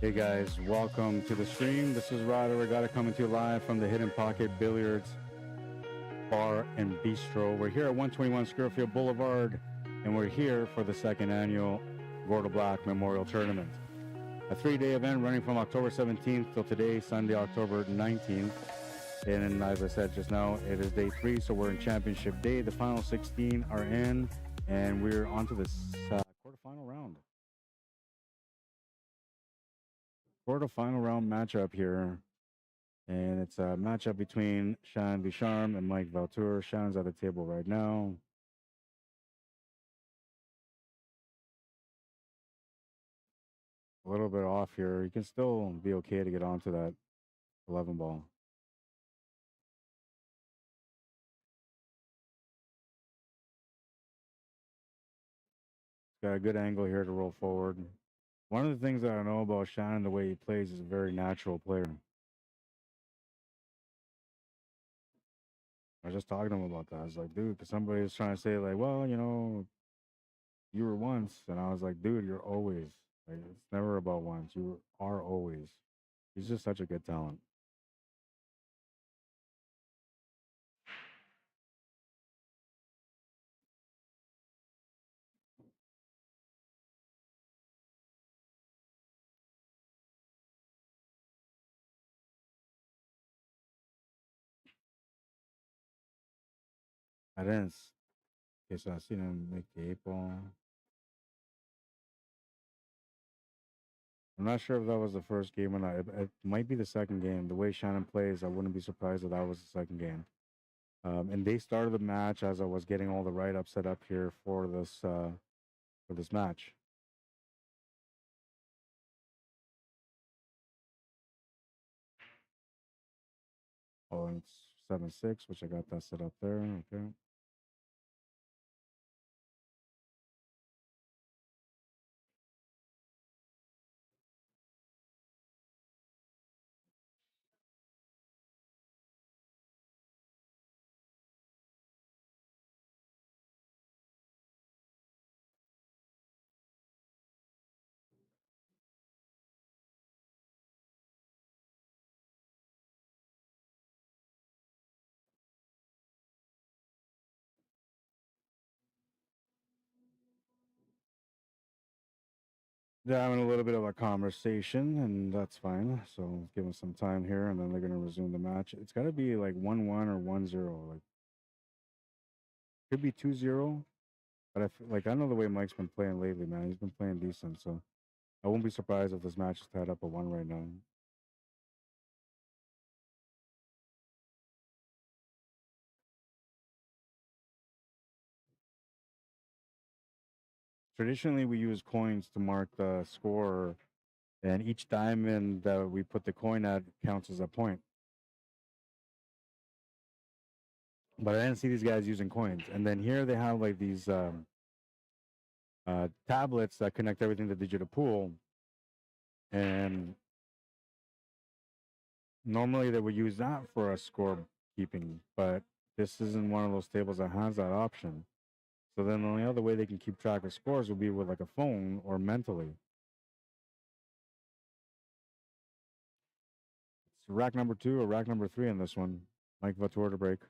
Hey guys, welcome to the stream. This is Arriagada coming to you live from the Hidden Pocket Billiards Bar and Bistro. We're here at 121 Scurfield Blvd, and we're here for the second annual Gordo Black Memorial Tournament. A 3-day event running from October 17th till today, Sunday, October 19th. And as I said just now, it is day 3, so we're in championship day. The final 16 are in, and we're on to this quarterfinal round. Quarterfinal round matchup here, and it's a matchup between SHANNON DUCHARME and Mike VAUTOUR. Shannon's at the table right now. A little bit off here. He can still be okay to get onto that 11 ball. Got a good angle here to roll forward. One of the things that I know about SHANNON, the way he plays, is a very natural player. I was just talking to him about that. I was like, dude, because somebody was trying to say, like, well, you know, you were once. And I was like, dude, you're always. Like, it's never about once. You are always. He's just such a good talent. I didn't. Okay, so I seen him make the 8 ball. I'm not sure if that was the first game or not. It might be the second game. The way SHANNON plays, I wouldn't be surprised if that was the second game. And they started the match as I was getting all the write-ups set up here for this match. Oh, and it's 7-6, which I got that set up there. Okay. They're having a little bit of a conversation, and that's fine. So let's give them some time here, and then they're going to resume the match. It's got to be like 1-1 or 1-0. Like, could be 2-0. But I know the way Mike's been playing lately, man. He's been playing decent, so I won't be surprised if this match is tied up at 1 right now. Traditionally, we use coins to mark the score, and each diamond that we put the coin at counts as a point. But I didn't see these guys using coins. And then here they have like these tablets that connect everything to digital pool. And normally they would use that for a score keeping, but this isn't one of those tables that has that option. So then the only other way they can keep track of scores would be with like a phone or mentally. It's rack number 2 or rack number 3 on this one. Mike VAUTOUR to break.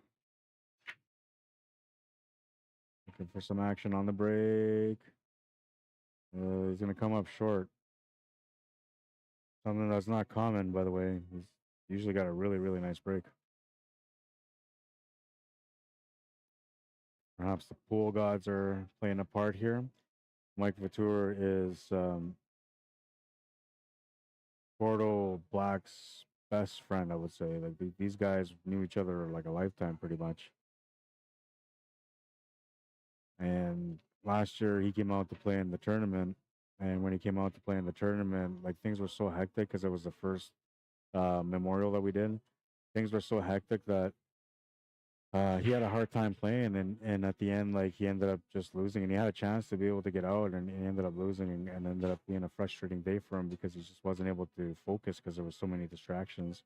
Looking for some action on the break. He's going to come up short. Something that's not common, by the way. He's usually got a really, really nice break. Perhaps the pool gods are playing a part here. Mike VAUTOUR is Gordo Black's best friend, I would say. Like these guys knew each other like a lifetime, pretty much. And last year he came out to play in the tournament, and when he came out to play in the tournament, like things were so hectic because it was the first memorial that we did. Things were so hectic that he had a hard time playing, and at the end, like he ended up just losing, and he had a chance to be able to get out, and he ended up losing, and ended up being a frustrating day for him because he just wasn't able to focus because there was so many distractions.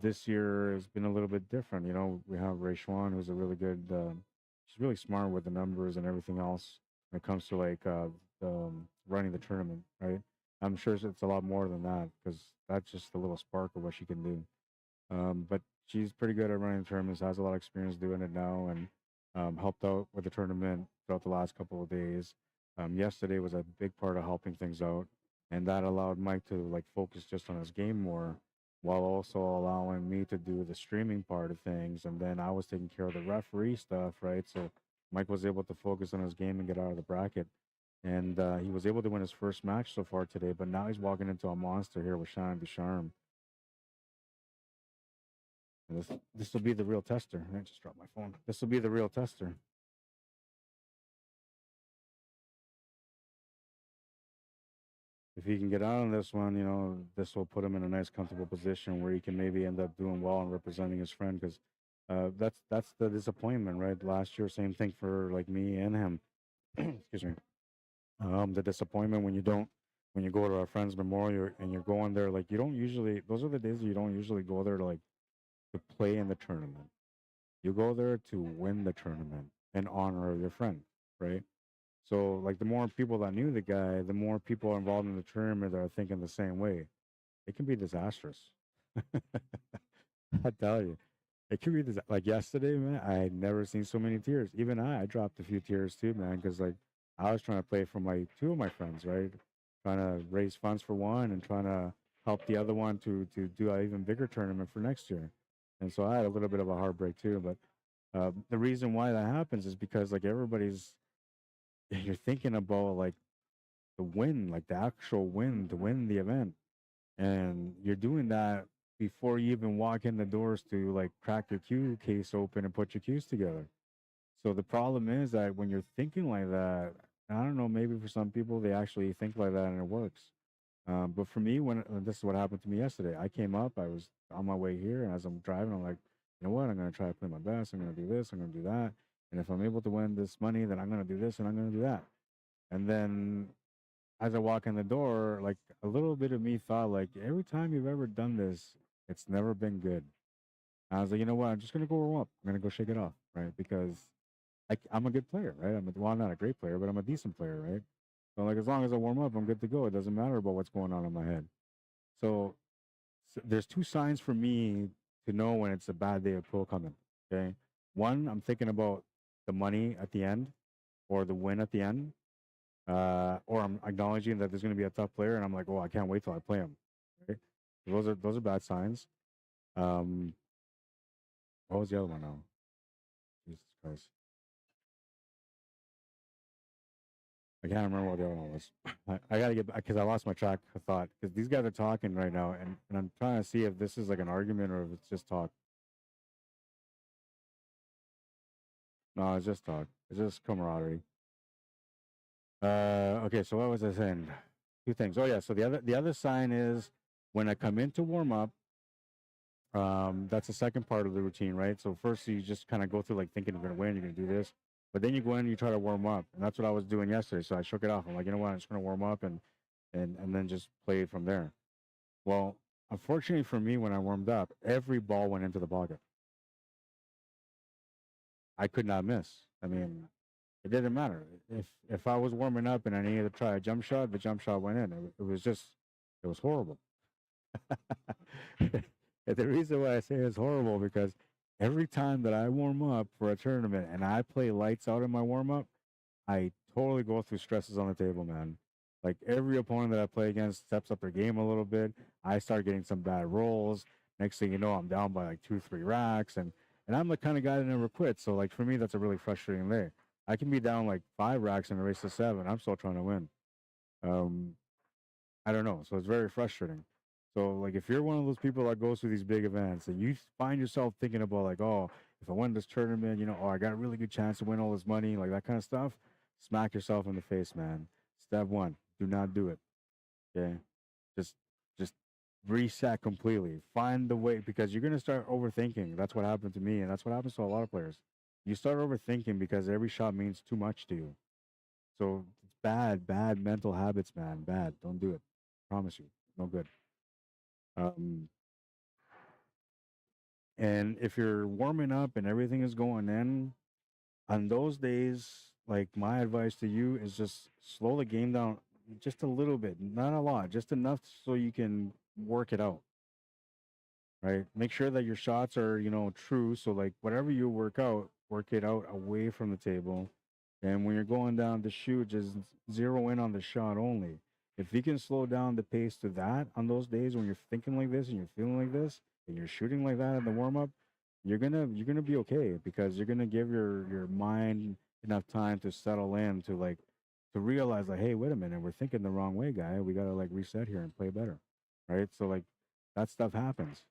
This year has been a little bit different. You know, we have Ray Schwan, who's a really good, she's really smart with the numbers and everything else when it comes to like running the tournament, right? I'm sure it's a lot more than that because that's just a little spark of what she can do. But she's pretty good at running tournaments, has a lot of experience doing it now, and helped out with the tournament throughout the last couple of days. Yesterday was a big part of helping things out, and that allowed Mike to like focus just on his game more, while also allowing me to do the streaming part of things. And then I was taking care of the referee stuff, right? So Mike was able to focus on his game and get out of the bracket. And he was able to win his first match so far today, but now he's walking into a monster here with Shannon DUCHARME. This will be the real tester. I just dropped my phone. This will be the real tester. If he can get out on this one, this will put him in a nice, comfortable position where he can maybe end up doing well and representing his friend. Because that's the disappointment, right? Last year, same thing for like me and him. Excuse me. The disappointment when you go to our friend's memorial and you're going there, like you don't usually. Those are the days you don't usually go there to play in the tournament. You go there to win the tournament in honor of your friend, right? So, like, the more people that knew the guy, the more people involved in the tournament that are thinking the same way. It can be disastrous. I tell you, it can be like yesterday, man. I had never seen so many tears. Even I dropped a few tears too, man, because like I was trying to play for my two of my friends, right? Trying to raise funds for one and trying to help the other one to do an even bigger tournament for next year. And so I had a little bit of a heartbreak too. But the reason why that happens is because like everybody's you're thinking about like the win, like the actual win to win the event. And you're doing that before you even walk in the doors to like crack your cue case open and put your cues together. So the problem is that when you're thinking like that, I don't know, maybe for some people they actually think like that and it works. But for me, when this is what happened to me yesterday, I came up, I was on my way here, and as I'm driving, I'm like, you know what? I'm gonna try to play my best. I'm gonna do this. I'm gonna do that. And if I'm able to win this money, then I'm gonna do this and I'm gonna do that. And then as I walk in the door, like a little bit of me thought, like every time you've ever done this, it's never been good. I was like, you know what? I'm just gonna go warm up. I'm gonna go shake it off, right? Because I'm a good player, right? Well, I'm not a great player, but I'm a decent player, right? So like as long as I warm up, I'm good to go. It doesn't matter about what's going on in my head. So, there's two signs for me to know when it's a bad day of pool coming. Okay, one, I'm thinking about the money at the end or the win at the end, or I'm acknowledging that there's going to be a tough player, and I'm like, oh, I can't wait till I play him. Right? Those are bad signs. Um, what was the other one now? Jesus Christ. I can't remember what the other one was. I gotta get back because I lost my track of thought. Because these guys are talking right now, and I'm trying to see if this is like an argument or if it's just talk. No, it's just talk. It's just camaraderie. Okay. So what was I saying? Two things. Oh yeah. So the other sign is when I come in to warm up. That's the second part of the routine, right? So first you just kind of go through like thinking you're gonna win, you're gonna do this, but then you go in and you try to warm up, and that's what I was doing yesterday. So I shook it off. I'm like, you know what? I'm just gonna warm up and then just play from there. Well, unfortunately for me, when I warmed up, every ball went into the pocket. I could not miss. I mean, it didn't matter if I was warming up and I needed to try a jump shot, the jump shot went in. It was horrible. And the reason why I say it's horrible because every time that I warm up for a tournament and I play lights out in my warm up, I totally go through stresses on the table, man. Like every opponent that I play against steps up their game a little bit. I start getting some bad rolls. Next thing you know, I'm down by like 2, 3 racks, and I'm the kind of guy that never quits. So like for me, that's a really frustrating day. I can be down like 5 racks in a race to 7. I'm still trying to win. Um, I don't know. So it's very frustrating. So like if you're one of those people that goes through these big events and you find yourself thinking about like, oh, if I win this tournament, oh, I got a really good chance to win all this money, like that kind of stuff, smack yourself in the face, man. Step one, do not do it. Okay. Just just reset completely. Find the way because you're gonna start overthinking. That's what happened to me, and that's what happens to a lot of players. You start overthinking because every shot means too much to you. So it's bad mental habits, man. Bad. Don't do it. Promise you. No good. Um, and if you're warming up and everything is going in, on those days, like my advice to you is just slow the game down just a little bit, not a lot, just enough so you can work it out, right? Make sure that your shots are, true. So like whatever you work out, work it out away from the table. And when you're going down to shoot, just zero in on the shot only. If you can slow down the pace to that on those days when you're thinking like this and you're feeling like this and you're shooting like that in the warm up, you're gonna be okay because you're gonna give your mind enough time to settle in to like to realize like, hey, wait a minute, we're thinking the wrong way, guy. We gotta like reset here and play better, right? So like that stuff happens.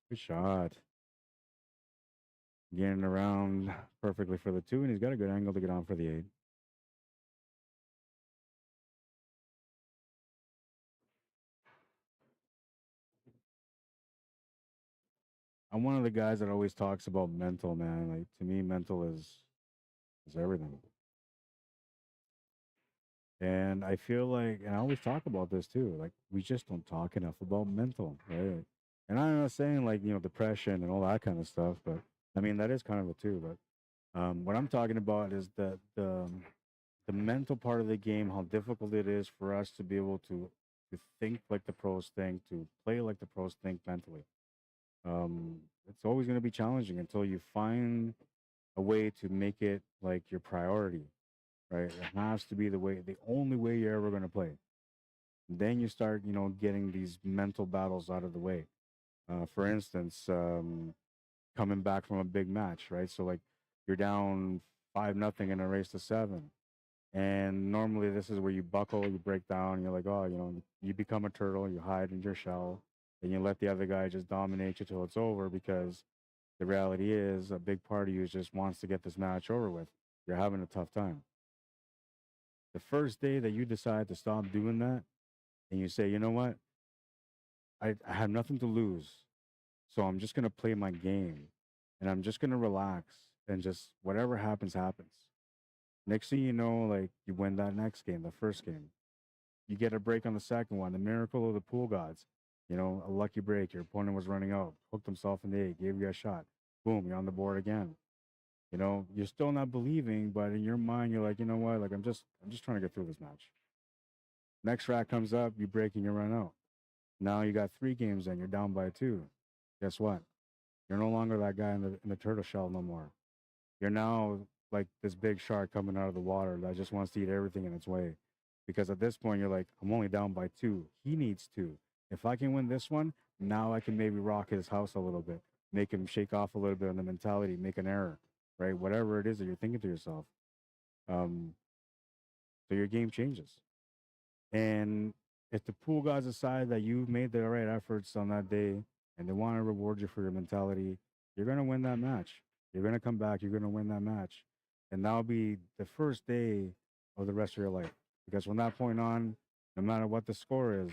Good shot. Getting around perfectly for the two, and he's got a good angle to get on for the eight. I'm one of the guys that always talks about mental, man. Like to me, mental is everything. And I feel like, and I always talk about this too. Like we just don't talk enough about mental, right? And I'm not saying like depression and all that kind of stuff, but I mean that is kind of it too. But what I'm talking about is that the mental part of the game, how difficult it is for us to be able to think like the pros think, to play like the pros think mentally. It's always going to be challenging until you find a way to make it like your priority, right? It has to be the only way you're ever going to play. Then you start, getting these mental battles out of the way. For instance, coming back from a big match, right? So like you're down 5-0 in a race to seven. And normally this is where you buckle, you break down, you're like, oh, you become a turtle, you hide in your shell, and you let the other guy just dominate you till it's over because the reality is a big part of you just wants to get this match over with. You're having a tough time. The first day that you decide to stop doing that and you say, you know what, I have nothing to lose. So I'm just going to play my game and I'm just going to relax and just whatever happens, happens. Next thing you know, like you win that next game, the first game. You get a break on the second one, the miracle of the pool gods. A lucky break. Your opponent was running out, hooked himself in the eight, gave you a shot. Boom, you're on the board again. You're still not believing, but in your mind, you're like, you know what? Like I'm just trying to get through this match. Next rack comes up, you break and you run out. Now you got three games in, you're down by two. Guess what? You're no longer that guy in the turtle shell no more. You're now like this big shark coming out of the water that just wants to eat everything in its way. Because at this point, you're like, I'm only down by two. He needs two. If I can win this one, now I can maybe rock his house a little bit, make him shake off a little bit on the mentality, make an error, right? Whatever it is that you're thinking to yourself. Um, so your game changes. And if the pool gods decide that you've made the right efforts on that day and they want to reward you for your mentality, you're going to win that match. You're going to come back. You're going to win that match. And that'll be the first day of the rest of your life. Because from that point on, no matter what the score is,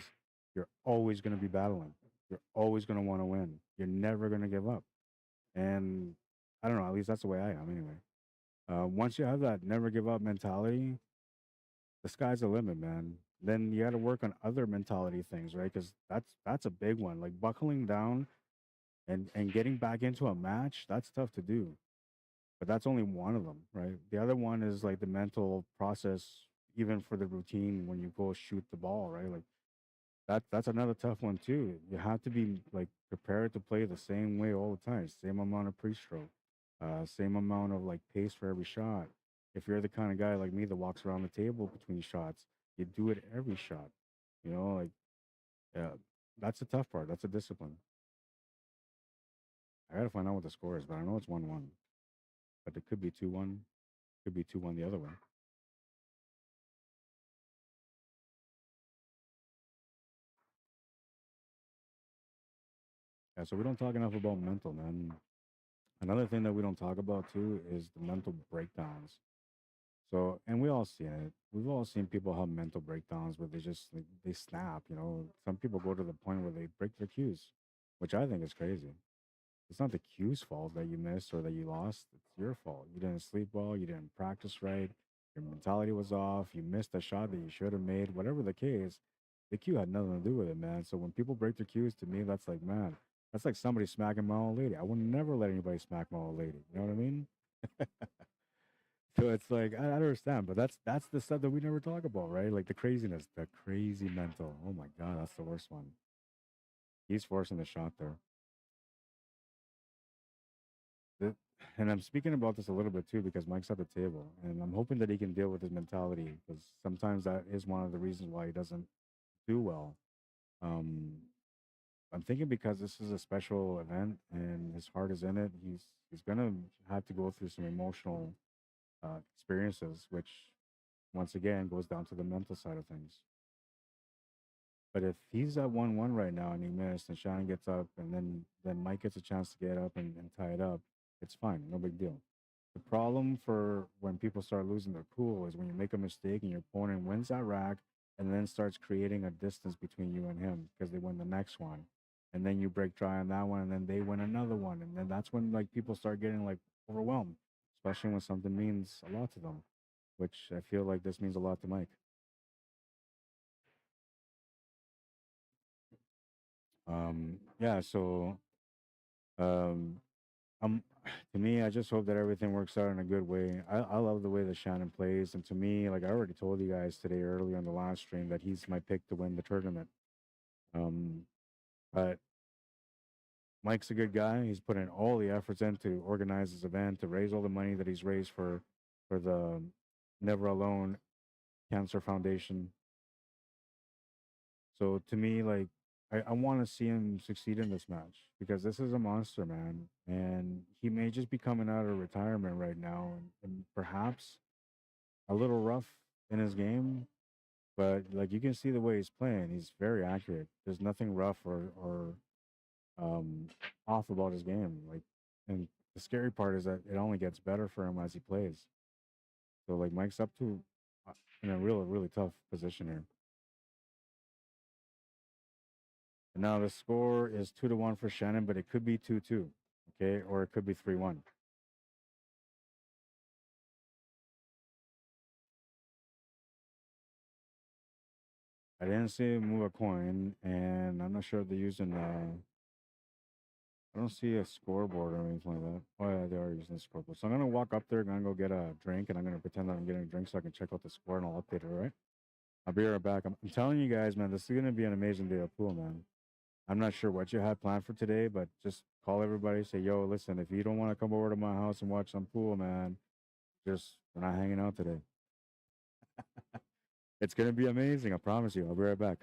you're always going to be battling. You're always going to want to win. You're never going to give up. And I don't know, at least that's the way I am anyway. Once you have that never give up mentality, the sky's the limit, man. Then you got to work on other mentality things, right? Because that's a big one. Like buckling down and getting back into a match, that's tough to do. But that's only one of them, right? The other one is like the mental process, even for the routine when you go shoot the ball, right? Like that's another tough one too. You have to be like prepared to play the same way all the time, same amount of pre-stroke, same amount of like pace for every shot. If you're the kind of guy like me that walks around the table between shots, you do it every shot. Like yeah, that's the tough part. That's a discipline. I gotta find out what the score is, but I know it's 1-1. But it could be 2-1. Could be 2-1 the other way. Yeah, so we don't talk enough about mental, man. Another thing that we don't talk about too is the mental breakdowns. So, and we all seen it. We've all seen people have mental breakdowns where they just like, they snap. Some people go to the point where they break their cues, which I think is crazy. It's not the cue's fault that you missed or that you lost. It's your fault. You didn't sleep well. You didn't practice right. Your mentality was off. You missed a shot that you should have made. Whatever the case, the cue had nothing to do with it, man. So when people break their cues, to me, that's like, man, that's like somebody smacking my old lady. I would never let anybody smack my old lady. You know what I mean? So it's like I don't understand, but that's the stuff that we never talk about, right? Like the craziness, the crazy mental. Oh my god, that's the worst one. He's forcing the shot there. The- And I'm speaking about this a little bit too because Mike's at the table, and I'm hoping that he can deal with his mentality because sometimes that is one of the reasons why he doesn't do well. Um, I'm thinking because this is a special event and his heart is in it, he's gonna have to go through some emotional experiences, which once again goes down to the mental side of things. But if he's at 1-1 right now and he missed and Shannon gets up and then Mike gets a chance to get up and tie it up, it's fine, no big deal. The problem for when people start losing their cool is when you make a mistake and your opponent wins that rack and then starts creating a distance between you and him because they win the next one. And then you break dry on that one and then they win another one. And then that's when like people start getting like overwhelmed, especially when something means a lot to them, which I feel like this means a lot to Mike. Yeah, so um Um, to me, I just hope that everything works out in a good way. I love the way that Shannon plays, and to me, like I already told you guys today early on the last stream that he's my pick to win the tournament. Um, but Mike's a good guy. He's put in all the efforts in to organize this event, to raise all the money that he's raised for the Never Alone Cancer Foundation. So to me, like I want to see him succeed in this match because this is a monster, man, and he may just be coming out of retirement right now, and perhaps a little rough in his game, but like you can see the way he's playing, he's very accurate. There's nothing rough or um off about his game. Like, and the scary part is that it only gets better for him as he plays. So like Mike's up to in a really tough position here. And now the score is 2-1 for Shannon, but it could be 2-2, okay, or it could be 3-1. I didn't see him move a coin, and I'm not sure if they're using. I don't see a scoreboard or anything like that. Oh yeah, they are using the scoreboard. So I'm gonna walk up there, gonna go get a drink, and I'm gonna pretend that I'm getting a drink so I can check out the score and I'll update it. All right? I'll be right back. I'm telling you guys, man, this is gonna be an amazing day of pool, man. I'm not sure what you had planned for today, but just call everybody. Say, yo, listen, if you don't want to come over to my house and watch some pool, man, just we're not hanging out today. It's gonna be amazing. I promise you. I'll be right back.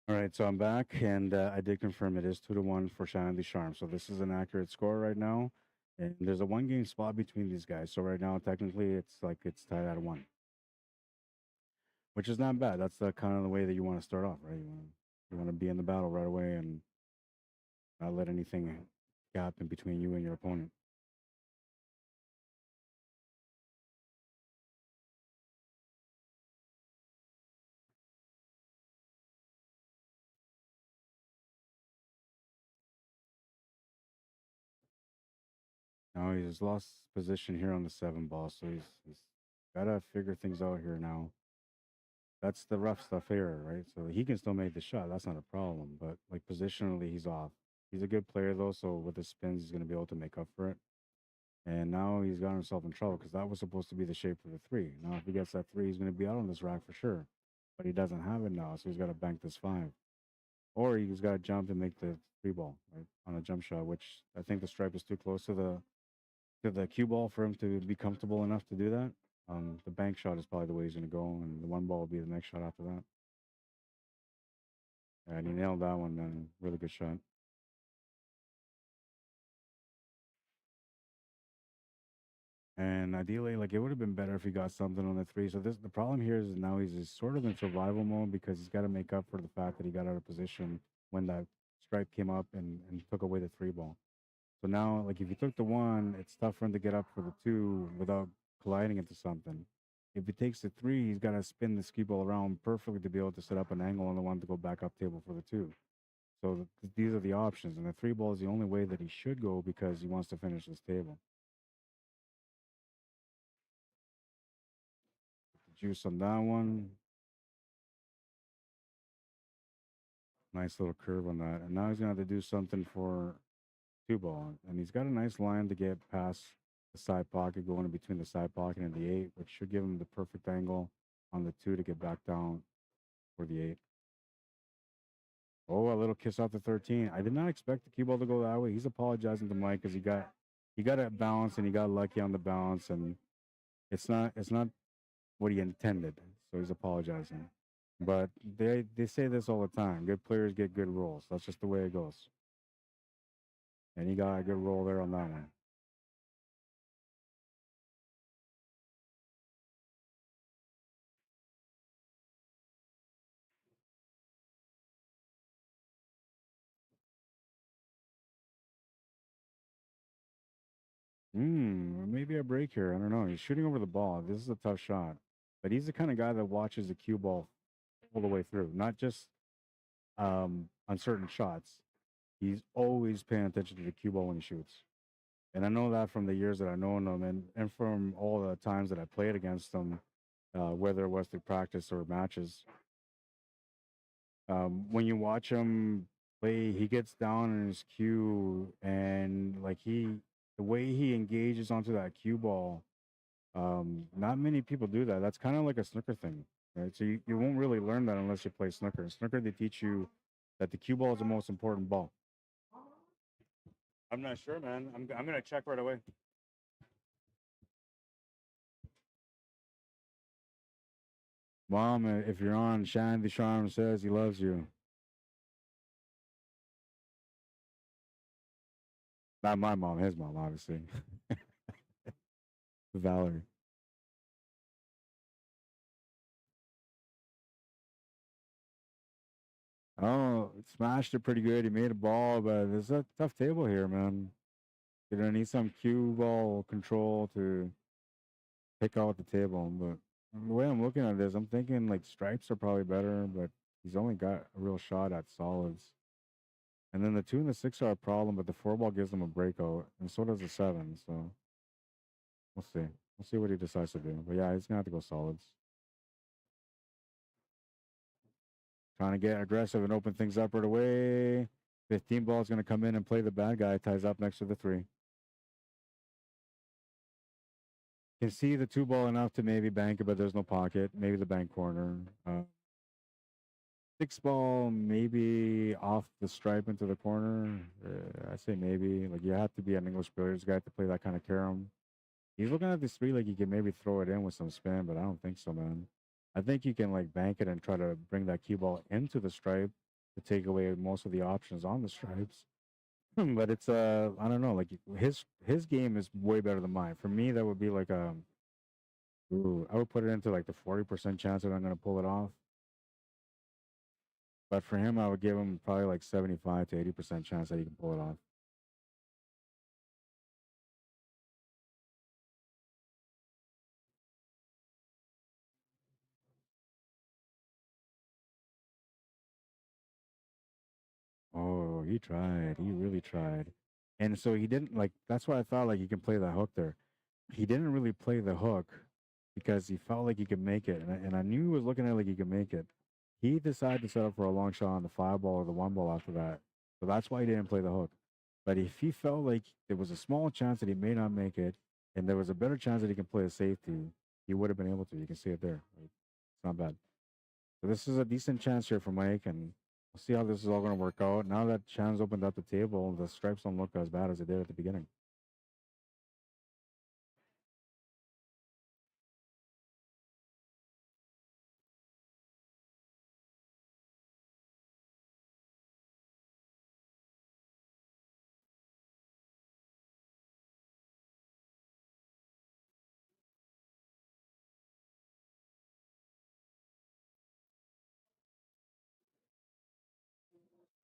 All right, so I'm back, and I did confirm it is 2-1 for Shannon DUCHARME. So this is an accurate score right now, and there's a one-game spot between these guys. So right now, technically, it's tied at 1, which is not bad. That's the kind of the way that you want to start off, right? You want to be in the battle right away and not let anything gap in between you and your opponent. Now he's lost position here on the 7 ball, so he's got to figure things out here now. That's the rough stuff here, right? So he can still make the shot. That's not a problem. But like positionally, he's off. He's a good player though, so with his spins, he's going to be able to make up for it. And now he's got himself in trouble because that was supposed to be the shape for the 3. Now, if he gets that 3, he's going to be out on this rack for sure. But he doesn't have it now, so he's got to bank this 5, or he's got to jump and make the 3 ball right on a jump shot, which I think the stripe is too close to the cue ball for him to be comfortable enough to do that. The bank shot is probably the way he's going to go, and the 1 ball will be the next shot after that. And he nailed that one, man. Really good shot. And ideally, like it would have been better if he got something on the 3. So the problem here is now he's sort of in survival mode because he's got to make up for the fact that he got out of position when that stripe came up and took away the 3 ball. So now, like if he took the 1, it's tough for him to get up for the 2 without colliding into something. If he takes the 3, he's got to spin the ski ball around perfectly to be able to set up an angle on the 1 to go back up table for the 2. So these are the options, and the 3 ball is the only way that he should go because he wants to finish this table. Juice on that one. Nice little curve on that. And now he's going to have to do something for 2 ball. And he's got a nice line to get past the side pocket, going in between the side pocket and the 8, which should give him the perfect angle on the 2 to get back down for the 8. Oh, a little kiss off the 13. I did not expect the cue ball to go that way. He's apologizing to Mike because he got a bounce and he got lucky on the bounce, and it's not what he intended. So he's apologizing. But they say this all the time. Good players get good rolls. That's just the way it goes. And he got a good roll there on that one. Maybe a break here. I don't know. He's shooting over the ball. This is a tough shot. But he's the kind of guy that watches the cue ball all the way through, not just on certain shots. He's always paying attention to the cue ball when he shoots. And I know that from the years that I've known him, and from all the times that I played against him, whether it was through practice or matches. When you watch him play, he gets down in his cue, and like the way he engages onto that cue ball, not many people do that. That's kind of like a snooker thing, right? So you won't really learn that unless you play snooker. In snooker, they teach you that the cue ball is the most important ball. I'm not sure, man. I'm gonna check right away. Mom, if you're on, Shannon DUCHARME says he loves you. Not my mom, his mom, obviously. Valerie. Oh, smashed it pretty good. He made a ball, but it's a tough table here, man. You're gonna need some cue ball control to pick out the table. But the way I'm looking at this, I'm thinking like stripes are probably better, but he's only got a real shot at solids. And then the 2 and the 6 are a problem, but the 4 ball gives him a breakout, and so does the 7. So we'll see. We'll see what he decides to do. But yeah, he's gonna have to go solids. Trying to get aggressive and open things up right away. 15 ball is going to come in and play the bad guy. Ties up next to the 3. Can see the 2 ball enough to maybe bank it, but there's no pocket. Maybe the bank corner. 6 ball, maybe off the stripe into the corner. I say maybe. Like you have to be an English billiards guy to play that kind of carom. He's looking at this 3 like he can maybe throw it in with some spin, but I don't think so, man. I think you can like bank it and try to bring that cue ball into the stripe to take away most of the options on the stripes. But it's I don't know, like his game is way better than mine. For me, that would be like ooh, I would put it into like the 40% chance that I'm gonna pull it off. But for him, I would give him probably like 75 to 80% chance that he can pull it off. Oh, he tried. He really tried. And so he didn't like that's why I thought like he can play the hook there. He didn't really play the hook because he felt like he could make it. And I knew he was looking at it like he could make it. He decided to set up for a long shot on the 5 ball or the 1 ball after that. So that's why he didn't play the hook. But if he felt like there was a small chance that he may not make it, and there was a better chance that he can play a safety, he would have been able to. You can see it there. Like, it's not bad. So this is a decent chance here for Mike, and we'll see how this is all going to work out. Now that Chan's opened up the table, the stripes don't look as bad as they did at the beginning.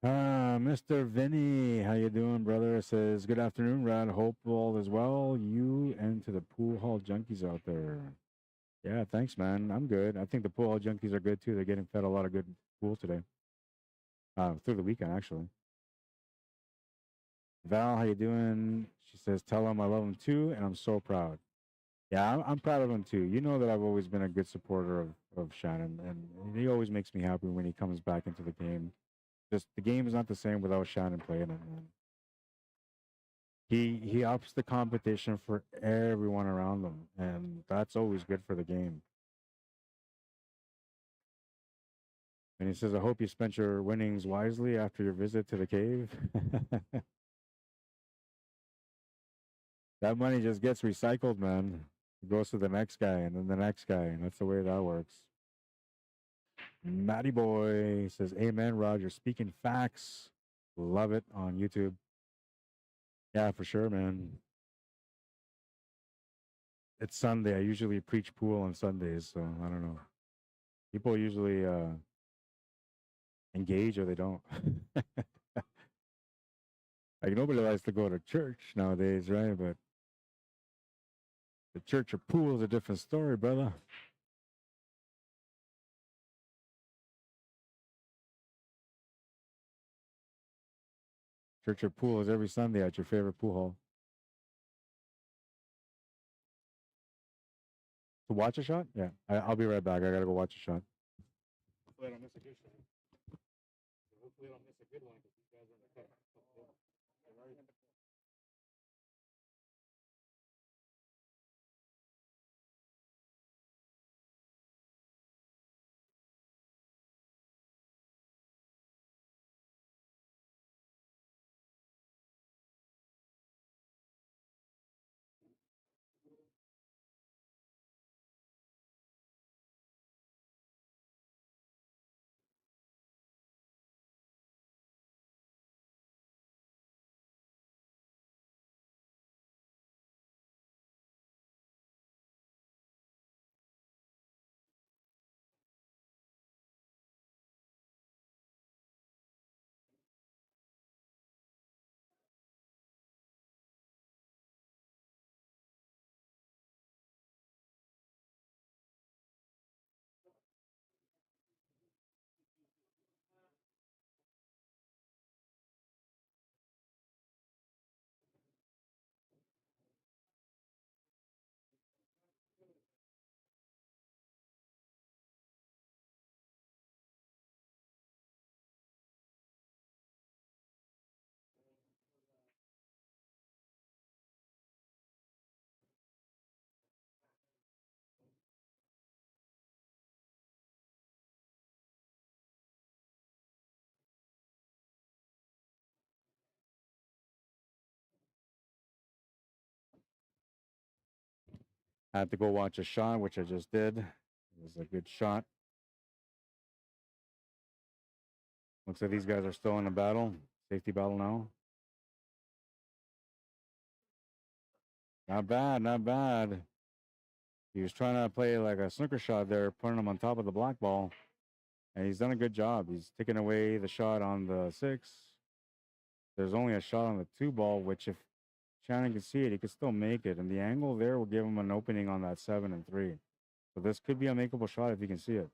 Mr. Vinny, how you doing, brother? It says, good afternoon, Rad. Hope all is well. You and to the pool hall junkies out there. Yeah, thanks, man. I'm good. I think the pool hall junkies are good too. They're getting fed a lot of good pool today. Through the weekend, actually. Val, how you doing? She says, tell him I love him too, and I'm so proud. Yeah, I'm proud of him too. You know that I've always been a good supporter of Shannon, and he always makes me happy when he comes back into the game. Just the game is not the same without Shannon playing it, man. He ups the competition for everyone around them, and that's always good for the game. And he says, I hope you spent your winnings wisely after your visit to the cave. That money just gets recycled, man. It goes to the next guy and then the next guy, and that's the way that works. Matty Boy says, amen, Roger. Speaking facts. Love it on YouTube. Yeah, for sure, man. It's Sunday. I usually preach pool on Sundays, so I don't know. People usually engage or they don't. Like nobody likes to go to church nowadays, right? But the church or pool is a different story, brother. Church or pool is every Sunday at your favorite pool hall. To watch a shot? Yeah. I'll be right back. I gotta go watch a shot. Hopefully I don't miss a good shot. Hopefully I don't miss a good one because these guys are in the cup. I had to go watch a shot, which I just did. It was a good shot. Looks like these guys are still in a battle. Safety battle now. Not bad, not bad. He was trying to play like a snooker shot there, putting him on top of the black ball. And he's done a good job. He's taken away the shot on the 6. There's only a shot on the 2 ball, which if Shannon can see it, he could still make it. And the angle there will give him an opening on that 7 and 3. So this could be a makeable shot if you can see it.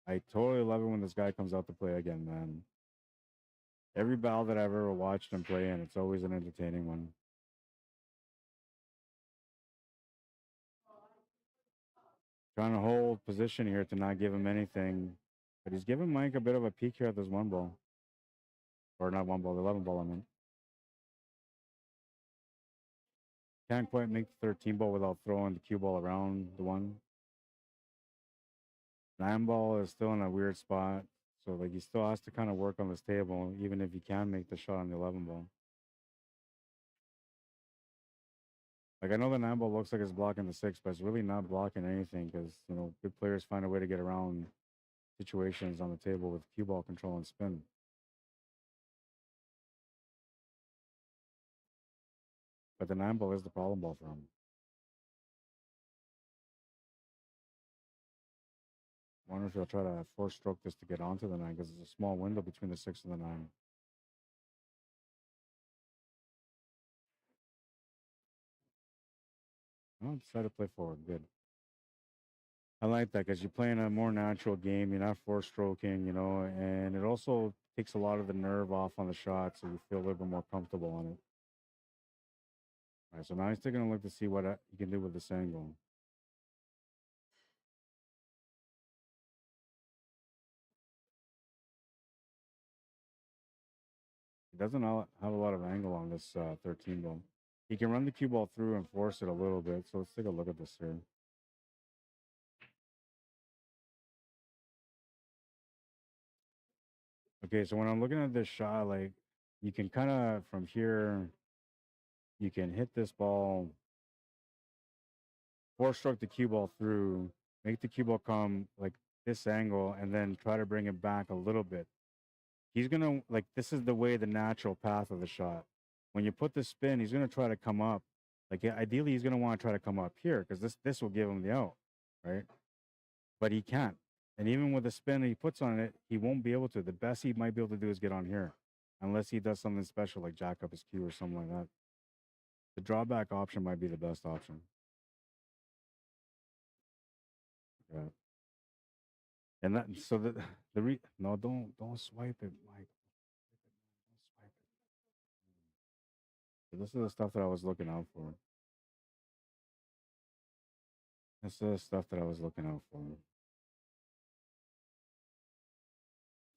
I totally love it when this guy comes out to play again, man. Every battle that I've ever watched him play in, it's always an entertaining one. Trying to hold position here to not give him anything. But he's giving Mike a bit of a peek here at this 1 ball. Or not 1 ball, the 11 ball, I mean. Can't quite make the 13 ball without throwing the cue ball around the 1. 9 ball is still in a weird spot. So, like, he still has to kind of work on this table, even if he can make the shot on the 11 ball. Like, I know the 9 ball looks like it's blocking the 6, but it's really not blocking anything because, you know, good players find a way to get around situations on the table with cue ball control and spin. But the 9 ball is the problem ball for him. I wonder if he'll try to 4-stroke this to get onto the 9 because there's a small window between the 6 and the 9. Oh, decided to play forward. Good. I like that because you're playing a more natural game. You're not 4-stroking, you know, and it also takes a lot of the nerve off on the shot, so you feel a little bit more comfortable on it. All right, so now he's taking a look to see what he can do with this angle. He doesn't have a lot of angle on this 13 ball. He can run the cue ball through and force it a little bit. So let's take a look at this here. Okay, so when I'm looking at this shot, like you can kind of from here, you can hit this ball, 4-stroke the cue ball through, make the cue ball come like this angle, and then try to bring it back a little bit. He's gonna like this is the way the natural path of the shot. When you put the spin, he's gonna try to come up. Like ideally, he's gonna want to try to come up here because this will give him the out, right? But he can't. And even with the spin he puts on it, he won't be able to. The best he might be able to do is get on here, unless he does something special like jack up his cue or something like that. The drawback option might be the best option. Yeah. And that so no don't swipe it, Mike. Don't swipe it. So this is the stuff that I was looking out for. This is the stuff that I was looking out for.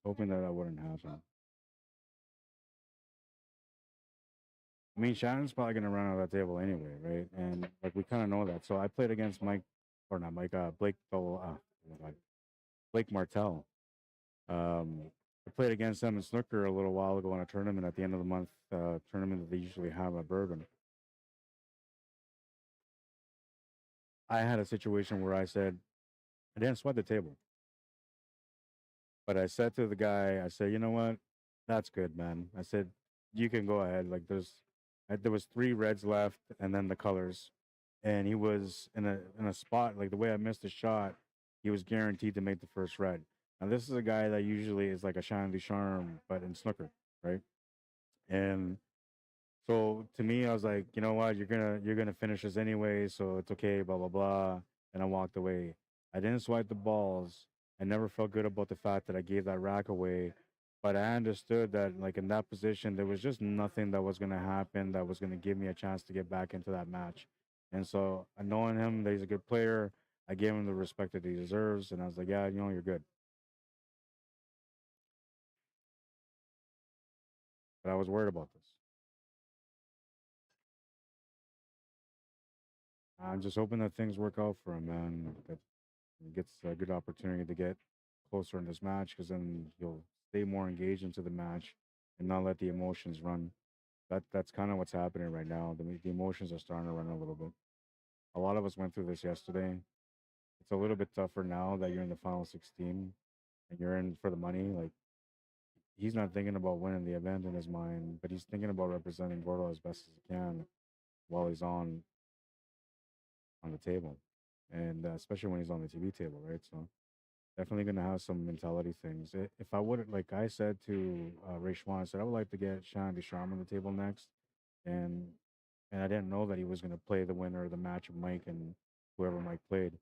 Hoping that wouldn't happen. I mean, Shannon's probably gonna run out of that table anyway, right? And like we kind of know that. So I played against Mike, or not Mike, Blake. Oh my God, Blake Martell. I played against them in snooker a little while ago in a tournament at the end of the month tournament that they usually have at Bourbon. I had a situation where I said I didn't sweat the table, but I said to the guy, I said, you know what, that's good, man. I said you can go ahead. Like there was 3 reds left, and then the colors, and he was in a spot like the way I missed the shot, he was guaranteed to make the first red. Now this is a guy that usually is like a Shannon DUCHARME, but in snooker, right? And so to me, I was like, you know what, you're gonna finish this anyway, so it's okay, blah blah blah. And I walked away. I didn't swipe the balls. I never felt good about the fact that I gave that rack away, but I understood that like in that position, there was just nothing that was gonna happen that was gonna give me a chance to get back into that match. And so, knowing him that he's a good player, I gave him the respect that he deserves, and I was like, yeah, you know, you're good. But I was worried about this. I'm just hoping that things work out for him, man. That he gets a good opportunity to get closer in this match because then he'll stay more engaged into the match and not let the emotions run. That's kind of what's happening right now. The emotions are starting to run a little bit. A lot of us went through this yesterday. It's a little bit tougher now that you're in the final 16 and you're in for the money. Like he's not thinking about winning the event in his mind, but he's thinking about representing Gordo as best as he can while he's on the table, and especially when he's on the TV table, right? So definitely gonna have some mentality things. If I would, like I said to Ray Schwan, I said I would like to get Shannon DUCHARME on the table next, and I didn't know that he was gonna play the winner of the match of Mike and whoever Mike played.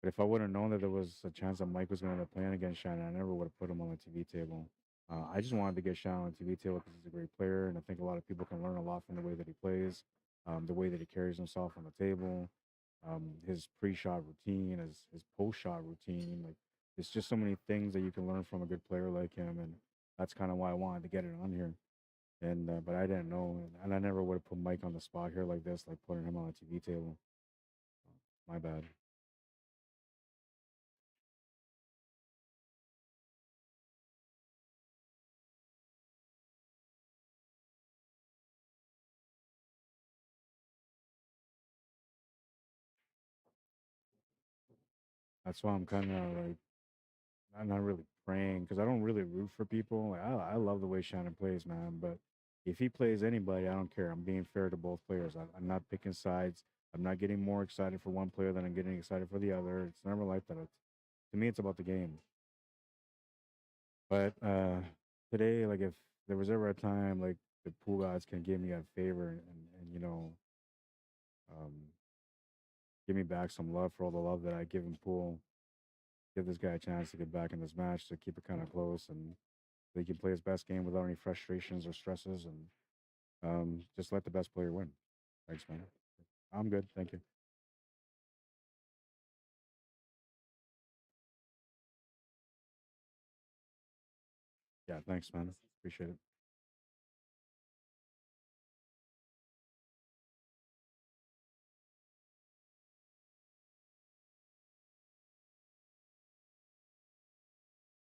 But if I would have known that there was a chance that Mike was going to end up playing against Shannon, I never would have put him on the TV table. I just wanted to get Shannon on the TV table because he's a great player, and I think a lot of people can learn a lot from the way that he plays, the way that he carries himself on the table, his pre-shot routine, his post-shot routine. Like, it's just so many things that you can learn from a good player like him, and that's kind of why I wanted to get it on here. And but I didn't know, and I never would have put Mike on the spot here like this, like putting him on the TV table. My bad. That's why I'm kind of like I'm not really praying because I don't really root for people. Like, I love the way Shannon plays, man. But if he plays anybody, I don't care. I'm being fair to both players. I'm not picking sides. I'm not getting more excited for one player than I'm getting excited for the other. It's never like that. To me, it's about the game. But today, like if there was ever a time like the pool gods can give me a favor and um, give me back some love for all the love that I give in pool, give this guy a chance to get back in this match to keep it kind of close and so he can play his best game without any frustrations or stresses and just let the best player win. Thanks, man. I'm good. Thank you. Yeah, thanks, man. Appreciate it.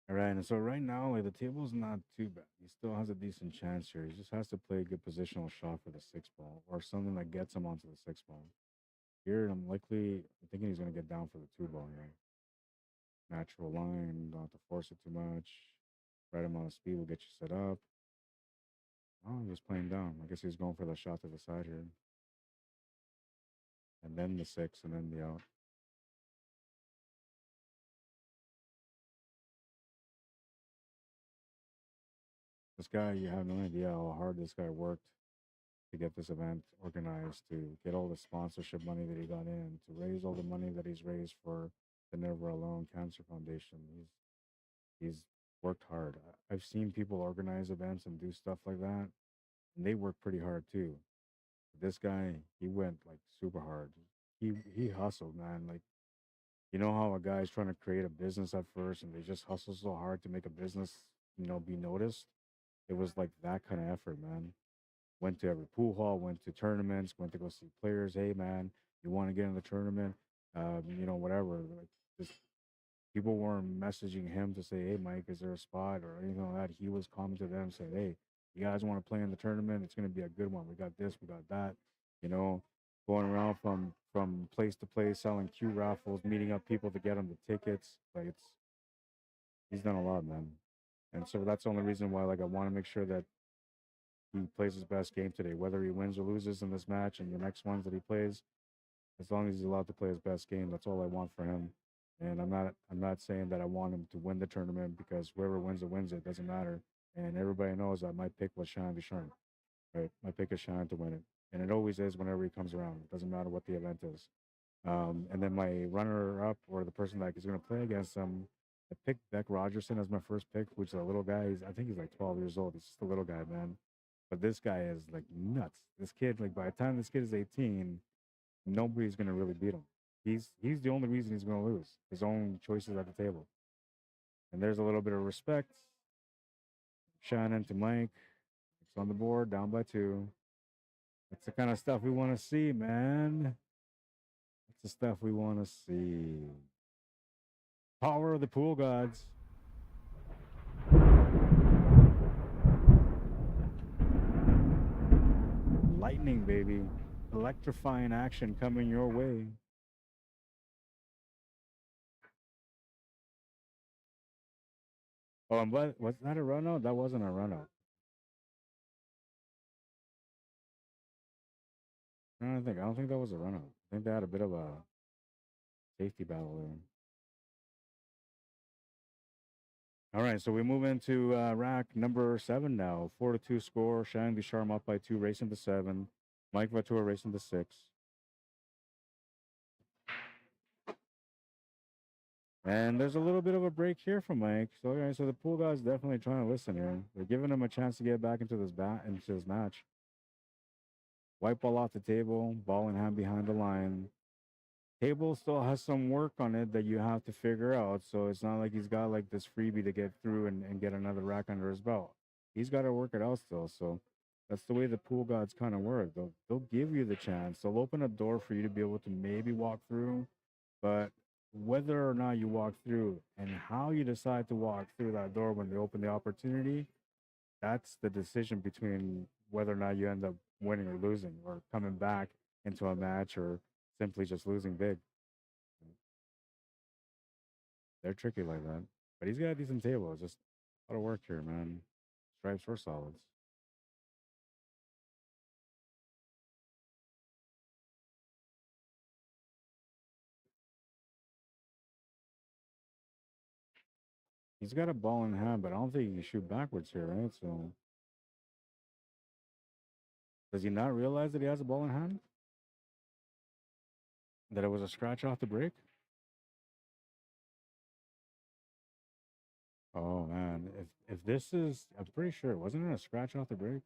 All right, and so right now, like the table's not too bad. He still has a decent chance here. He just has to play a good positional shot for the six ball or something that gets him onto the six ball. Here, I'm thinking he's gonna get down for the two ball here. Natural line, don't have to force it too much. Right amount of speed will get you set up. Oh, he was playing down. I guess he was going for the shot to the side here. And then the six, and then the out. This guy, you have no idea how hard this guy worked to get this event organized, to get all the sponsorship money that he got in, to raise all the money that he's raised for the Never Alone Cancer Foundation. He's worked hard. I've seen people organize events and do stuff like that, and they work pretty hard too. This guy, he went like super hard. He hustled, man. Like you know how a guy's trying to create a business at first, and they just hustle so hard to make a business, be noticed. It was like that kind of effort, man. Went to every pool hall, went to tournaments, went to go see players. Hey, man, you want to get in the tournament? Whatever. Like, just people weren't messaging him to say, hey, Mike, is there a spot or anything like that. He was coming to them saying, hey, you guys want to play in the tournament? It's going to be a good one. We got this, we got that. You know, going around from place to place, selling Q raffles, meeting up people to get them the tickets. Like he's done a lot, man. And so that's the only reason why, like, I want to make sure that he plays his best game today, whether he wins or loses in this match and the next ones that he plays. As long as he's allowed to play his best game, that's all I want for him. And I'm not saying that I want him to win the tournament because whoever wins it wins it. Doesn't matter. And everybody knows that my pick was Shannon DUCHARME. Right, my pick is Shannon to win it, and it always is whenever he comes around. It doesn't matter what the event is. And then my runner up or the person that is going to play against him, I picked Beck Rogerson as my first pick, which is a little guy. I think he's like 12 years old. He's just a little guy, man. But this guy is like nuts. This kid, like by the time this kid is 18, nobody's gonna really beat him. He's the only reason he's gonna lose. His own choices at the table. And there's a little bit of respect. Shannon to Mike. It's on the board, down by two. That's the kind of stuff we want to see, man. That's the stuff we want to see. Power of the pool gods. lightning, baby. Electrifying action coming your way. Oh, and what was that a run out? That wasn't a run out. I don't think that was a run out. I think they had a bit of a safety battle there. All right, so we move into rack number 7 now. 4-2 score. Shannon DUCHARME up by 2, racing to 7. Mike VAUTOUR racing to 6. And there's a little bit of a break here from Mike. So, okay, so the pool guy's definitely trying to listen here. They're giving him a chance to get back into this match. White ball off the table, ball in hand behind the line. Table still has some work on it that you have to figure out. So it's not like he's got like this freebie to get through and get another rack under his belt. He's got to work it out still. So that's the way the pool gods kind of work. They'll give you the chance. They'll open a door for you to be able to maybe walk through. But whether or not you walk through and how you decide to walk through that door when they open the opportunity, that's the decision between whether or not you end up winning or losing or coming back into a match or simply just losing big. They're tricky like that. But he's got a decent table. It's just a lot of work here, man. Stripes or solids. He's got a ball in hand, but I don't think he can shoot backwards here, right? So does he not realize that he has a ball in hand? That it was a scratch off the break? Oh man, if this is, I'm pretty sure, wasn't it a scratch off the break?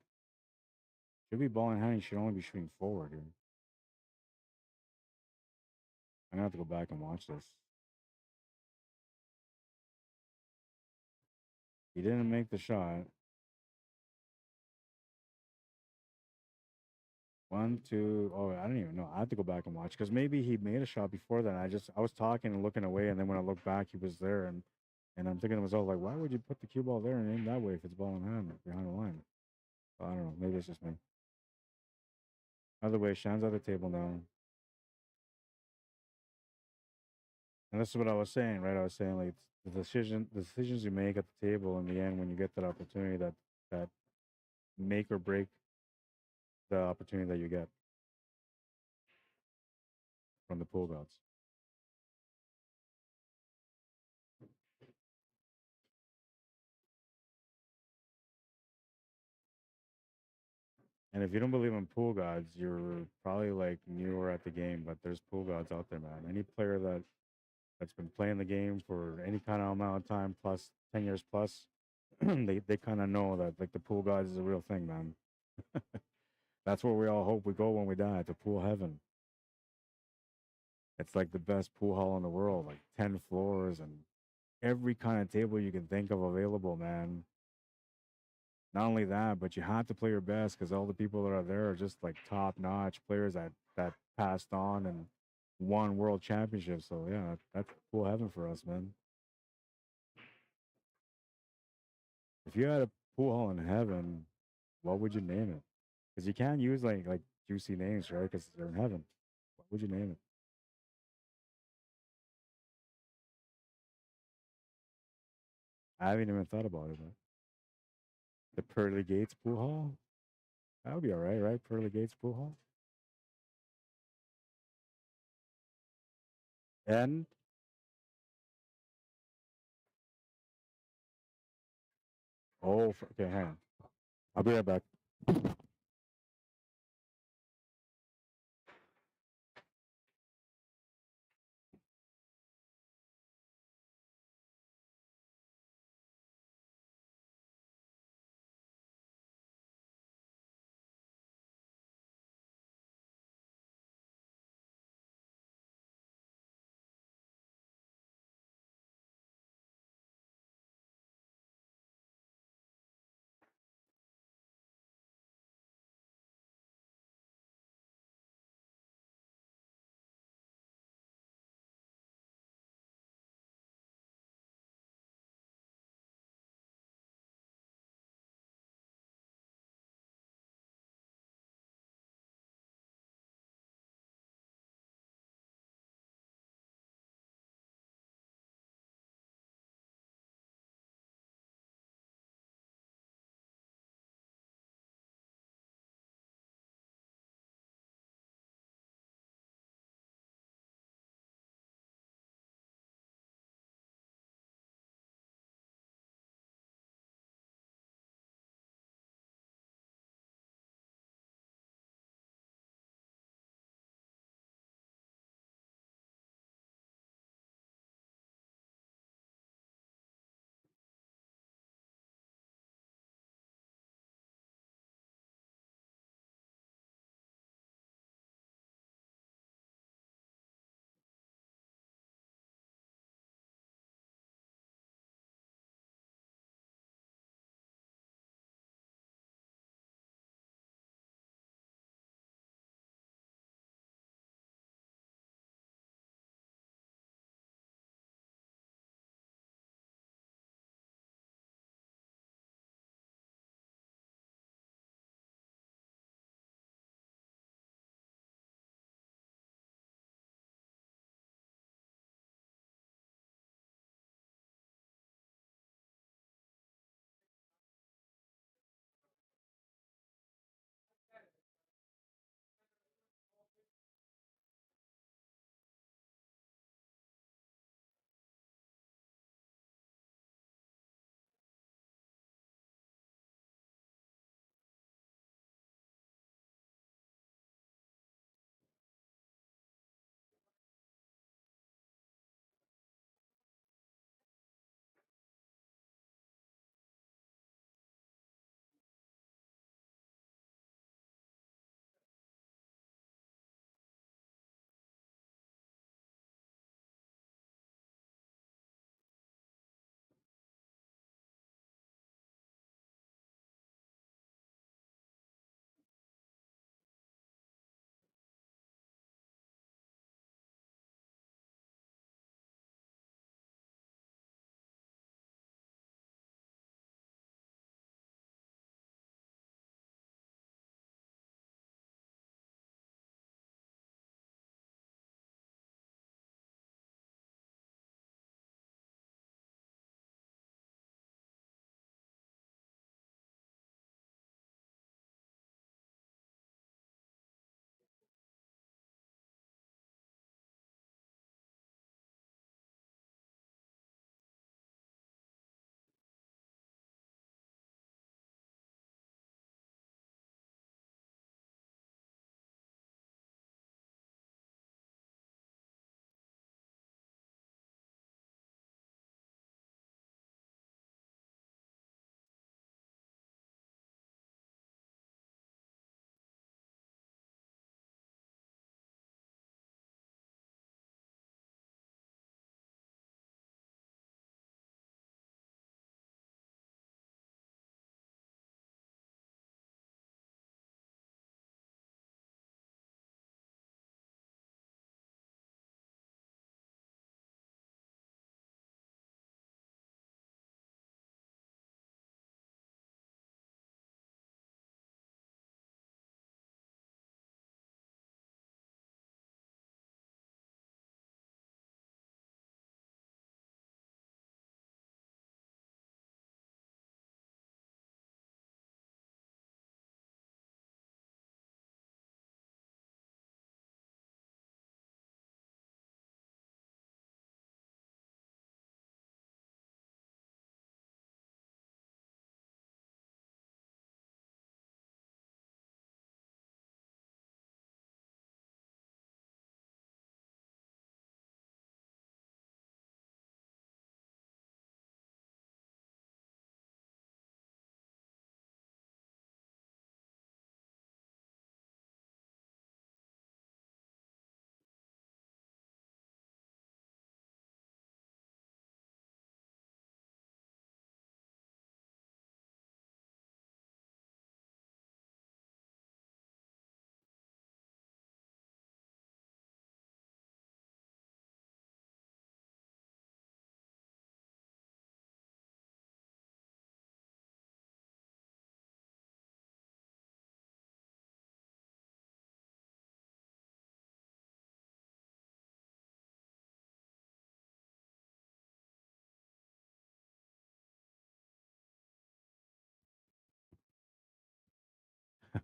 Should be ball in hand. He should only be shooting forward here. I'm gonna have to go back and watch this. He didn't make the shot. 1, 2. Oh, I don't even know. I have to go back and watch because maybe he made a shot before that. I was talking and looking away, and then when I looked back, he was there, and I'm thinking to myself like, why would you put the cue ball there and aim that way if it's ball in hand behind the line? I don't know. Maybe it's just me. Either way, Shan's at the table now, and this is what I was saying, right? I was saying like the decisions you make at the table in the end when you get that opportunity that make or break the opportunity that you get from the pool gods. And if you don't believe in pool gods, you're probably like newer at the game, but there's pool gods out there, man. Any player that's been playing the game for any kind of amount of time plus 10 years plus, they kind of know that like the pool gods is a real thing, man. That's where we all hope we go when we die, to pool heaven. It's like the best pool hall in the world, like 10 floors and every kind of table you can think of available, man. Not only that, but you have to play your best because all the people that are there are just like top notch players that passed on and won world championships. So yeah, that's cool heaven for us, man. If you had a pool hall in heaven, what would you name it? Because you can't use like juicy names, right? Because they're in heaven. What would you name it? I haven't even thought about it. But the Pearly Gates Pool Hall. That would be all right, right? Pearly Gates Pool Hall. And okay, hang on. I'll be right back.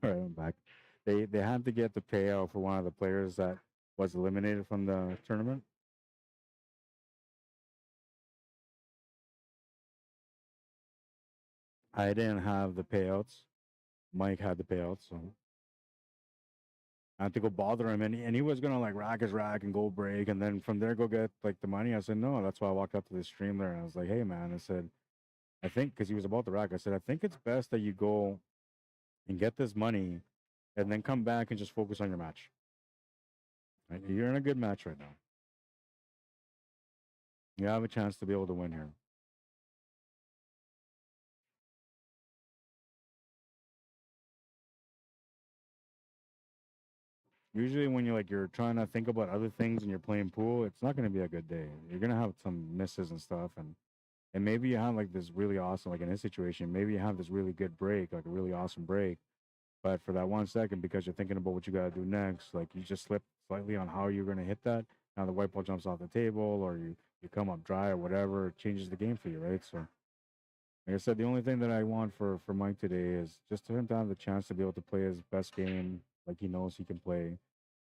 Right, I'm back. They had to get the payout for one of the players that was eliminated from the tournament. I didn't have the payouts. Mike had the payouts, so I had to go bother him, and he was gonna like rack his rack and go break, and then from there go get like the money. I said no. That's why I walked up to the stream there, and I was like, hey man, I said I think because he was about to rack. I said I think it's best that you go and get this money, and then come back and just focus on your match. Right? You're in a good match right now. You have a chance to be able to win here. Usually, when you're trying to think about other things and you're playing pool, it's not going to be a good day. You're going to have some misses and stuff, and maybe you have like this really awesome, like in this situation, maybe you have this really good break, like a really awesome break, but for that 1 second, because you're thinking about what you got to do next, like you just slip slightly on how you're going to hit that. Now the white ball jumps off the table, or you come up dry, or whatever, it changes the game for you, right? So, like I said, the only thing that I want for Mike today is just for him to have the chance to be able to play his best game, like he knows he can play,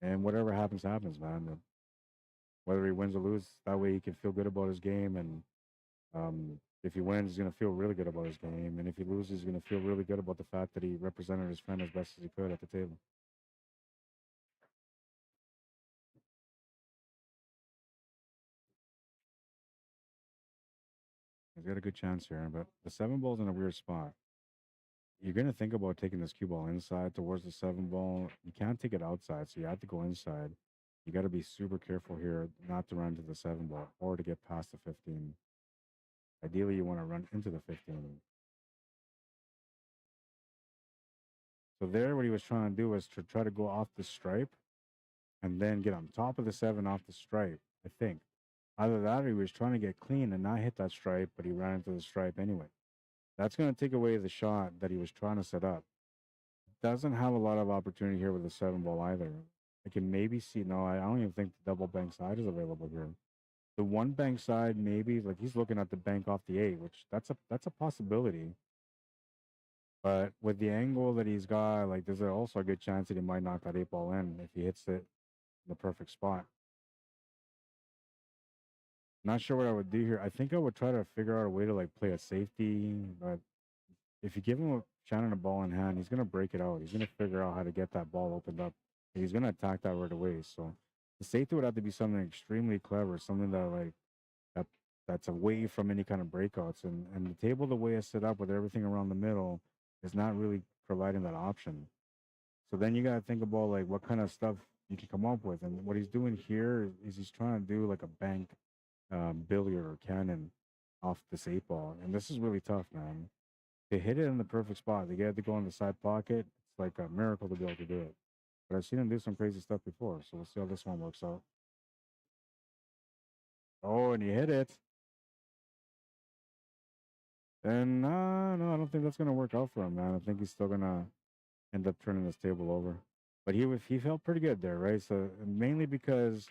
and whatever happens, happens, man. Whether he wins or loses, that way he can feel good about his game, and if he wins, he's gonna feel really good about his game, and if he loses, he's gonna feel really good about the fact that he represented his friend as best as he could at the table. He's got a good chance here, but the 7 ball's in a weird spot. You're gonna think about taking this cue ball inside towards the 7 ball. You can't take it outside, so you have to go inside. You got to be super careful here not to run to the 7 ball or to get past the 15. Ideally, you want to run into the 15. So there, what he was trying to do was to try to go off the stripe and then get on top of the 7 off the stripe, I think. Either that or he was trying to get clean and not hit that stripe, but he ran into the stripe anyway. That's going to take away the shot that he was trying to set up. Doesn't have a lot of opportunity here with the 7 ball either. I can maybe see, no, I don't even think the double bank side is available here. The one bank side, maybe, like he's looking at the bank off the 8, which that's a possibility. But with the angle that he's got, like there's also a good chance that he might knock that 8 ball in if he hits it in the perfect spot. Not sure what I would do here. I think I would try to figure out a way to like play a safety, but if you give him Shannon a ball in hand, he's gonna break it out. He's gonna figure out how to get that ball opened up. He's gonna attack that right away. So the safety would have to be something extremely clever, something that like that that's away from any kind of breakouts. And the table, the way it's set up with everything around the middle, is not really providing that option. So then you gotta think about like what kind of stuff you can come up with. And what he's doing here is he's trying to do like a bank billiard or cannon off this 8 ball, and this is really tough, man. They hit it in the perfect spot. They get it to go in the side pocket. It's like a miracle to be able to do it. But I've seen him do some crazy stuff before, so we'll see how this one works out. Oh, and he hit it. And no, I don't think that's gonna work out for him, man. I think he's still gonna end up turning this table over. But he felt pretty good there, right? So mainly because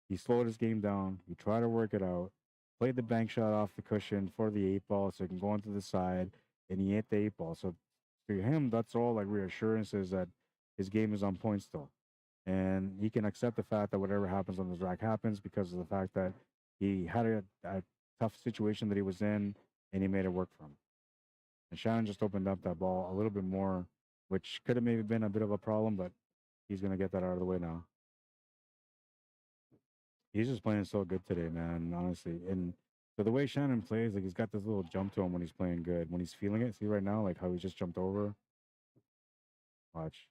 he slowed his game down. He tried to work it out. Played the bank shot off the cushion for the 8 ball, so he can go into the side, and he hit the 8 ball. So to him, that's all like reassurances that his game is on point still, and he can accept the fact that whatever happens on this rack happens because of the fact that he had a tough situation that he was in, and he made it work for him. And Shannon just opened up that ball a little bit more, which could have maybe been a bit of a problem, but he's gonna get that out of the way now. He's just playing so good today, man. Honestly, and so the way Shannon plays, like he's got this little jump to him when he's playing good, when he's feeling it. See right now, like how he just jumped over. Watch.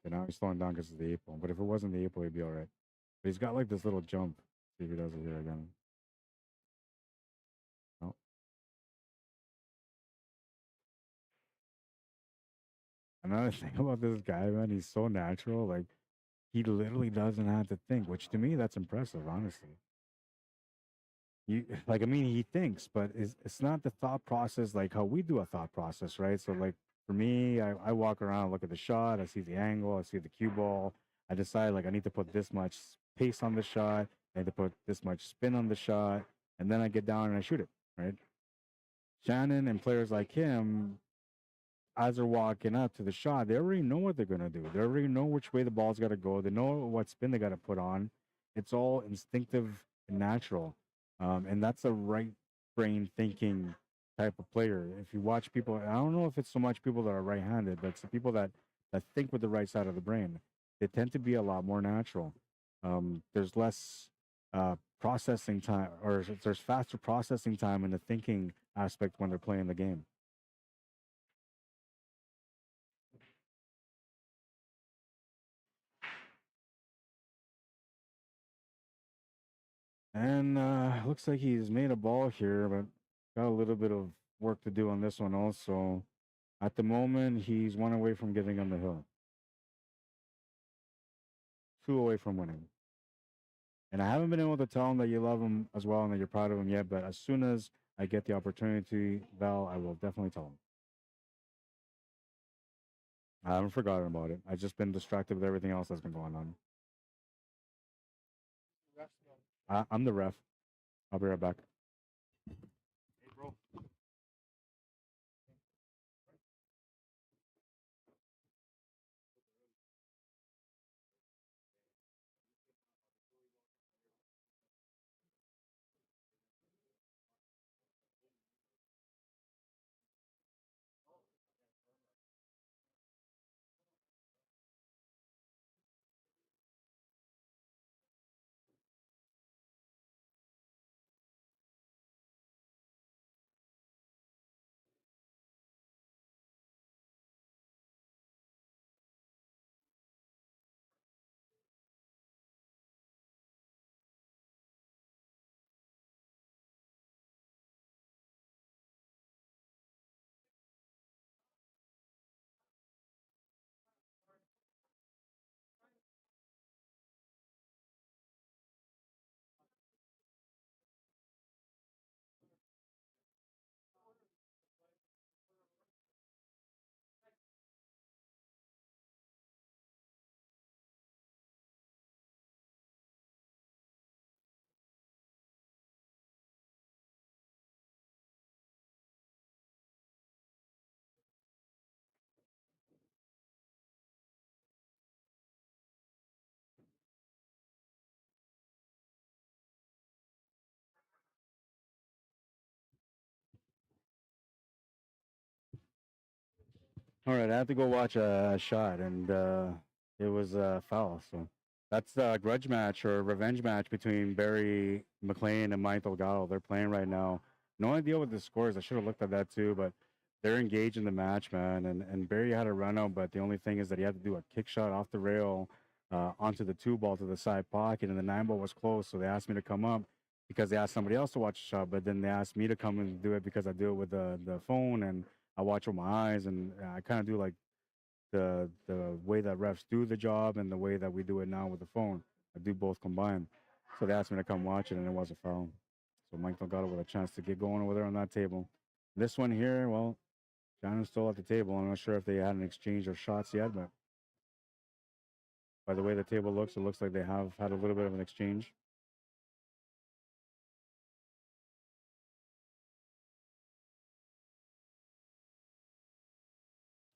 Okay, now he's slowing down because of the 8 ball. But if it wasn't the 8 ball, he'd be all right. But he's got like this little jump. See if he does it here again. Oh. Another thing about this guy, man, he's so natural. Like he literally doesn't have to think, which to me that's impressive, honestly. You like, I mean, he thinks, but it's not the thought process like how we do a thought process, right? So like for me, I walk around, look at the shot, I see the angle, I see the cue ball, I decide like I need to put this much pace on the shot, I need to put this much spin on the shot, and then I get down and I shoot it, right? Shannon and players like him, as they're walking up to the shot, they already know what they're gonna do. They already know which way the ball's got to go. They know what spin they got to put on. It's all instinctive and natural, and that's a right brain thinking type of player. If you watch people, I don't know if it's so much people that are right-handed, but it's the people that think with the right side of the brain. They tend to be a lot more natural. There's less processing time, or there's faster processing time in the thinking aspect when they're playing the game. And looks like he's made a ball here, but got a little bit of work to do on this one also. At the moment, he's one away from getting on the hill, two away from winning. And I haven't been able to tell him that you love him as well and that you're proud of him yet, but as soon as I get the opportunity, Val, I will definitely tell him. I haven't forgotten about it. I've just been distracted with everything else that's been going on. I'm the ref. I'll be right back. Hey, bro. All right, I have to go watch a shot, and it was foul. So that's a grudge match or revenge match between Barry McLean and Mike Delgado. They're playing right now. No idea what the score is. I should have looked at that too, but they're engaged in the match, man. And Barry had a run out, but the only thing is that he had to do a kick shot off the rail onto the two ball to the side pocket, and the nine ball was close. So they asked me to come up because they asked somebody else to watch the shot, but then they asked me to come and do it because I do it with the phone and I watch with my eyes, and I kind of do like the way that refs do the job and the way that we do it now with the phone. I do both combined. So they asked me to come watch it, and it was a foul. So Mike Delgado with a chance to get going over there on that table. This one here, well, Shannon's still at the table. I'm not sure if they had an exchange of shots yet, but by the way the table looks, it looks like they have had a little bit of an exchange.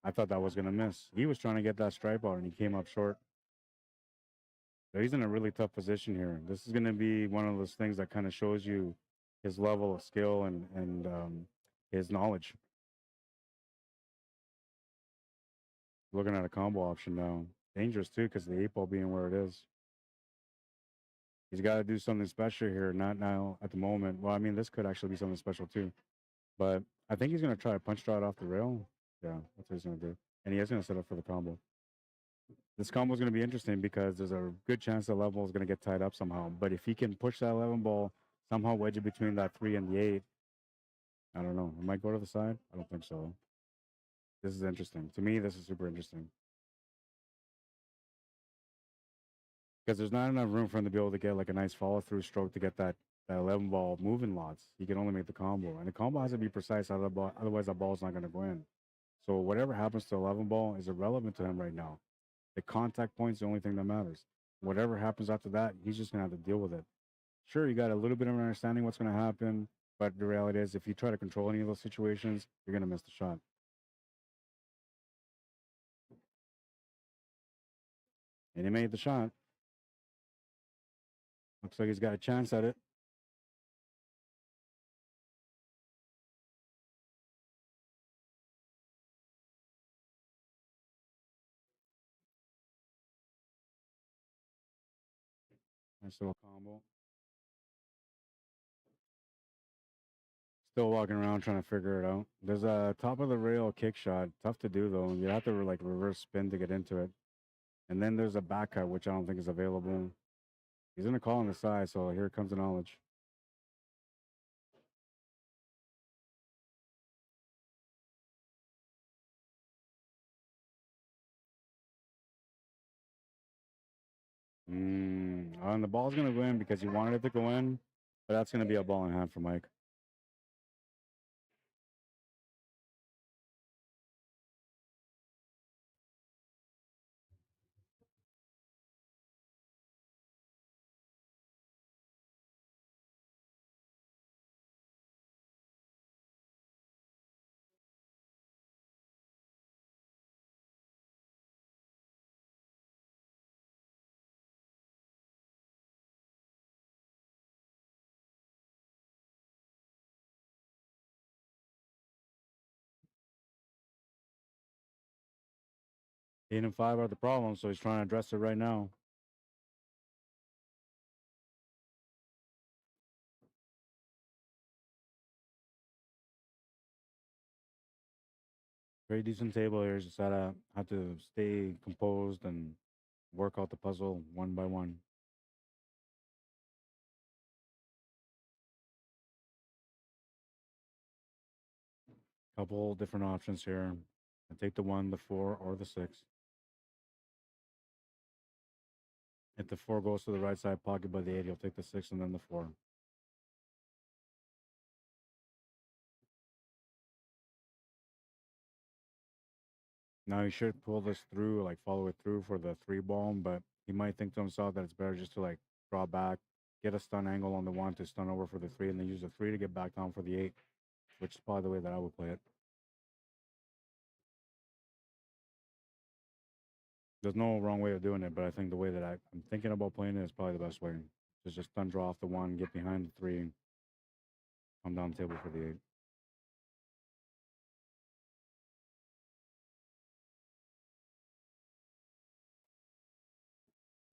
I thought that was going to miss. He was trying to get that stripe out, and he came up short. So he's in a really tough position here. This is going to be one of those things that kind of shows you his level of skill and his knowledge. Looking at a combo option now. Dangerous too, because the eight ball being where it is. He's got to do something special here. Not now at the moment. Well, I mean, this could actually be something special too. But I think he's going to try a punch draw it off the rail. Yeah, that's what he's going to do. And he is going to set up for the combo. This combo is going to be interesting because there's a good chance the level is going to get tied up somehow. But if he can push that 11 ball, somehow wedge it between that 3 and the 8, I don't know. It might go to the side. I don't think so. This is interesting. To me, this is super interesting. Because there's not enough room for him to be able to get like a nice follow through stroke to get that 11 ball moving lots. He can only make the combo. And the combo has to be precise, otherwise that ball's not going to go in. So whatever happens to 11 ball is irrelevant to him right now. The contact point's the only thing that matters. Whatever happens after that, he's just going to have to deal with it. Sure, you got a little bit of an understanding what's going to happen, but the reality is if you try to control any of those situations, you're going to miss the shot. And he made the shot. Looks like he's got a chance at it. Nice little combo. Still walking around trying to figure it out. There's a top of the rail kick shot. Tough to do though. You have to like reverse spin to get into it. And then there's a back cut, which I don't think is available. He's gonna call on the side, so here comes the knowledge. And the ball's gonna go in because he wanted it to go in, but that's gonna be a ball in hand for Mike. Eight and five are the problem, so he's trying to address it right now. Very decent table here. Just gotta have to stay composed and work out the puzzle one by one. Couple different options here. I take the 1, the 4, or the 6. If the 4 goes to the right side pocket by the 8, he'll take the 6 and then the 4. Now he should pull this through, like follow it through for the 3 ball, but he might think to himself that it's better just to like draw back, get a stun angle on the 1 to stun over for the 3, and then use the 3 to get back down for the 8, which is probably the way that I would play it. There's no wrong way of doing it, but I think the way that I'm thinking about playing it is probably the best way. Just stun draw off the 1, get behind the 3, come down the table for the 8.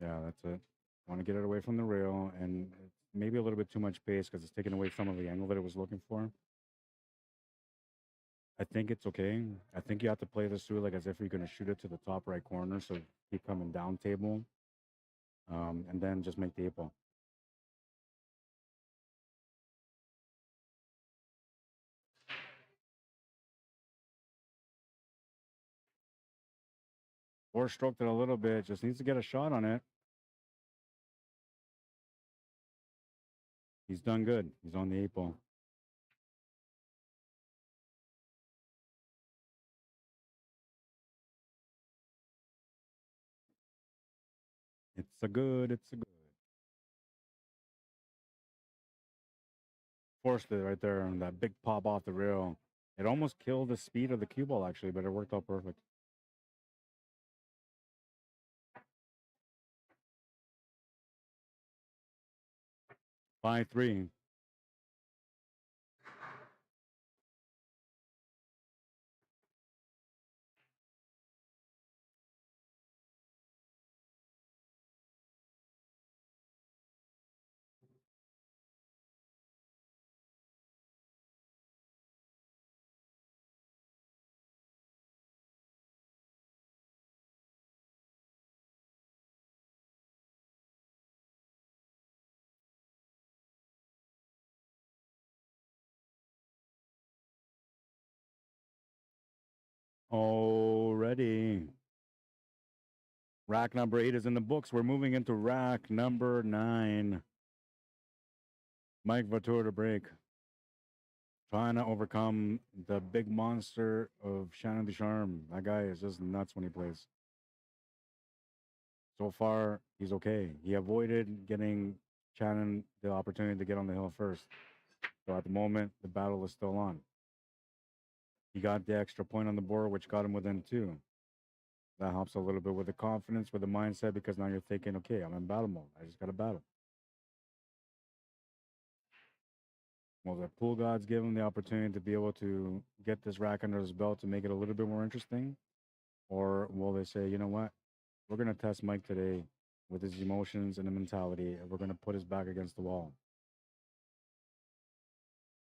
Yeah, that's it. Want to get it away from the rail, and it's maybe a little bit too much pace because it's taking away some of the angle that it was looking for. I think it's okay. I think you have to play this through like as if you're going to shoot it to the top right corner, so keep coming down table, and then just make the 8 ball. Four stroked it a little bit, just needs to get a shot on it. He's done good. He's on the 8 ball. It's a good. Forced it right there, and that big pop off the rail. It almost killed the speed of the cue ball actually, but it worked out perfect. 5-3. Already. Rack number 8 is in the books. We're moving into rack number 9. Mike VAUTOUR to break. Trying to overcome the big monster of Shannon DUCHARME. That guy is just nuts when he plays. So far, he's okay. He avoided getting Shannon the opportunity to get on the hill first. So at the moment, the battle is still on. He got the extra point on the board, which got him within 2. That helps a little bit with the confidence, with the mindset, because now you're thinking, okay, I'm in battle mode. I just got to battle. Well, the pool gods give him the opportunity to be able to get this rack under his belt to make it a little bit more interesting? Or will they say, you know what? We're going to test Mike today with his emotions and the mentality, and we're going to put his back against the wall.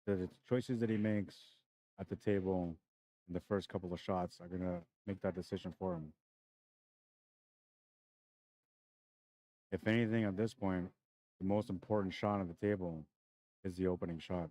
The choices that he makes at the table in the first couple of shots are going to make that decision for him. If anything, at this point, the most important shot on the table is the opening shot.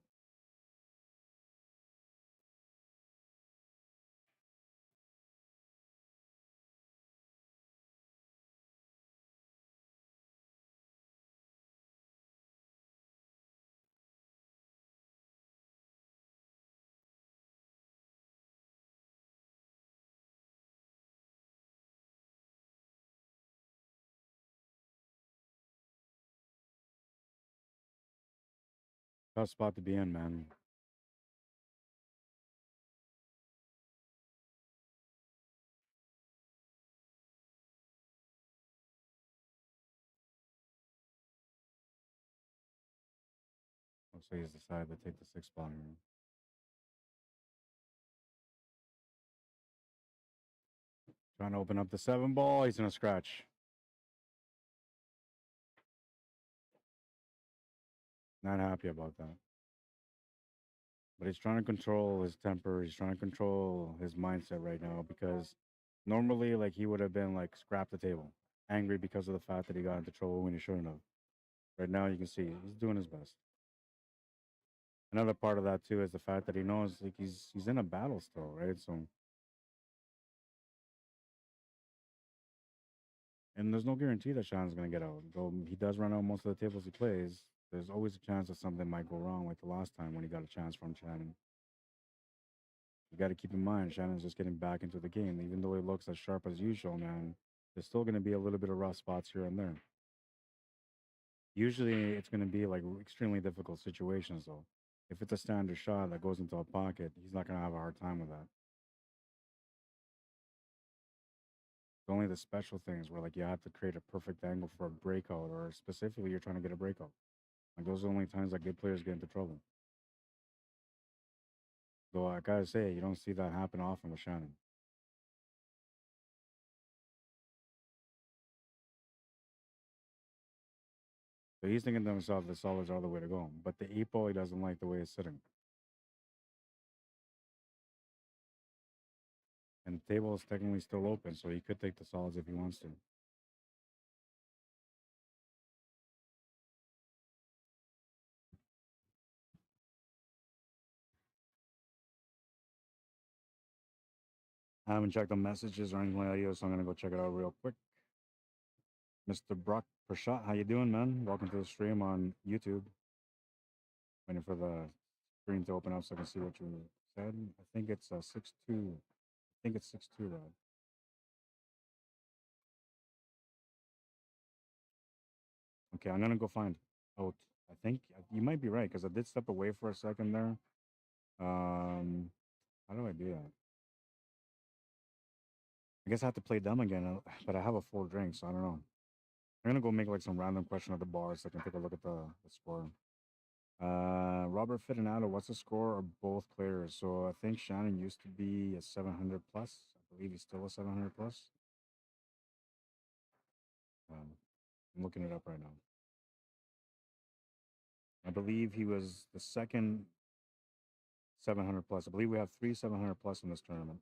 Tough spot to be in, man. Looks like he's decided to take the sixth spot here. Trying to open up the seven ball. He's going to scratch. Not happy about that. But he's trying to control his temper. He's trying to control his mindset right now, because normally, like, he would have been like, scrap the table, angry because of the fact that he got into trouble when he shouldn't have. Right now, you can see he's doing his best. Another part of that too is the fact that he knows, like, he's in a battle still, right? So, and there's no guarantee that Shannon's gonna get out. Though he does run out most of the tables he plays, there's always a chance that something might go wrong, like the last time when he got a chance from Shannon. You got to keep in mind, Shannon's just getting back into the game. Even though he looks as sharp as usual, man, there's still going to be a little bit of rough spots here and there. Usually, it's going to be like extremely difficult situations, though. If it's a standard shot that goes into a pocket, he's not going to have a hard time with that. It's only the special things where, like, you have to create a perfect angle for a breakout, or specifically, you're trying to get a breakout. Like, those are the only times that good players get into trouble. Though I gotta say, you don't see that happen often with Shannon. So he's thinking to himself, the solids are the way to go. But the eight ball, he doesn't like the way it's sitting. And the table is technically still open, so he could take the solids if he wants to. I haven't checked the messages or anything like that, so I'm gonna go check it out real quick. Mr. Brock Prashot, how you doing, man? Welcome to the stream on YouTube. Waiting for the screen to open up so I can see what you said. I think it's 6-2. I think it's 6-2, Rod. Okay, I'm gonna go find out. I think you might be right, because I did step away for a second there. How do I do that? I guess I have to play dumb again, but I have a full drink, so I don't know. I'm gonna go make like some random question at the bar so I can take a look at the score. Robert Fitinato, what's the score of both players? So I think Shannon used to be a 700 plus. I believe he's still a 700 plus. Um, I'm looking it up right now. I believe he was the second 700 plus. I believe we have three 700 plus in this tournament.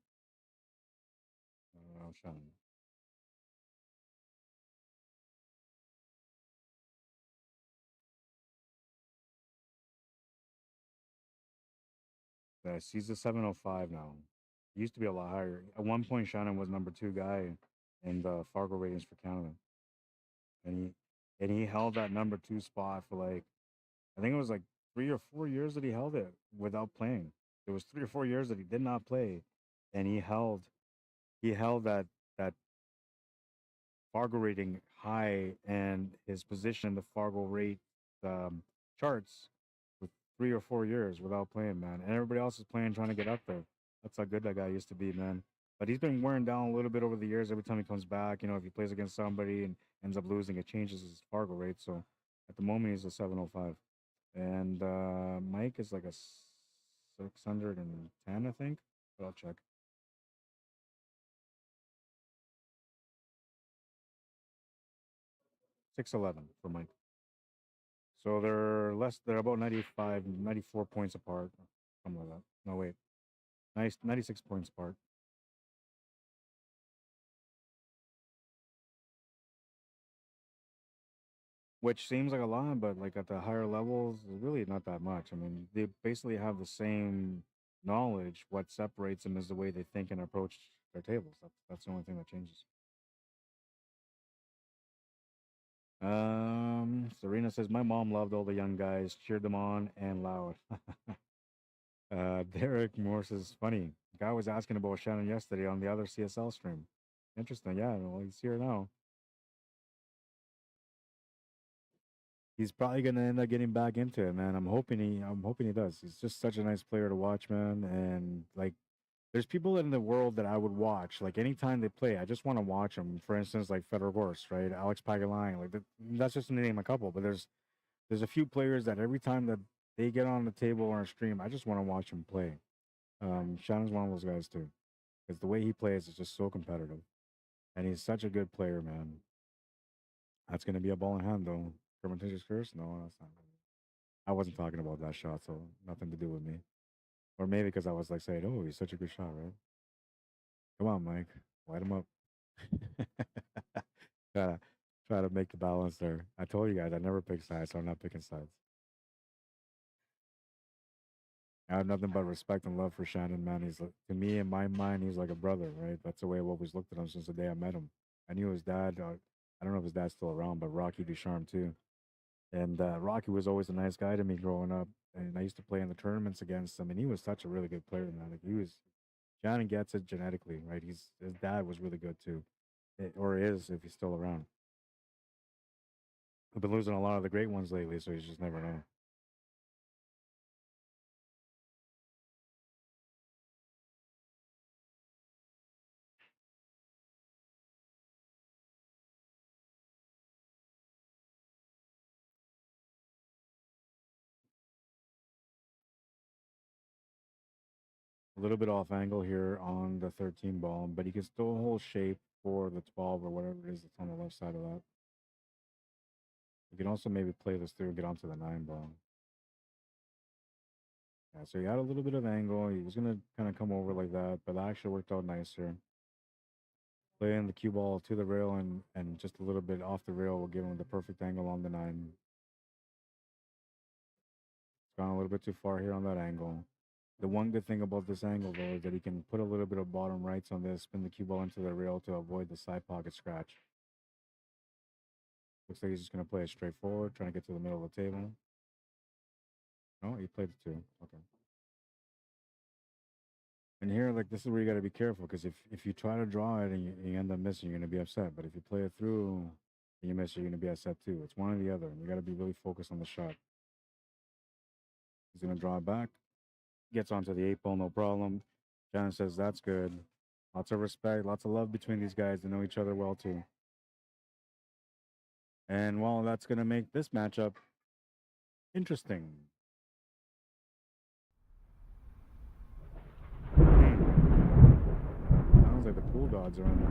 Shannon. Yes, he's a 705 now. He used to be a lot higher. At one point, Shannon was number two guy in the Fargo ratings for Canada, and he held that number two spot for, like, I think it was like 3 or 4 years that he held it without playing. There was 3 or 4 years that he did not play, and he held that Fargo rating high, and his position in the Fargo rate charts for 3 or 4 years without playing, man. And everybody else is playing, trying to get up there. That's how good that guy used to be, man. But he's been wearing down a little bit over the years. Every time he comes back, if he plays against somebody and ends up losing, it changes his Fargo rate. So at the moment, he's a 705. And Mike is like a 610, I think. But I'll check. 611 for Mike. So they're about 95, 94 points apart. Something like that. No, wait. 96 points apart. Which seems like a lot, but like at the higher levels, it's really not that much. I mean, they basically have the same knowledge. What separates them is the way they think and approach their tables. That's the only thing that changes. Serena says my mom loved all the young guys, cheered them on and loud. Derek Moore says funny. Guy was asking about Shannon yesterday on the other CSL stream. Interesting, yeah. Well, he's here now. He's probably gonna end up getting back into it, man. I'm hoping he does. He's just such a nice player to watch, man. And like, there's people in the world that I would watch. Like anytime they play, I just want to watch them. For instance, like Federer Gorst, right? Alex Pagaline. Like that's just to name a couple. But there's a few players that every time that they get on the table or a stream, I just want to watch them play. Shannon's one of those guys too, because the way he plays is just so competitive, and he's such a good player, man. That's gonna be a ball in hand though. Fermentatious curse? No, that's not. I wasn't talking about that shot, so nothing to do with me. Or maybe because I was like saying, "Oh, he's such a good shot, right?" Come on, Mike, light him up. try to try to make the balance there. I told you guys I never pick sides, so I'm not picking sides. I have nothing but respect and love for Shannon, man. He's like, to me, in my mind, he's like a brother, right? That's the way I've always looked at him since the day I met him. I knew his dad. I don't know if his dad's still around, but Rocky Ducharme too. And Rocky was always a nice guy to me growing up. And I used to play in the tournaments against him, and he was such a really good player, man. Like he was, Shannon gets it genetically, right? His dad was really good too, or is if he's still around. We've been losing a lot of the great ones lately, so you just never know. A little bit off angle here on the 13 ball, but he can still hold shape for the 12 or whatever it is that's on the left side of that. You can also maybe play this through and get onto the 9 ball. Yeah, so he had a little bit of angle. He was going to kind of come over like that, but that actually worked out nicer. Playing the cue ball to the rail and just a little bit off the rail will give him the perfect angle on the 9. It's gone a little bit too far here on that angle. The one good thing about this angle, though, is that he can put a little bit of bottom rights on this, spin the cue ball into the rail to avoid the side pocket scratch. Looks like he's just going to play it straight forward, trying to get to the middle of the table. No, he played the 2. Okay. And here, like, this is where you got to be careful, because if you try to draw it and you end up missing, you're going to be upset. But if you play it through and you miss, you're going to be upset too. It's one or the other. You got to be really focused on the shot. He's going to draw it back. Gets onto the 8 ball, no problem. John says that's good. Lots of respect, lots of love between these guys. They know each other well too. And well, that's gonna make this matchup interesting. Sounds like the pool gods are on their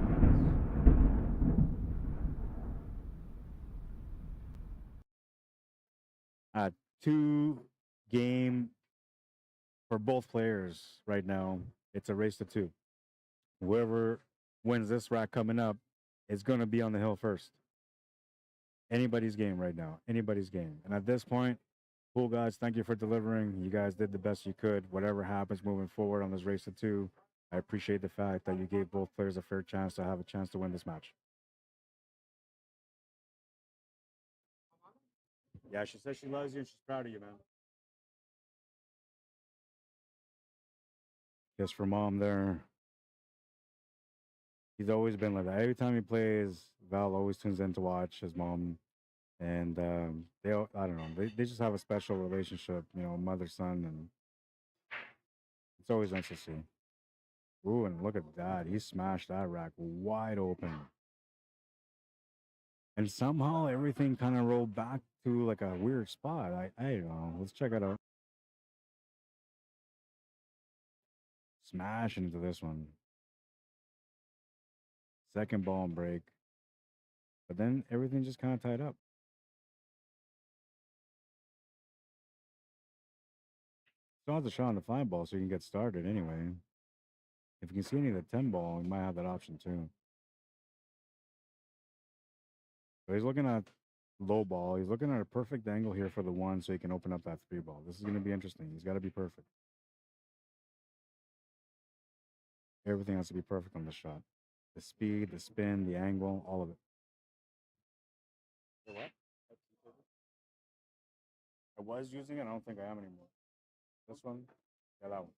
hands. 2 game for both players right now. It's a race to 2. Whoever wins this rack coming up is going to be on the hill first. Anybody's game right now. Anybody's game. And at this point, pool guys, thank you for delivering. You guys did the best you could. Whatever happens moving forward on this race to 2, I appreciate the fact that you gave both players a fair chance to have a chance to win this match. Yeah, she says she loves you and she's proud of you, man. Just for mom there. He's always been like that. Every time he plays, Val always tunes in to watch his mom. And I don't know, they just have a special relationship, mother son, and it's always nice to see. Ooh, and look at that. He smashed that rack wide open. And somehow everything kind of rolled back to like a weird spot. I don't know. Let's check it out. Smash into this one. Second ball and break. But then everything just kind of tied up. Still has a shot on the 5 ball, so you can get started anyway. If you can see any of the 10 ball, you might have that option too. So he's looking at low ball. He's looking at a perfect angle here for the 1 so he can open up that 3 ball. This is going to be interesting. He's got to be perfect. Everything has to be perfect on the shot. The speed, the spin, the angle, all of it. The what? I was using it. I don't think I am anymore. This one? Yeah, that one.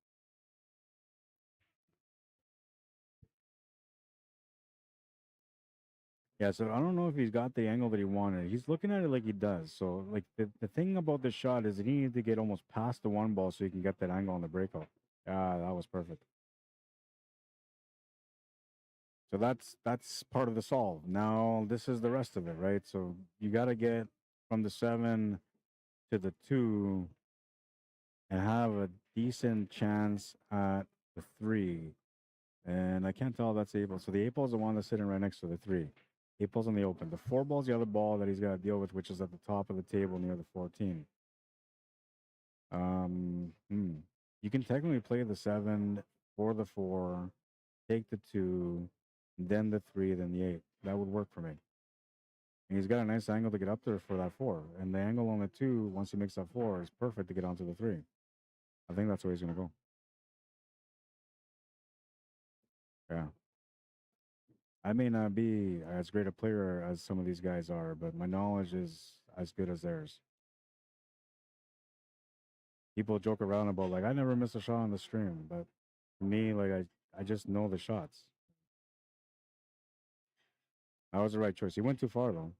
Yeah, so I don't know if he's got the angle that he wanted. He's looking at it like he does. So, like, the thing about this shot is that he needed to get almost past the 1 ball so he can get that angle on the breakout. Yeah, that was perfect. So that's part of the solve. Now this is the rest of it, right? So you got to get from the 7 to the 2 and have a decent chance at the 3. And I can't tell if that's the 8 ball. So the 8 ball is the one that's sitting right next to the 3. 8 ball's on the open. The 4 ball's the other ball that he's got to deal with, which is at the top of the table near the 14. You can technically play the 7 for the 4, take the 2, then the 3, then the 8. That would work for me. And he's got a nice angle to get up there for that 4. And the angle on the 2, once he makes that 4, is perfect to get onto the 3. I think that's where he's going to go. Yeah. I may not be as great a player as some of these guys are, but my knowledge is as good as theirs. People joke around about, like, I never miss a shot on the stream. But for me, like, I just know the shots. That was the right choice. He went too far, though.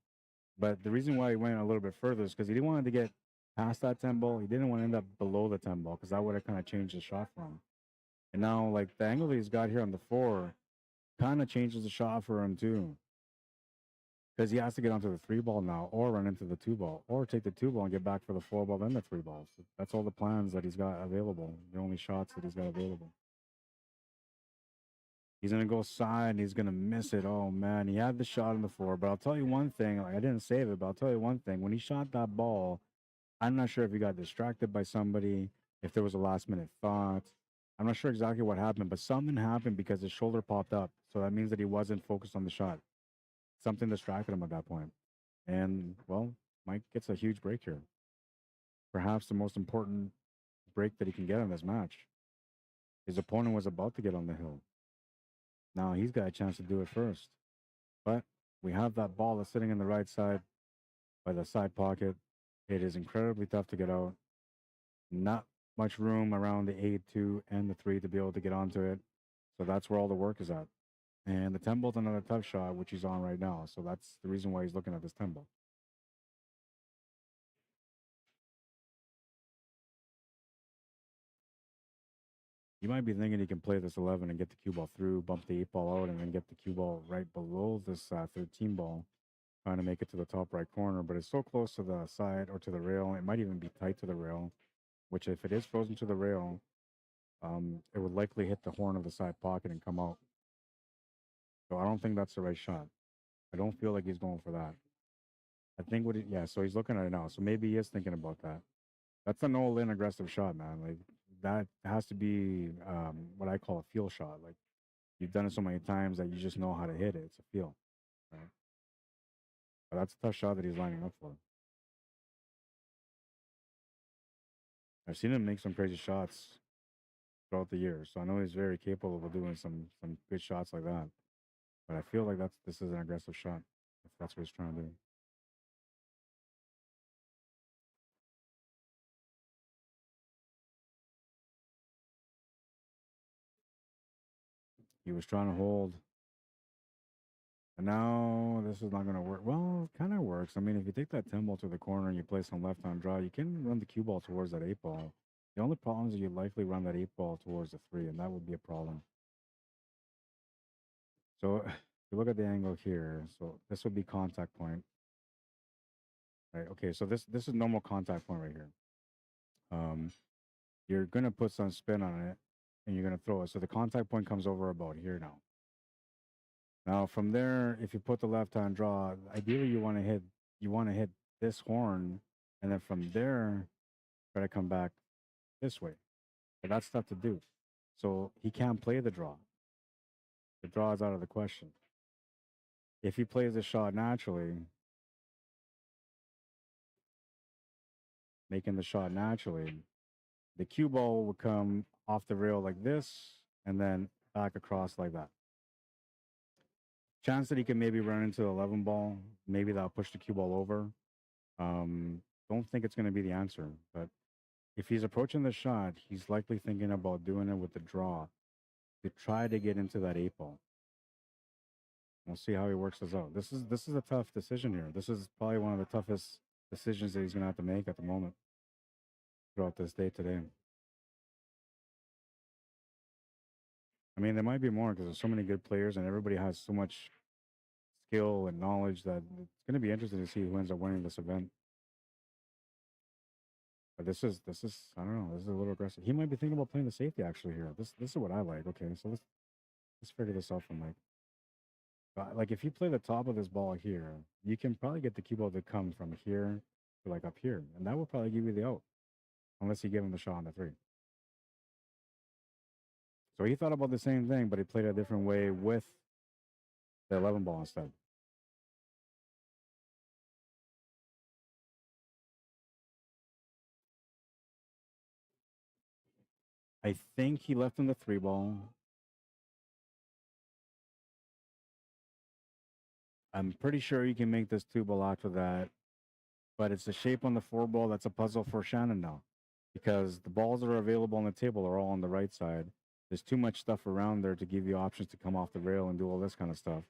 But the reason why he went a little bit further is because he didn't want to get past that 10 ball. He didn't want to end up below the 10 ball because that would have kind of changed the shot for him. And now, like, the angle that he's got here on the 4 kind of changes the shot for him, too. Because he has to get onto the 3 ball now or run into the 2 ball or take the 2 ball and get back for the 4 ball, then the 3 balls. That's all the plans that he's got available, the only shots that he's got available. He's going to go side and he's going to miss it. Oh, man. He had the shot on the 4. But I'll tell you one thing. Like, I didn't save it, but I'll tell you one thing. When he shot that ball, I'm not sure if he got distracted by somebody, if there was a last-minute thought. I'm not sure exactly what happened, but something happened because his shoulder popped up. So that means that he wasn't focused on the shot. Something distracted him at that point. And, well, Mike gets a huge break here. Perhaps the most important break that he can get in this match. His opponent was about to get on the hill. Now he's got a chance to do it first. But we have that ball that's sitting in the right side by the side pocket. It is incredibly tough to get out. Not much room around the 8, 2, and the 3 to be able to get onto it. So that's where all the work is at. And the 10 ball's another tough shot, which he's on right now. So that's the reason why he's looking at this 10 ball. You might be thinking he can play this 11 and get the cue ball through, bump the 8 ball out, and then get the cue ball right below this 13 ball, trying to make it to the top right corner. But it's so close to the side or to the rail. It might even be tight to the rail, which if it is frozen to the rail, it would likely hit the horn of the side pocket and come out. So I don't think that's the right shot. I don't feel like he's going for that. I think yeah, so he's looking at it now. So maybe he is thinking about that. That's an all-in aggressive shot, man. Like, that has to be what I call a feel shot. Like, you've done it so many times that you just know how to hit it. It's a feel, right? But that's a tough shot that he's lining up for. I've seen him make some crazy shots throughout the years, so I know he's very capable of doing some good shots like that. But I feel like this is an aggressive shot if that's what he's trying to do. He was trying to hold. And now this is not going to work. Well, it kind of works. I mean, if you take that 10 ball to the corner and you play some left on draw, you can run the cue ball towards that 8 ball. The only problem is you likely run that 8 ball towards the 3, and that would be a problem. So if you look at the angle here, so this would be contact point, right? Okay, so this is normal contact point right here. You're gonna put some spin on it, and you're gonna throw it. So the contact point comes over about here now. Now from there, if you put the left hand draw, ideally you want to hit this horn, and then from there try to come back this way. But that's tough to do. So he can't play the draw. The draw is out of the question. If he plays the shot naturally, making the shot naturally, the cue ball would come off the rail like this and then back across like that. Chance that he can maybe run into the 11 ball, maybe that'll push the cue ball over. Don't think it's going to be the answer, but if he's approaching the shot, he's likely thinking about doing it with the draw to try to get into that 8 ball. We'll see how he works this out. This is a tough decision here. This is probably one of the toughest decisions that he's going to have to make at the moment throughout this day today. I mean, there might be more because there's so many good players and everybody has so much skill and knowledge that it's going to be interesting to see who ends up winning this event. But this is I don't know. This is a little aggressive. He might be thinking about playing the safety actually here. This is what I like. Okay, so let's figure this out from like if you play the top of this ball here, you can probably get the cue ball to come from here to like up here, and that will probably give you the out, unless you give him the shot on the 3. So he thought about the same thing, but he played a different way with the 11 ball instead. I think he left him the 3 ball. I'm pretty sure you can make this 2 ball after that, but it's the shape on the 4 ball that's a puzzle for Shannon now, because the balls that are available on the table are all on the right side. There's too much stuff around there to give you options to come off the rail and do all this kind of stuff.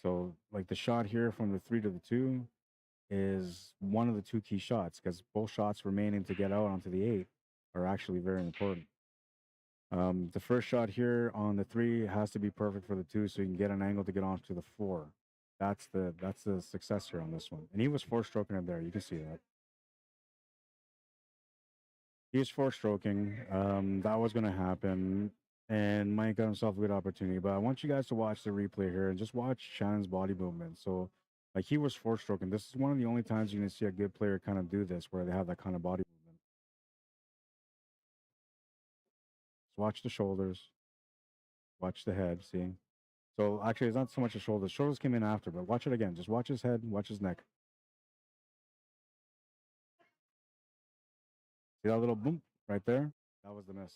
So, like the shot here from the 3 to the 2 is one of the 2 key shots, because both shots remaining to get out onto the 8 are actually very important. The first shot here on the 3 has to be perfect for the 2, so you can get an angle to get onto the 4. That's the success here on this one. And he was 4-stroking it there. You can see that. He was 4-stroking. That was going to happen. And Mike got himself a good opportunity. But I want you guys to watch the replay here and just watch Shannon's body movement. So, like, he was 4-stroking. This is one of the only times you're going to see a good player kind of do this, where they have that kind of body movement. So watch the shoulders. Watch the head. See? So, actually, it's not so much the shoulders. Shoulders came in after, but watch it again. Just watch his head. Watch his neck. See that little boom right there? That was the miss.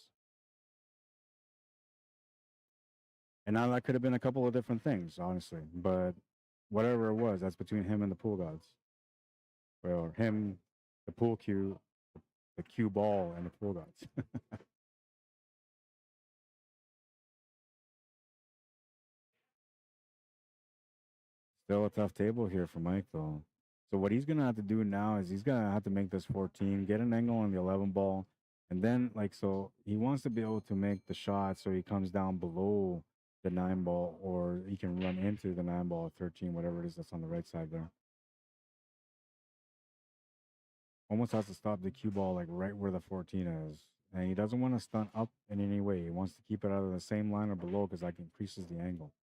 And now that could have been a couple of different things, honestly. But whatever it was, that's between him and the pool gods. Or him, the pool cue, the cue ball, and the pool gods. Still a tough table here for Mike, though. So what he's gonna have to do now is he's gonna have to make this 14, get an angle on the 11 ball, and then so he wants to be able to make the shot so he comes down below the 9 ball, or he can run into the 9 ball at 13, whatever it is that's on the right side there. Almost has to stop the cue ball like right where the 14 is, and he doesn't want to stunt up in any way. He wants to keep it out of the same line or below, because that increases the angle.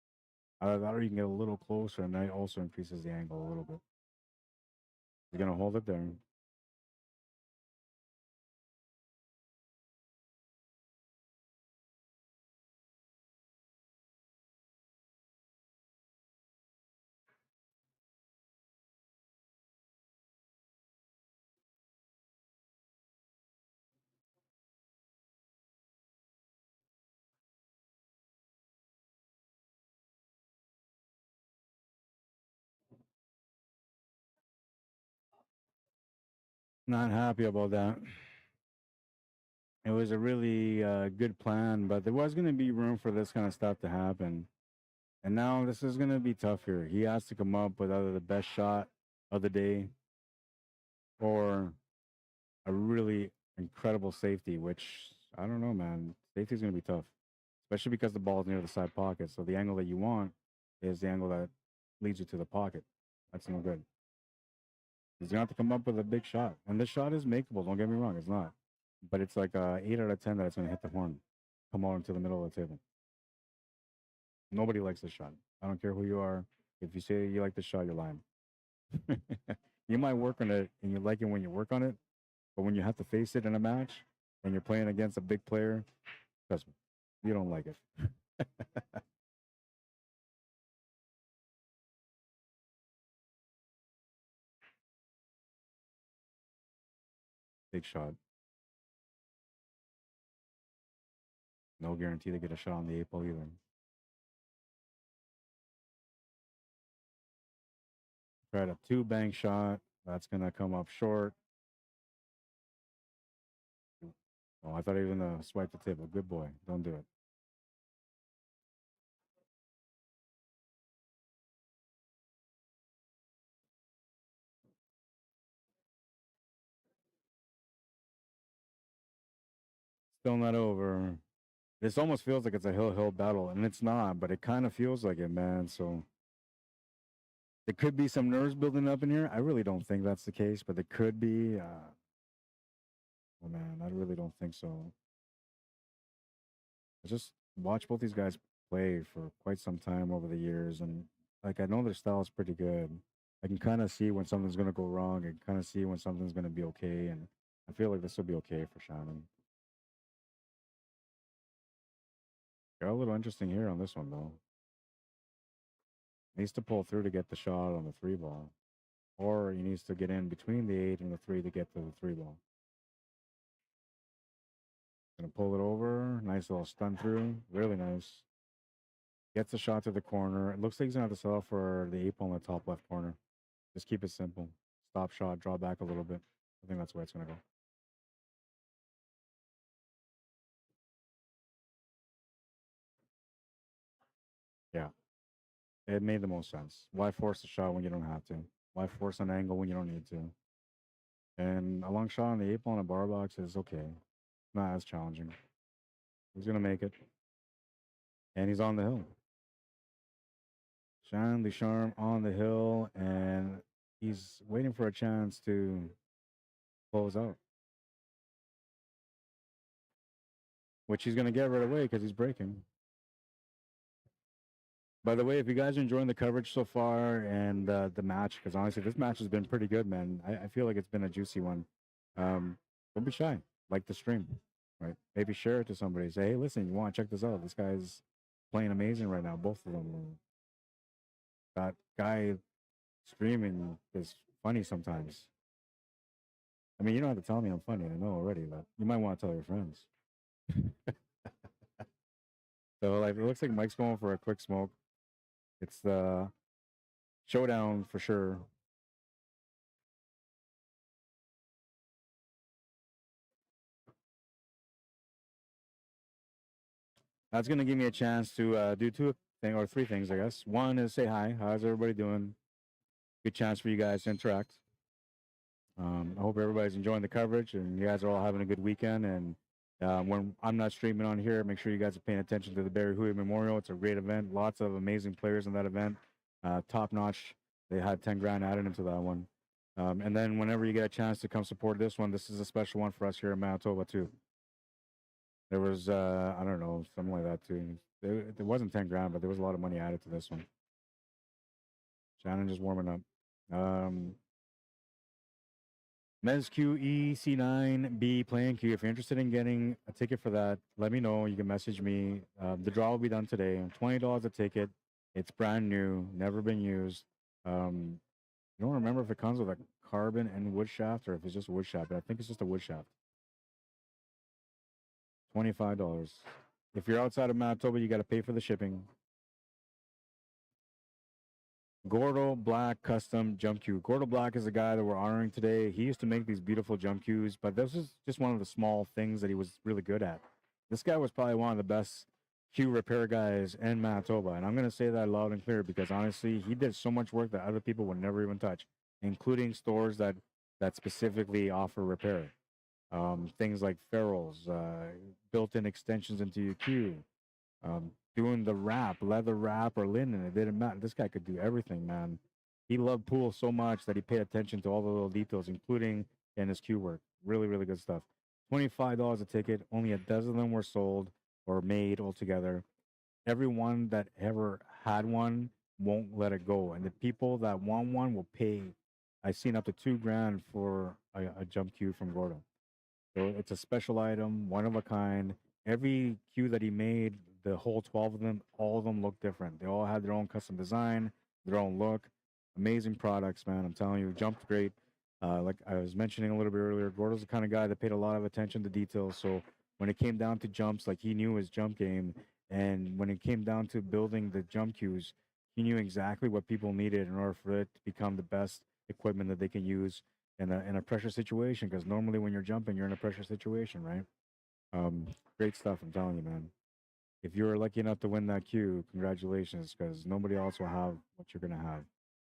Either that or you can get a little closer, and that also increases the angle a little bit. You're gonna hold it there. Not happy about that. It was a really good plan, but there was going to be room for this kind of stuff to happen. And now this is going to be tough here. He has to come up with either the best shot of the day or a really incredible safety, which I don't know, man. Safety is going to be tough, especially because the ball's near the side pocket. So the angle that you want is the angle that leads you to the pocket. That's no good. He's gonna have to come up with a big shot, and this shot is makeable. Don't get me wrong, it's not, but it's like 8 out of 10 that it's gonna hit the horn, come out into the middle of the table. Nobody likes this shot. I don't care who you are. If you say you like this shot, you're lying. You might work on it and you like it when you work on it, but when you have to face it in a match and you're playing against a big player, trust me, you don't like it. Big shot. No guarantee to get a shot on the 8-ball either. Tried a 2-bank shot. That's going to come up short. Oh, I thought he was going to swipe the table. Good boy. Don't do it. Still not over. This almost feels like it's a hill battle, and it's not, but it kind of feels like it, man. So there could be some nerves building up in here. I really don't think that's the case, but there could be. Oh, man, I really don't think so. I just watch both these guys play for quite some time over the years, and like I know their style is pretty good. I can kind of see when something's gonna go wrong. I can kind of see when something's gonna be okay, and I feel like this will be okay for Shannon. Got a little interesting here on this one though. Needs to pull through to get the shot on the 3-ball, or he needs to get in between the 8 and the 3 to get to the 3-ball. Gonna pull it over. Nice little stun through. Really nice. Gets the shot to the corner. It looks like he's gonna have to settle for the 8-ball in the top left corner. Just keep it simple. Stop shot, draw back a little bit. I think that's where it's gonna go. Yeah. It made the most sense. Why force a shot when you don't have to? Why force an angle when you don't need to? And a long shot on the 8-ball in a bar box is okay. Not as challenging. He's gonna make it. And he's on the hill. Shannon DUCHARME on the hill, and he's waiting for a chance to close out. Which he's gonna get right away because he's breaking. By the way, if you guys are enjoying the coverage so far and the match, because honestly, this match has been pretty good, man. I feel like it's been a juicy one. Don't be shy. Like the stream, right? Maybe share it to somebody. Say, hey, listen, you want to check this out? This guy's playing amazing right now. Both of them. That guy streaming is funny sometimes. I mean, you don't have to tell me I'm funny. I know already, but you might want to tell your friends. So, like, it looks like Mike's going for a quick smoke. It's the showdown for sure. That's going to give me a chance to do three things, I guess. One is say hi. How's everybody doing? Good chance for you guys to interact. I hope everybody's enjoying the coverage and you guys are all having a good weekend. And when I'm not streaming on here, make sure you guys are paying attention to the Barry Huey Memorial. It's a great event. Lots of amazing players in that event. Top notch. They had 10 grand added into that one. And then whenever you get a chance to come support this one, this is a special one for us here in Manitoba too. There was, I don't know, something like that too. There wasn't 10 grand, but there was a lot of money added to this one. Shannon just warming up. Men's QEC9B playing queue. If you're interested in getting a ticket for that, let me know. You can message me. The draw will be done today. $20 a ticket. It's brand new, never been used. I don't remember if it comes with a carbon and wood shaft or if it's just a wood shaft, but I think it's just a wood shaft. $25. If you're outside of Manitoba, you got to pay for the shipping. Gordo Black custom jump cue. Gordo Black is a guy that we're honoring today. He used to make these beautiful jump cues, but this is just one of the small things that he was really good at. This guy was probably one of the best cue repair guys in Manitoba, and I'm going to say that loud and clear because honestly, he did so much work that other people would never even touch, including stores that specifically offer repair. Things like ferrules, built-in extensions into your cue, doing the wrap, leather wrap or linen. It didn't matter. This guy could do everything, man. He loved pool so much that he paid attention to all the little details, including in his cue work. Really, really good stuff. $25 a ticket. Only a dozen of them were sold or made altogether. Everyone that ever had one won't let it go, and the people that want one will pay. I've seen up to $2,000 for a jump cue from Gordo. So it's a special item, one of a kind. Every cue that he made, the whole 12 of them, all of them look different. They all had their own custom design, their own look. Amazing products, man. I'm telling you, jumped great. Like I was mentioning a little bit earlier, Gordo's the kind of guy that paid a lot of attention to details. So when it came down to jumps, like he knew his jump game. And when it came down to building the jump cues, he knew exactly what people needed in order for it to become the best equipment that they can use in a pressure situation. Because normally when you're jumping, you're in a pressure situation, right? Um, Great stuff. I'm telling you, man. If you were lucky enough to win that cue, congratulations, because nobody else will have what you're gonna have,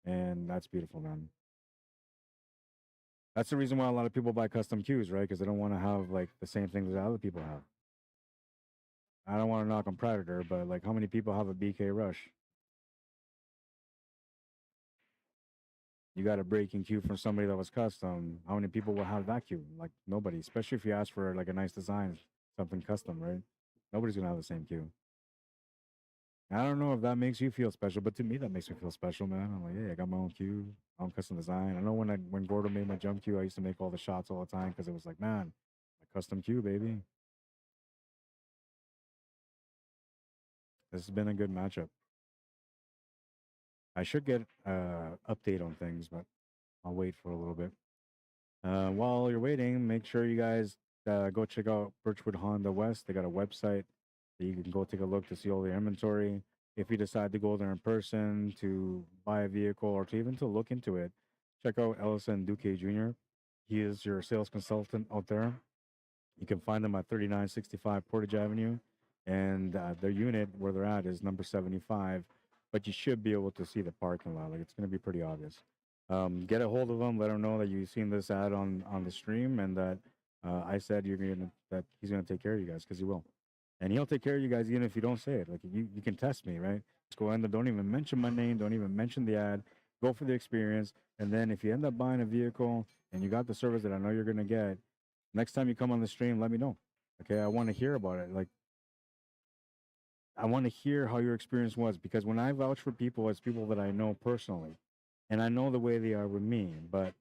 and that's beautiful, man. That's the reason why a lot of people buy custom cues, right? Because they don't want to have like the same things that other people have. I don't want to knock on Predator, but like, how many people have a BK Rush? You got a breaking cue from somebody that was custom. How many people will have that cue? Like nobody, especially if you ask for like a nice design, something custom, right? Nobody's gonna have the same cue. I don't know if that makes you feel special, but to me that makes me feel special, man. I'm like, hey, I got my own cue, my own custom design. I know when Gordo made my jump cue, I used to make all the shots all the time because it was like, man, my custom cue, baby. This has been a good matchup. I should get update on things, but I'll wait for a little bit. While you're waiting, make sure you guys go check out Birchwood Honda West. They got a website that you can go take a look to see all the inventory. If you decide to go there in person to buy a vehicle or to even to look into it, check out Ellison Duque Jr. He is your sales consultant out there. You can find them at 3965 Portage Avenue, and their unit where they're at is number 75. But you should be able to see the parking lot. Like it's going to be pretty obvious. Get a hold of them. Let them know that you've seen this ad on the stream, and that I said that he's gonna take care of you guys because he will, and he'll take care of you guys even if you don't say it. Like you can test me, right? Just go in there. Don't even mention my name. Don't even mention the ad. Go for the experience, and then if you end up buying a vehicle and you got the service that I know you're gonna get, next time you come on the stream, let me know. Okay, I want to hear about it. Like I want to hear how your experience was because when I vouch for people, it's people that I know personally, and I know the way they are with me. But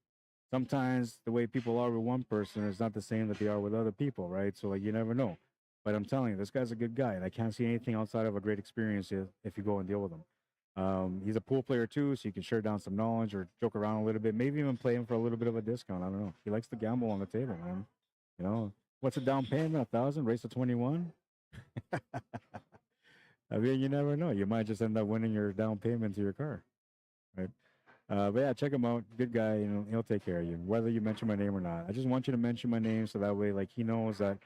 sometimes the way people are with one person is not the same that they are with other people, right? So like you never know. But I'm telling you, this guy's a good guy, and I can't see anything outside of a great experience if you go and deal with him. He's a pool player too, so you can share down some knowledge or joke around a little bit, maybe even play him for a little bit of a discount. I don't know. He likes to gamble on the table, man. You know, what's a down payment? 1,000, race to 21. I mean, you never know. You might just end up winning your down payment to your car, right? But yeah, check him out. Good guy. You know, he'll take care of you, whether you mention my name or not. I just want you to mention my name so that way, like, he knows that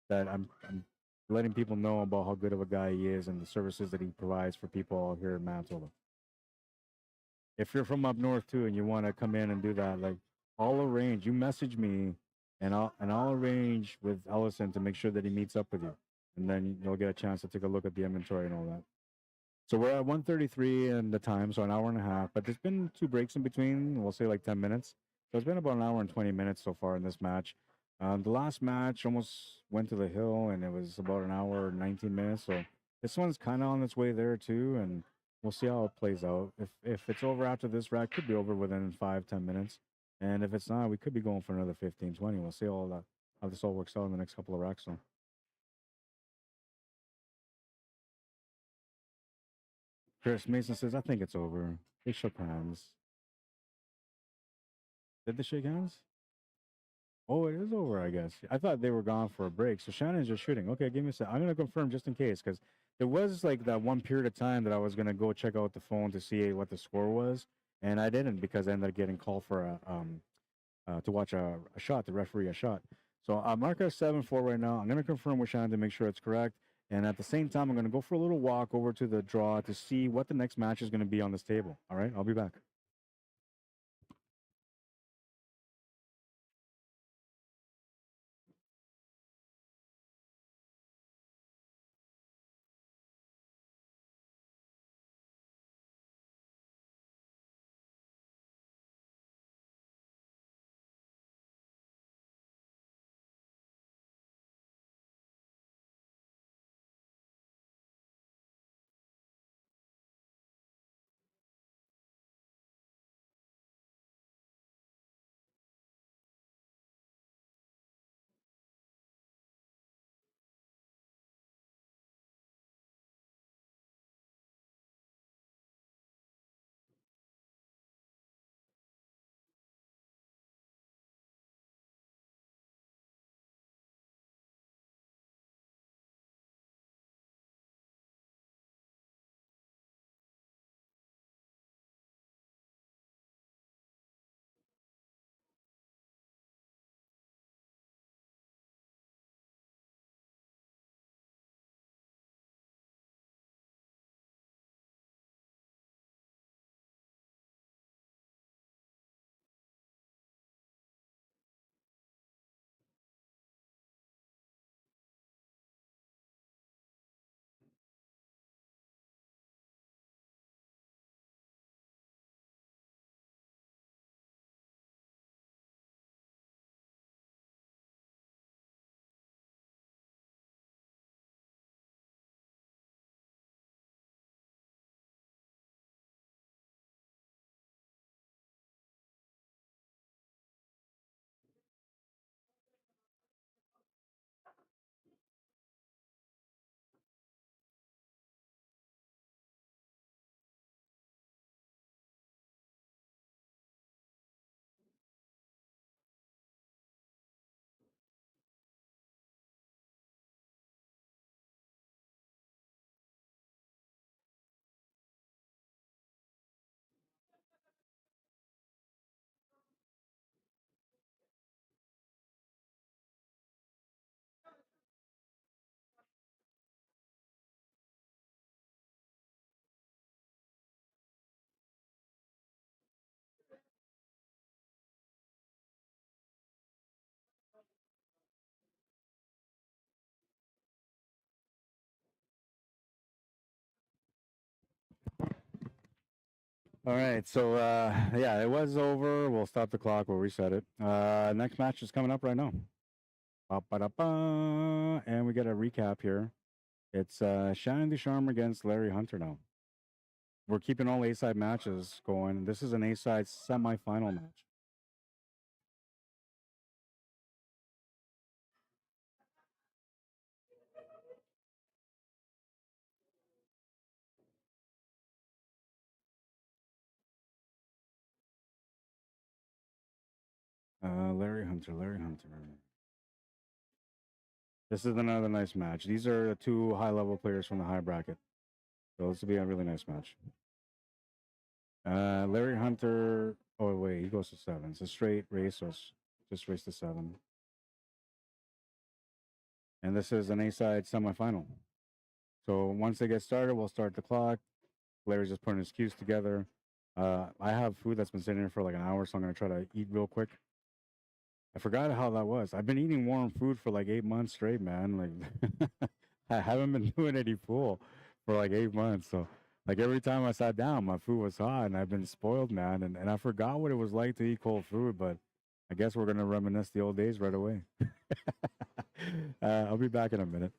I'm letting people know about how good of a guy he is and the services that he provides for people out here in Manitoba. If you're from up north too and you want to come in and do that, like, I'll arrange. You message me, and I'll arrange with Ellison to make sure that he meets up with you, and then you'll get a chance to take a look at the inventory and all that. So we're at 1:33 in the time, so an hour and a half. But there's been two breaks in between. We'll say like 10 minutes. So it's been about an hour and 20 minutes so far in this match. The last match almost went to the hill, and it was about an hour and 19 minutes. So this one's kind of on its way there too, and we'll see how it plays out. If it's over after this rack, could be over within 5-10 minutes. And if it's not, we could be going for another 15-20. We'll see how this all works out in the next couple of racks. So. Chris Mason says, I think it's over. They shook hands. Did they shake hands? Oh, it is over, I guess. I thought they were gone for a break. So Shannon's just shooting. Okay, give me a sec. I'm going to confirm just in case because there was like that one period of time that I was going to go check out the phone to see what the score was. And I didn't because I ended up getting called for to watch a shot, to referee a shot. So I'm marked at 7-4 right now. I'm going to confirm with Shannon to make sure it's correct. And at the same time, I'm going to go for a little walk over to the draw to see what the next match is going to be on this table. All right, I'll be back. All right, so yeah, it was over. We'll stop the clock. We'll reset it. Next match is coming up right now. Ba-ba-da-ba. And we get a recap here. It's Shannon DUCHARME against Larry Hunter now. We're keeping all A-side matches going. This is an A-side semifinal match. Larry Hunter, Larry Hunter. This is another nice match. These are the two high-level players from the high bracket. So this will be a really nice match. Larry Hunter. Oh wait, he goes to 7. It's a straight race, so it's just race to 7. And this is an A-side semifinal. So once they get started, we'll start the clock. Larry's just putting his cues together. I have food that's been sitting here for like an hour, so I'm gonna try to eat real quick. I forgot how that was. I've been eating warm food for like 8 months straight, man. Like I haven't been doing any pool for like 8 months. So like every time I sat down, my food was hot, and I've been spoiled, man. And I forgot what it was like to eat cold food, but I guess we're gonna reminisce the old days right away. I'll be back in a minute.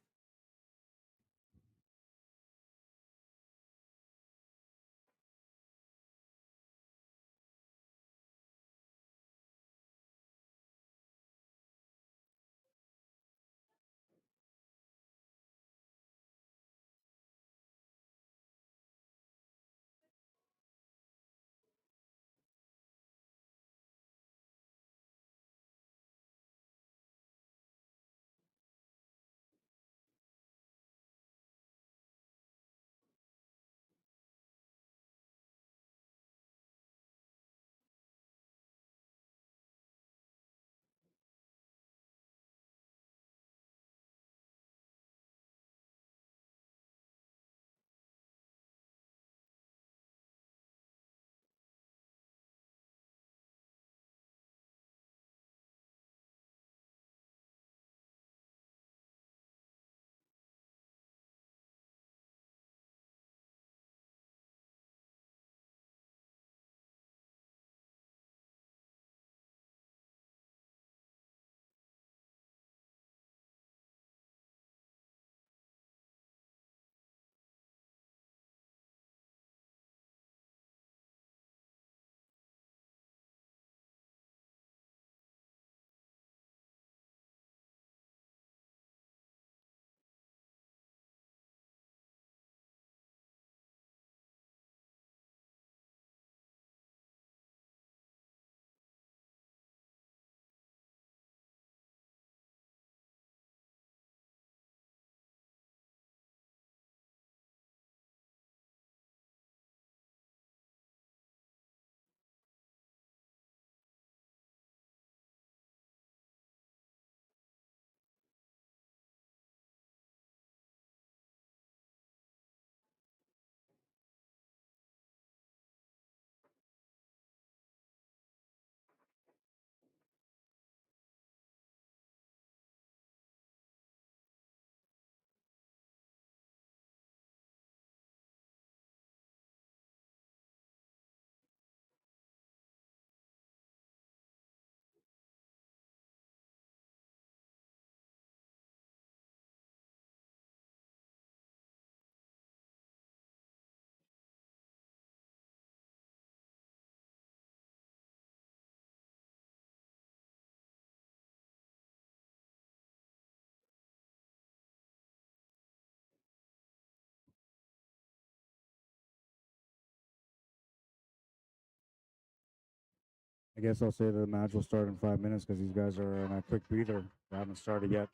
I guess I'll say the match will start in 5 minutes because these guys are on a quick breather. They haven't started yet.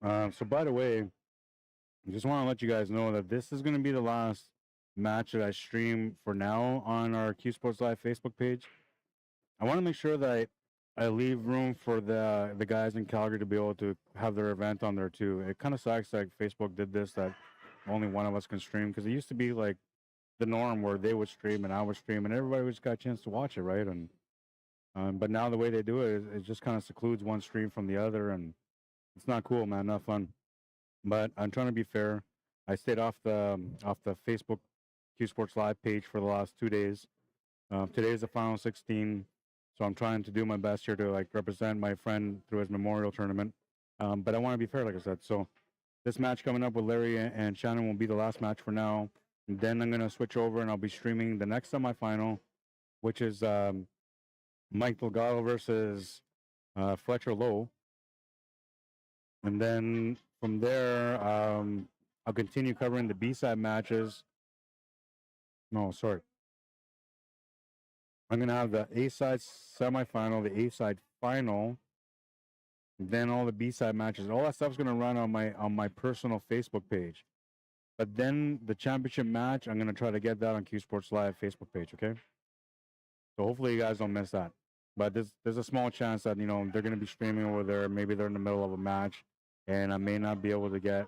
So by the way, I just want to let you guys know that this is going to be the last match that I stream for now on our Q Sports Live Facebook page. I want to make sure that I leave room for the guys in Calgary to be able to have their event on there too. It kind of sucks that Facebook did this, that only one of us can stream, because it used to be like the norm where they would stream and I would stream and everybody just got a chance to watch it, right? And but now the way they do it, it just kind of secludes one stream from the other, and it's not cool, man. Not fun. But I'm trying to be fair. I stayed off the Facebook Q Sports Live page for the last 2 days. Today is the final 16, so I'm trying to do my best here to like represent my friend through his memorial tournament. But I want to be fair, like I said. So this match coming up with Larry and Shannon will be the last match for now. And then I'm gonna switch over and I'll be streaming the next semifinal, which is Mike Delgado versus Fletcher Lowe. And then from there, I'll continue covering the B-side matches. No, sorry. I'm going to have the A-side semifinal, the A-side final, then all the B-side matches. All that stuff's going to run on my personal Facebook page. But then the championship match, I'm going to try to get that on Q Sports Live Facebook page, okay? So hopefully you guys don't miss that. But there's a small chance that, you know, they're going to be streaming over there. Maybe they're in the middle of a match, and I may not be able to get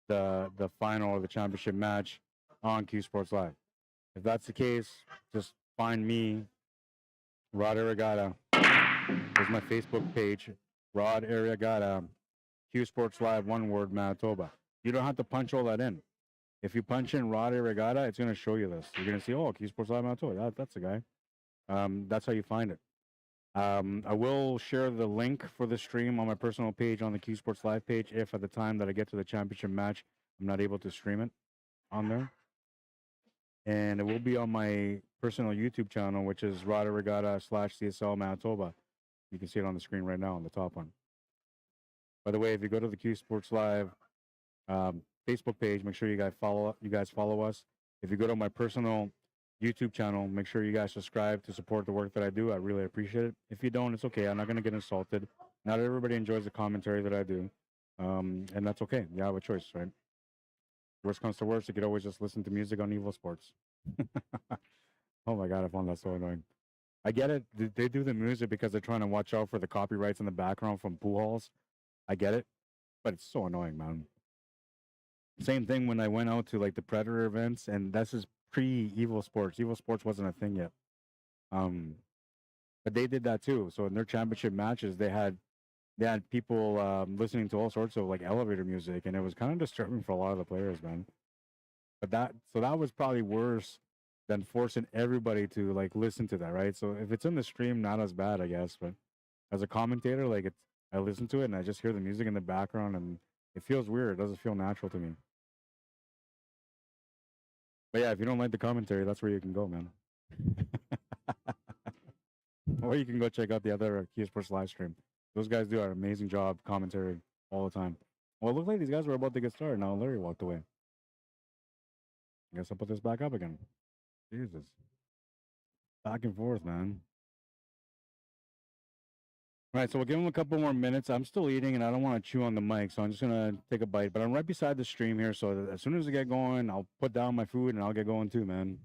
the final or the championship match on Q Sports Live. If that's the case, just find me, Rod Arriagada. There's my Facebook page, Rod Arriagada, Q Sports Live, one word, Manitoba. You don't have to punch all that in. If you punch in Rod Arriagada, it's going to show you this. You're going to see, oh, Q Sports Live, Manitoba. That's the guy. That's how you find it. I will share the link for the stream on my personal page on the Q Sports Live page if at the time that I get to the championship match, I'm not able to stream it on there. And it will be on my personal YouTube channel, which is Rod Arriagada /CSL Manitoba. You can see it on the screen right now on the top one. By the way, if you go to the Q Sports Live Facebook page, make sure you guys follow us. If you go to my personal YouTube channel, make sure you guys subscribe to support the work that I do. I really appreciate it. If you don't, it's okay. I'm not going to get insulted. Not everybody enjoys the commentary that I do. And that's okay. You have a choice, right? Worst comes to worst, you could always just listen to music on Evo Sports. Oh my God, I found that so annoying. I get it. They do the music because they're trying to watch out for the copyrights in the background from pool halls. I get it. But it's so annoying, man. Same thing when I went out to like the Predator events, and this is pre-Evo Sports. Evo Sports wasn't a thing yet. But they did that too. So in their championship matches, they had people listening to all sorts of like elevator music, and it was kind of disturbing for a lot of the players, man. But that was probably worse than forcing everybody to like listen to that, right? So if it's in the stream, not as bad, I guess. But as a commentator, like I listen to it and I just hear the music in the background, and it feels weird. It doesn't feel natural to me. But yeah, if you don't like the commentary, that's where you can go, man. Or you can go check out the other Q Sports live stream. Those guys do an amazing job commentary all the time. Well, it looked like these guys were about to get started. Now Larry walked away. I guess I'll put this back up again. Jesus. Back and forth, man. All right, so we'll give him a couple more minutes. I'm still eating, and I don't want to chew on the mic, so I'm just going to take a bite. But I'm right beside the stream here, so as soon as I get going, I'll put down my food, and I'll get going too, man.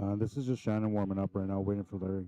This is just Shannon warming up right now, waiting for Larry.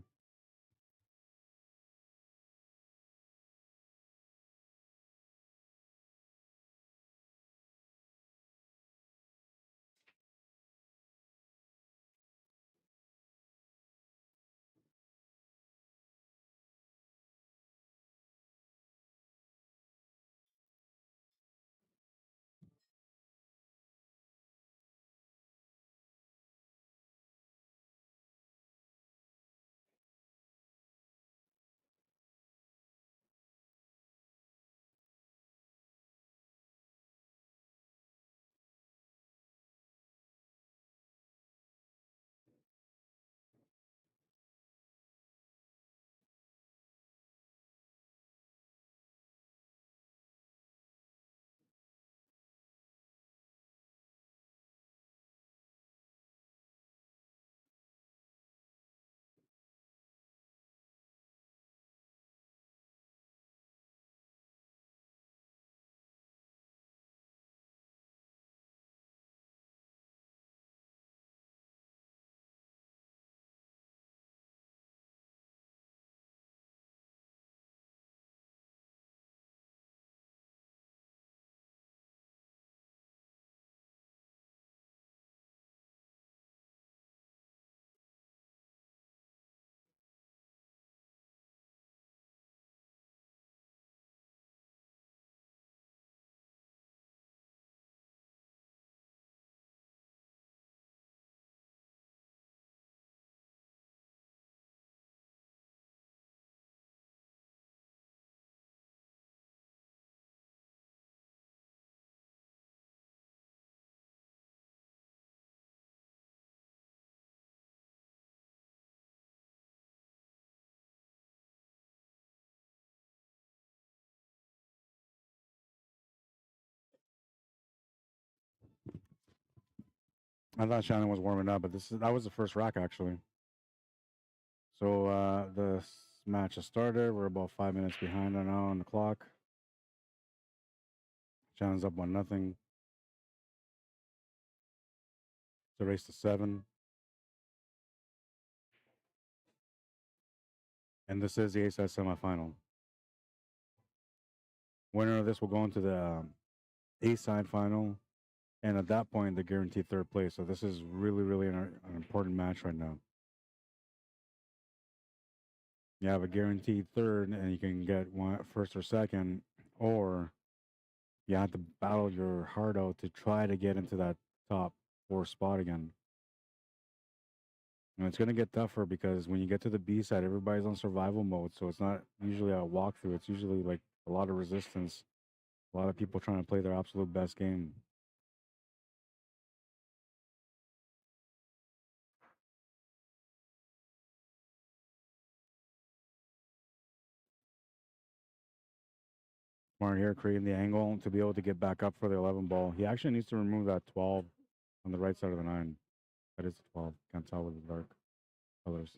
I thought Shannon was warming up, but that was the first rack actually. So the match has started. We're about 5 minutes behind right now on the clock. Shannon's up 1-0. It's a race to 7. And this is the A-side semifinal. Winner of this will go into the A-side final. And at that point, they guaranteed third place. So this is really, really an important match right now. You have a guaranteed third, and you can get first or second, or you have to battle your heart out to try to get into that top 4 spot again. And it's going to get tougher because when you get to the B side, everybody's on survival mode. So it's not usually a walkthrough. It's usually like a lot of resistance, a lot of people trying to play their absolute best game. Smart here, creating the angle to be able to get back up for the 11 ball. He actually needs to remove that 12 on the right side of the 9. That is 12. Can't tell with the dark colors.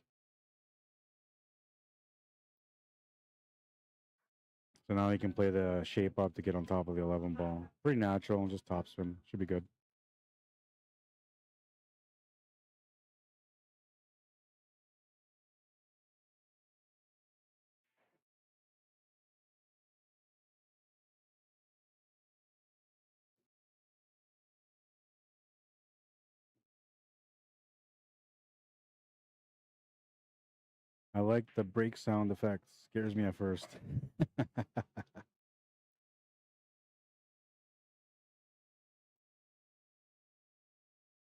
So now he can play the shape up to get on top of the 11 ball. Pretty natural and just top spin. Should be good. I like the break sound effect. Scares me at first.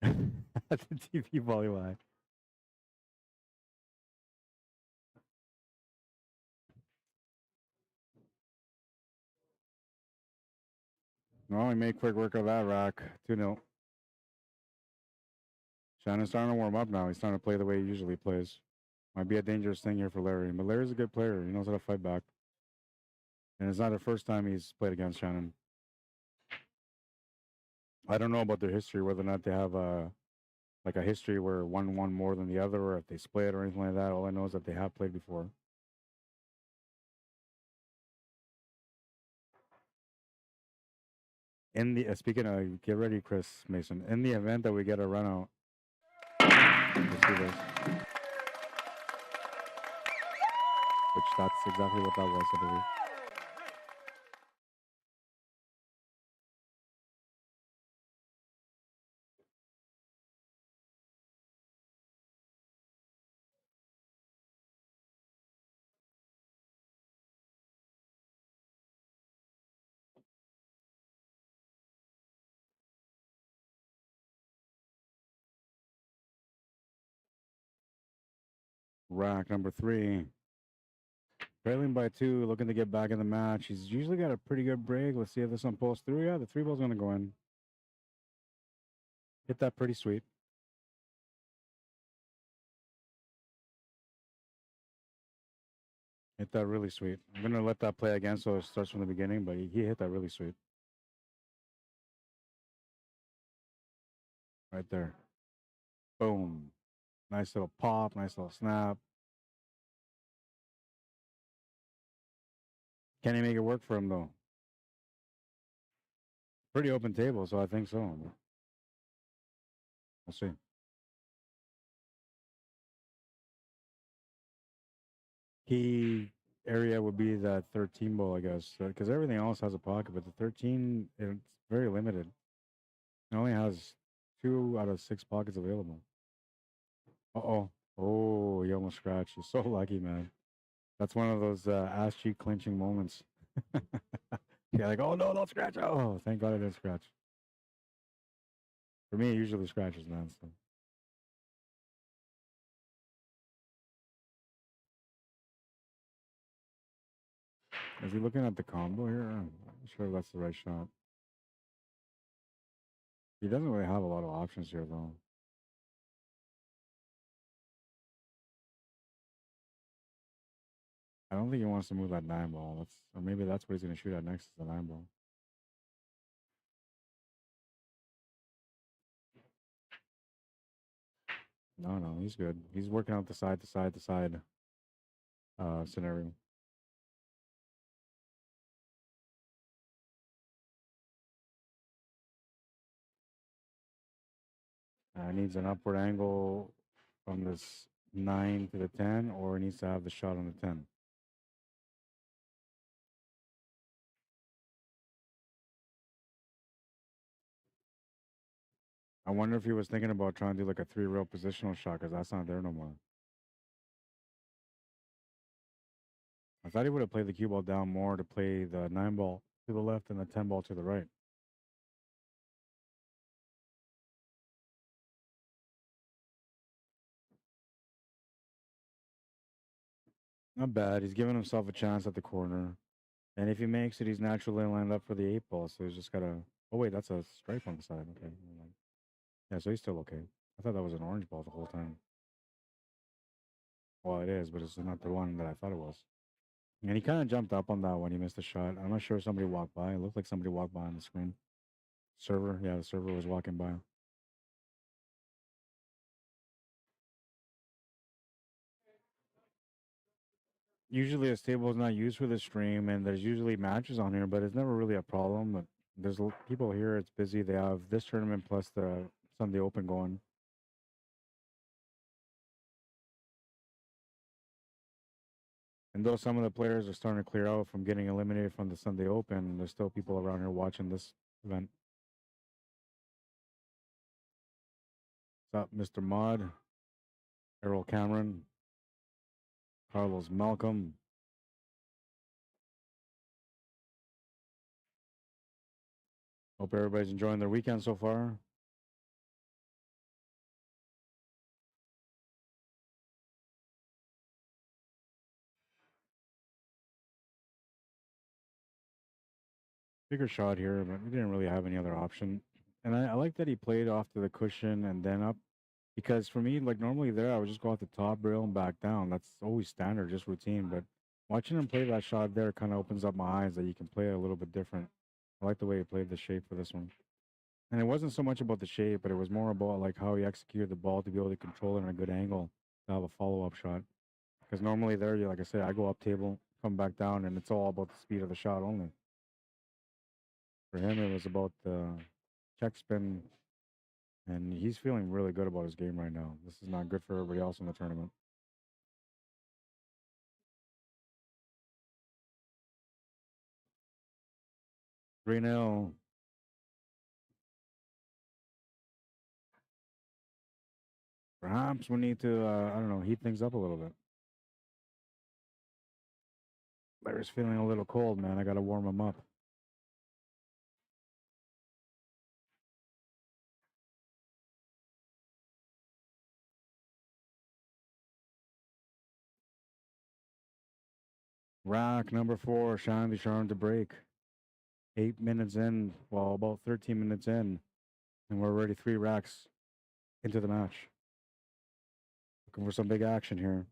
The TV volume high. Well, we made quick work of that rack. 2-0. Shannon's starting to warm up now. He's starting to play the way he usually plays. Might be a dangerous thing here for Larry. But Larry's a good player. He knows how to fight back. And it's not the first time he's played against Shannon. I don't know about their history, whether or not they have a history where one won more than the other, or if they split or anything like that. All I know is that they have played before. In the speaking of, get ready, Chris Mason. In the event that we get a run out, Let's see this. Which that's exactly what that was, I believe. Rack number 3. Trailing by 2, looking to get back in the match. He's usually got a pretty good break. Let's see if this one pulls through. Yeah, the 3 ball's going to go in. Hit that pretty sweet. Hit that really sweet. I'm going to let that play again so it starts from the beginning, but he hit that really sweet. Right there. Boom. Nice little pop, nice little snap. Can he make it work for him, though? Pretty open table, so I think so. We'll see. Key area would be that 13 ball, I guess, because everything else has a pocket, but the 13, it's very limited. It only has 2 out of 6 pockets available. Uh-oh. Oh, he almost scratched. He's so lucky, man. That's one of those ass cheek clenching moments. Yeah, like, oh, no, don't scratch. Oh, thank God I didn't scratch. For me, it usually scratches, man. So. Is he looking at the combo here? I'm not sure if that's the right shot. He doesn't really have a lot of options here, though. I don't think he wants to move that 9 ball. That's, or maybe that's what he's going to shoot at next, is the 9 ball. No, no, he's good. He's working out the side to side to side scenario. Needs an upward angle from this 9 to the 10, or needs to have the shot on the 10. I wonder if he was thinking about trying to do like a 3-rail positional shot, because that's not there no more. I thought he would have played the cue ball down more to play the 9 ball to the left and the 10 ball to the right. Not bad. He's giving himself a chance at the corner. And if he makes it, he's naturally lined up for the 8 ball. So he's just got to. Oh, wait, that's a stripe on the side. Okay. Yeah, so he's still okay. I thought that was an orange ball the whole time. Well, it is, but it's not the one that I thought it was. And he kind of jumped up on that when he missed a shot. I'm not sure if somebody walked by. It looked like somebody walked by on the screen. Server. Yeah, the server was walking by. Usually a table is not used for the stream, and there's usually matches on here, but it's never really a problem. But there's people here. It's busy. They have this tournament plus the Sunday Open going. And though some of the players are starting to clear out from getting eliminated from the Sunday Open, there's still people around here watching this event. What's up, Mr. Mod, Errol Cameron, Carlos Malcolm. Hope everybody's enjoying their weekend so far. Bigger shot here, but we didn't really have any other option. And I like that he played off to the cushion and then up, because for me, like normally there, I would just go off the top rail and back down. That's always standard, just routine. But watching him play that shot there kind of opens up my eyes that you can play a little bit different. I like the way he played the shape for this one. And it wasn't so much about the shape, but it was more about like how he executed the ball to be able to control it in a good angle to have a follow-up shot. Because normally there, like I said, I go up table, come back down, and it's all about the speed of the shot only. For him, it was about the check spin And he's feeling really good about his game right now. This is not good for everybody else in the tournament. 3-0. Perhaps we need to, I don't know, heat things up a little bit. Larry's feeling a little cold, man. I got to warm him up. Rack number 4, Shannon Ducharme to break. 8 minutes in, well, about 13 minutes in, and we're already 3 racks into the match. Looking for some big action here.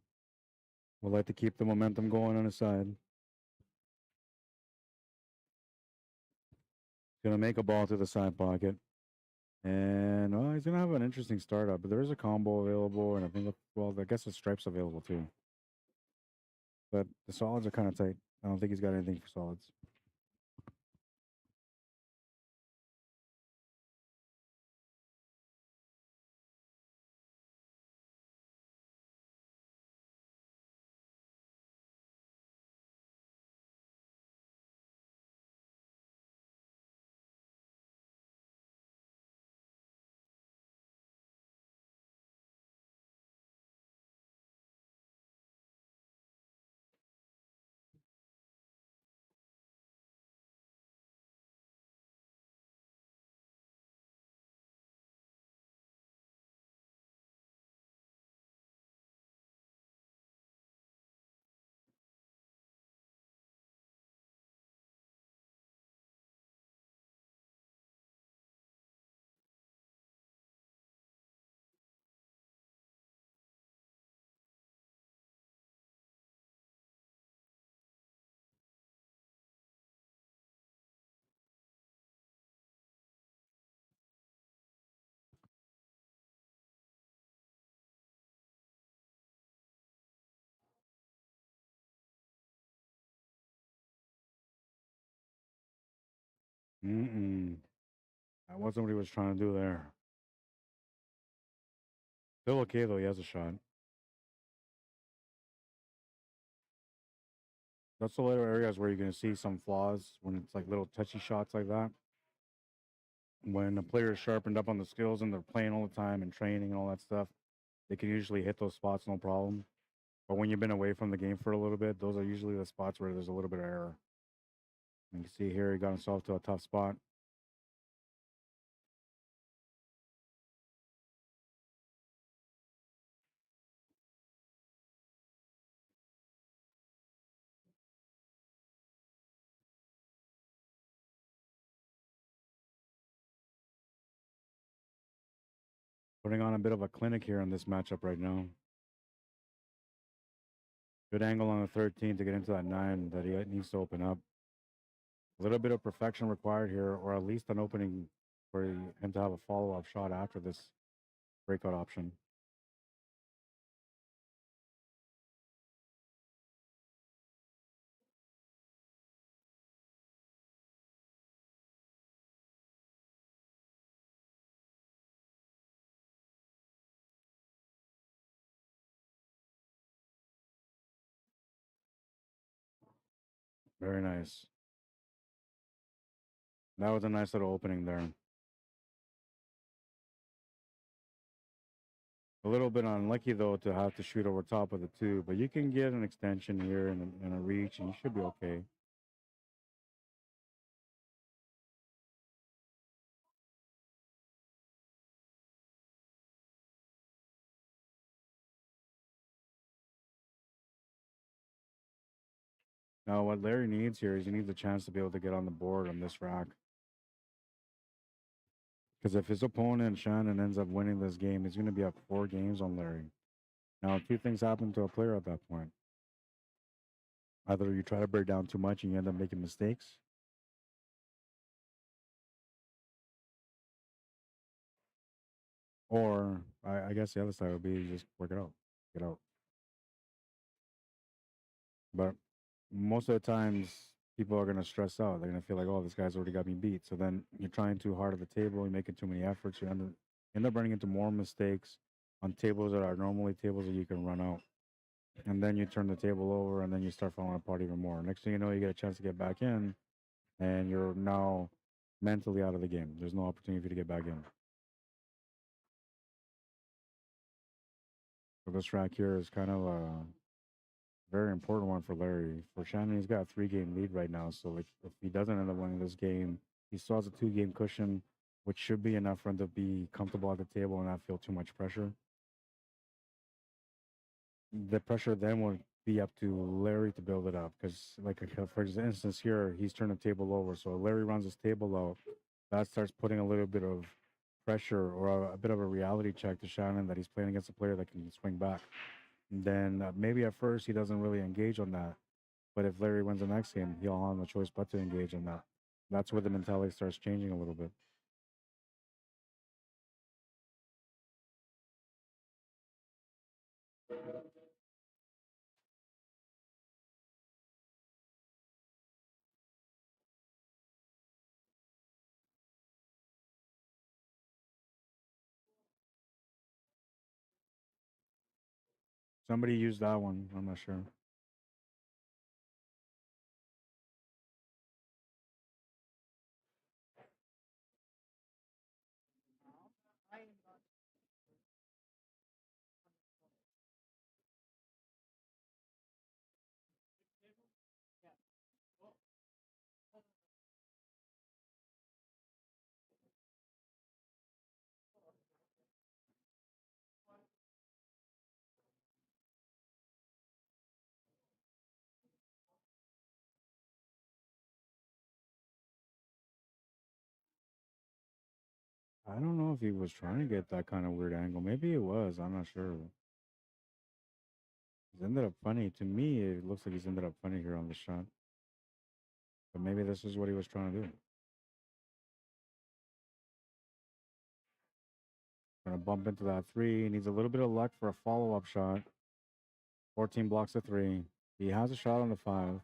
Would like to keep the momentum going on his side. Gonna make a ball to the side pocket. And well, he's gonna have an interesting startup, but there is a combo available, and I think, well, I guess the stripes available too. But the solids are kind of tight. I don't think he's got anything for solids. That wasn't what he was trying to do there. Still okay though. He has a shot. That's the little areas where you're gonna see some flaws when it's like little touchy shots like that. When a player is sharpened up on the skills and they're playing all the time and training and all that stuff, they can usually hit those spots no problem. But when you've been away from the game for a little bit, those are usually the spots where there's a little bit of error. You can see here he got himself to a tough spot. Putting on a bit of a clinic here in this matchup right now. Good angle on the 13 to get into that 9 that he needs to open up. A little bit of perfection required here, or at least an opening for him to have a follow-up shot after this breakout option. Very nice. That was a nice little opening there. A little bit unlucky though to have to shoot over top of the 2, but you can get an extension here and a reach, and you should be okay. Now, what Larry needs here is he needs a chance to be able to get on the board on this rack. Because if his opponent, Shannon, ends up winning this game, he's going to be up 4 games on Larry. Now, 2 things happen to a player at that point. Either you try to break down too much and you end up making mistakes, or I guess the other side would be you just work it out, get out. But most of the times, people are going to stress out. They're going to feel like, oh, this guy's already got me beat. So then you're trying too hard at the table, you're making too many efforts, you end up End up running into more mistakes on tables that are normally tables that you can run out. And then you turn the table over and then you start falling apart even more. Next thing you know, you get a chance to get back in and you're now mentally out of the game. There's no opportunity for you to get back in. So this track here is kind of a very important one for Larry. For Shannon, he's got a 3-game lead right now. So if he doesn't end up winning this game, he still has a 2-game cushion, which should be enough for him to be comfortable at the table and not feel too much pressure. The pressure then would be up to Larry to build it up. Because, like, for instance, here, he's turned the table over. So Larry runs his table out. That starts putting a little bit of pressure or a bit of a reality check to Shannon that he's playing against a player that can swing back. And then maybe at first he doesn't really engage on that. But if Larry wins the next game, he'll have no choice but to engage on that. That's where the mentality starts changing a little bit. Somebody used that one. I'm not sure. I don't know if he was trying to get that kind of weird angle. Maybe it was. I'm not sure. He's ended up funny. To me, it looks like he's ended up funny here on the shot. But maybe this is what he was trying to do. Gonna bump into that 3. He needs a little bit of luck for a follow-up shot. 14 blocks a 3. He has a shot on the 5.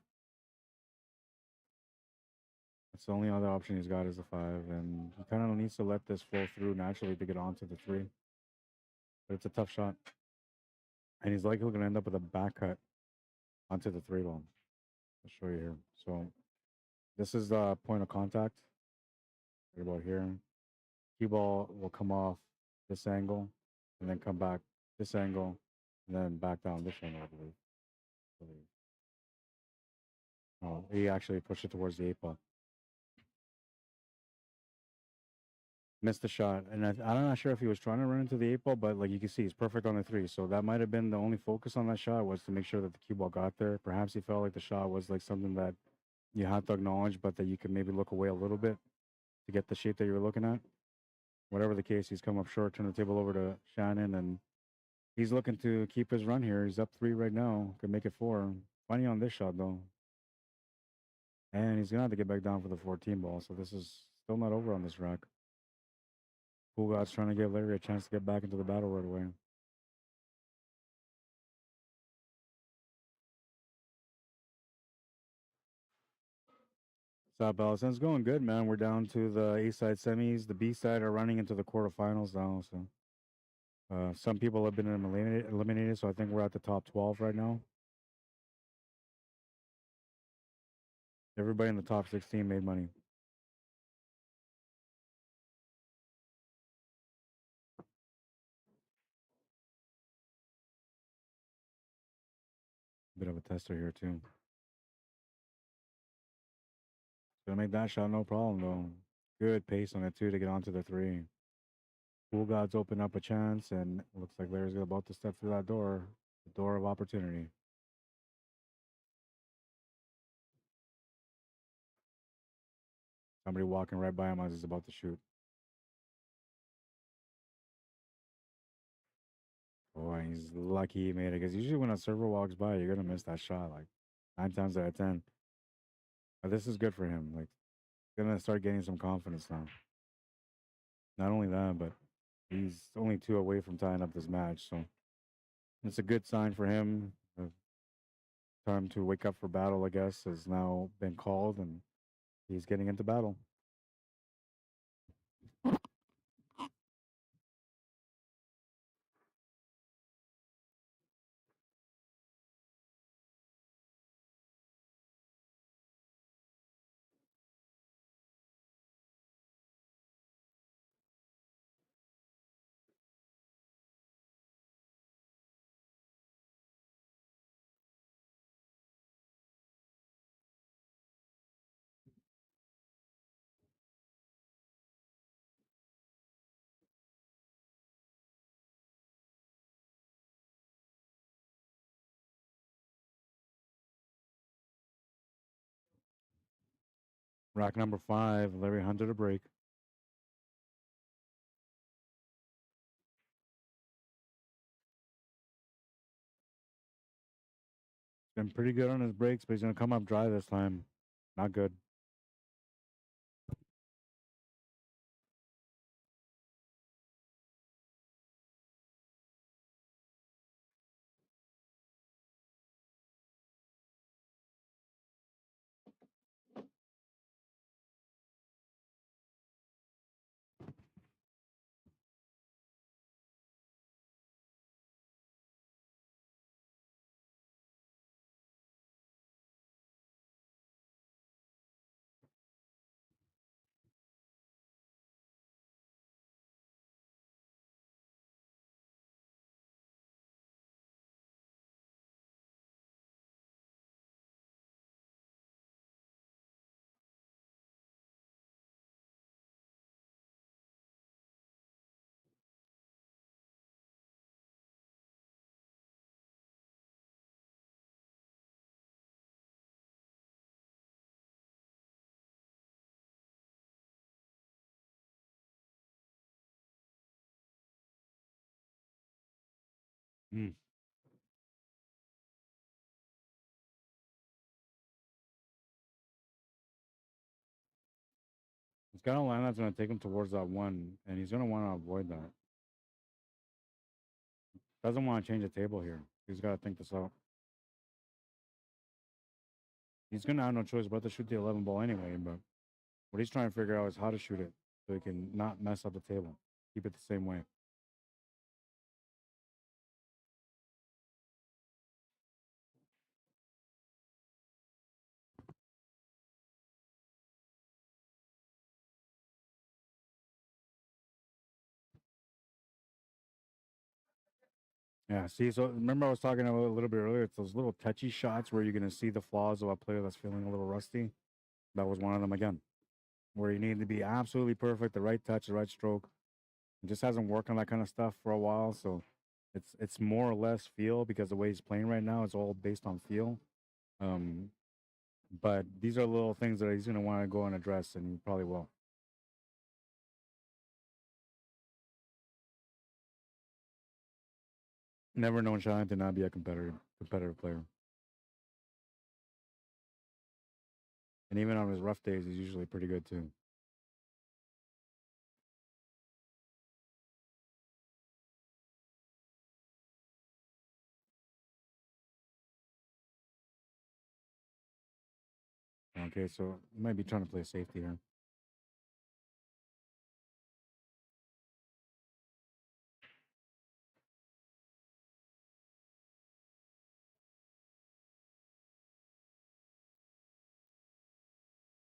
That's the only other option he's got is the 5. And he kind of needs to let this flow through naturally to get onto the 3. But it's a tough shot. And he's likely going to end up with a back cut onto the 3 ball. I'll show you here. So this is the point of contact. Right about here. Cue ball will come off this angle and then come back this angle and then back down this angle, I believe. Oh, he actually pushed it towards the 8 ball. Missed the shot, and I'm not sure if he was trying to run into the 8 ball, but like you can see, he's perfect on the 3. So that might have been the only focus on that shot was to make sure that the cue ball got there. Perhaps he felt like the shot was like something that you had to acknowledge, but that you could maybe look away a little bit to get the shape that you were looking at. Whatever the case, he's come up short, turn the table over to Shannon, and he's looking to keep his run here. He's up 3 right now, could make it 4. Funny on this shot though, and he's gonna have to get back down for the 14 ball. So this is still not over on this rack. Pool God's trying to give Larry a chance to get back into the battle right away. What's up, Allison? It's going good, man. We're down to the A side semis. The B side are running into the quarterfinals now. So some people have been eliminated. So I think we're at the top 12 right now. Everybody in the top 16 made money. Bit of a tester here too. Gonna make that shot no problem though. Good pace on it too to get onto the 3. Pool Gods open up a chance, and it looks like Larry's about to step through that door, the door of opportunity. Somebody walking right by him as he's about to shoot. Boy, he's lucky he made it because usually when a server walks by, you're gonna miss that shot like 9 times out of 10. But this is good for him. Like, gonna start getting some confidence now. Not only that, but he's only 2 away from tying up this match, so it's a good sign for him. Time to wake up for battle, I guess, has now been called, and he's getting into battle. Rack number 5, Larry Hunter to break. Been pretty good on his breaks, but he's gonna come up dry this time. Not good. Mm. He's got a line that's gonna take him towards that one, and he's gonna want to avoid that. Doesn't want to change the table here. He's got to think this out. He's gonna have no choice but to shoot the 11 ball anyway. But what he's trying to figure out is how to shoot it so he can not mess up the table. Keep it the same way. Yeah, see, so remember I was talking about a little bit earlier. It's those little touchy shots where you're gonna see the flaws of a player that's feeling a little rusty. That was one of them again, where you need to be absolutely perfect, the right touch, the right stroke. It just hasn't worked on that kind of stuff for a while, so it's more or less feel because the way he's playing right now is all based on feel. Um, but these are little things that he's gonna want to go and address, and he probably will. Never known Shannon to not be a competitive player, and even on his rough days, he's usually pretty good too. Okay, so he might be trying to play safety here.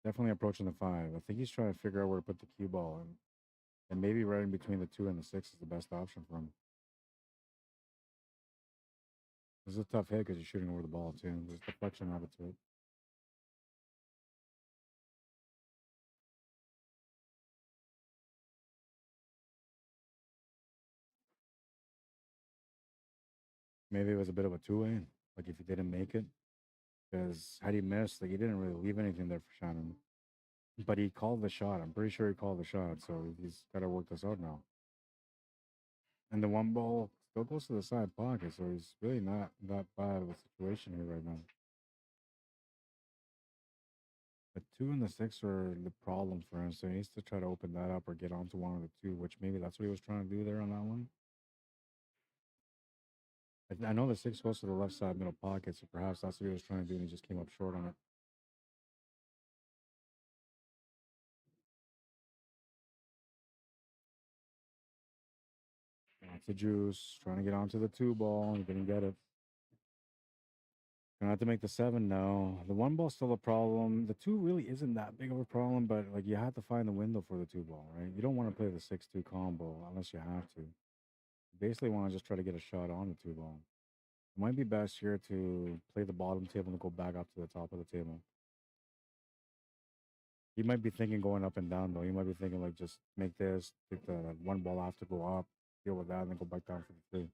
Definitely approaching the 5. I think he's trying to figure out where to put the cue ball, and maybe right in between the 2 and the 6 is the best option for him. This is a tough hit because you're shooting over the ball too. There's deflection of it to it. Maybe it was a bit of a two-way, like if he didn't make it, because had he missed, like he didn't really leave anything there for Shannon. But he called the shot. I'm pretty sure he called the shot, so he's got to work this out now. And the one ball still goes to the side pocket, so he's really not that bad of a situation here right now. The 2 and the 6 are the problem for him, so he needs to try to open that up or get onto one of the 2, which maybe that's what he was trying to do there on that one. I know the 6 goes to the left side middle pocket, so perhaps that's what he was trying to do, and he just came up short on it. Lots of juice, trying to get onto the 2 ball, he didn't get it. Gonna have to make the 7 now. The 1 ball's still a problem. The 2 really isn't that big of a problem, but like you have to find the window for the 2 ball, right? You don't want to play the 6-2 combo unless you have to. You basically want to just try to get a shot on the 2 ball. It might be best here to play the bottom table and go back up to the top of the table. He might be thinking going up and down though. He might be thinking like just make this, take the 1 ball off to go up, deal with that, and then go back down for the 3.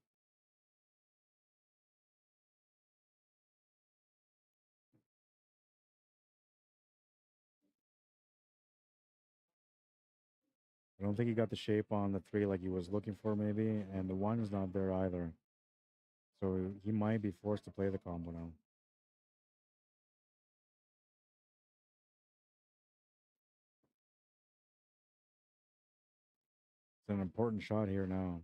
I don't think he got the shape on the 3 like he was looking for, maybe, and the 1 is not there either. So he might be forced to play the combo now. It's an important shot here now.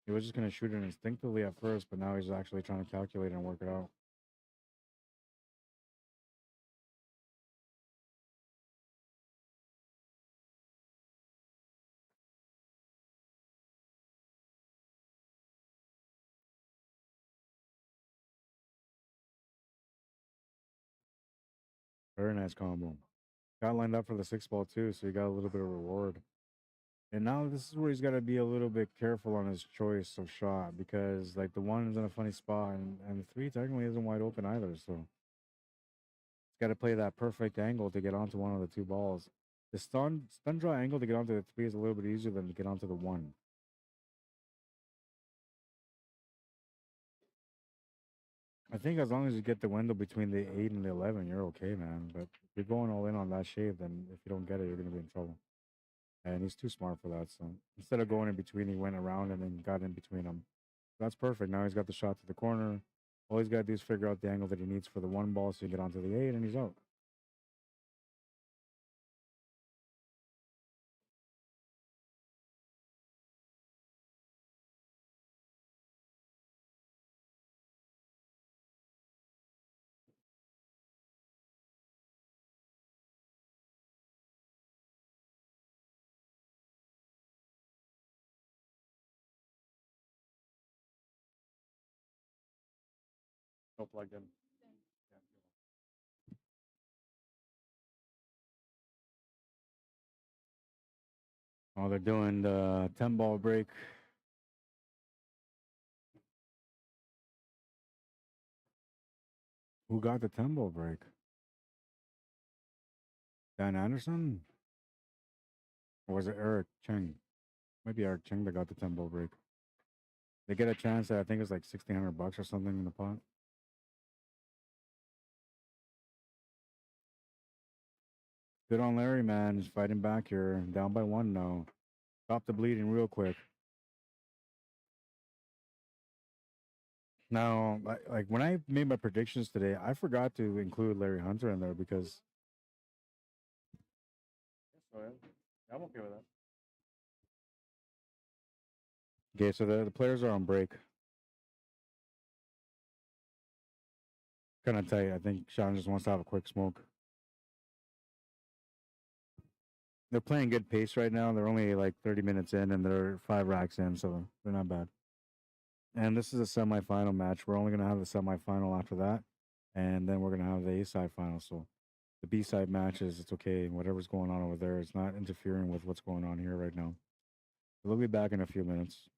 He was just going to shoot it instinctively at first, but now he's actually trying to calculate and work it out. Very nice combo. Got lined up for the 6 ball too, so he got a little bit of reward. And now this is where he's got to be a little bit careful on his choice of shot, because like the 1 is in a funny spot, and the 3 technically isn't wide open either. So he's got to play that perfect angle to get onto one of the 2 balls. The stun draw angle to get onto the 3 is a little bit easier than to get onto the 1. I think as long as you get the window between the 8 and the 11, you're okay, man. But if you're going all in on that shave, then if you don't get it, you're gonna be in trouble. And he's too smart for that. So instead of going in between, he went around and then got in between them. That's perfect. Now he's got the shot to the corner. All he's got to do is figure out the angle that he needs for the 1 ball so he can get onto the 8, and he's out. No plugged in. Oh, they're doing the 10-ball break. Who got the 10-ball break? Dan Anderson? Or was it Eric Cheng? Maybe Eric Cheng that got the 10-ball break. They get a chance at, I think it's like $1,600 or something in the pot. Good on Larry, man. He's fighting back here. Down by 1 now. Stop the bleeding real quick. Now, like when I made my predictions today, I forgot to include Larry Hunter in there because. Oh, yeah. I'm okay with that. Okay, so the players are on break. Kind of tight. I think Sean just wants to have a quick smoke. They're playing good pace right now. They're only like 30 minutes in and they're 5 racks in, so they're not bad. And this is a semifinal match. We're only going to have the semifinal after that. And then we're going to have the A-side final. So the B-side matches, it's okay. Whatever's going on over there, it's not interfering with what's going on here right now. We'll be back in a few minutes.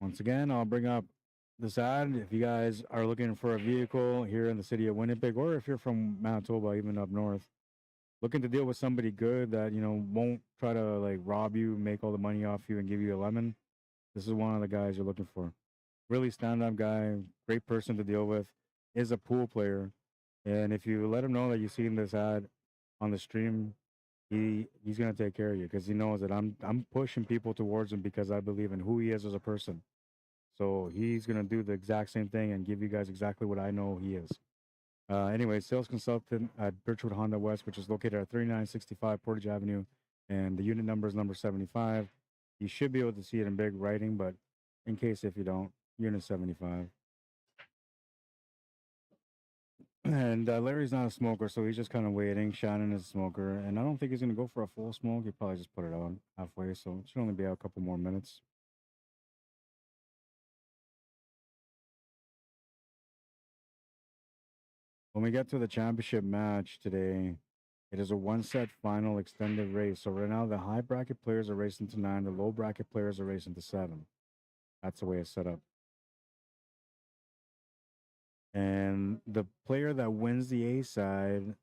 Once again, I'll bring up this ad. If you guys are looking for a vehicle here in the city of Winnipeg, or if you're from Manitoba, even up north, looking to deal with somebody good that, you know, won't try to like rob you, make all the money off you, and give you a lemon, this is one of the guys you're looking for. Really stand-up guy, great person to deal with, is a pool player. And if you let him know that you've seen this ad on the stream, he's gonna take care of you because he knows that I'm pushing people towards him because I believe in who he is as a person. So he's gonna do the exact same thing and give you guys exactly what I know he is. Anyway, sales consultant at Birchwood Honda West, which is located at 3965 Portage Avenue, and the unit number is number 75. You should be able to see it in big writing, but in case if you don't, unit 75. And Larry's not a smoker, so he's just kind of waiting. Shannon is a smoker, and I don't think he's going to go for a full smoke. He probably just put it on halfway, so it should only be a couple more minutes. When we get to the championship match today, it is a 1-set final extended race. So right now, the high bracket players are racing to 9, the low bracket players are racing to 7. That's the way it's set up. And the player that wins the A side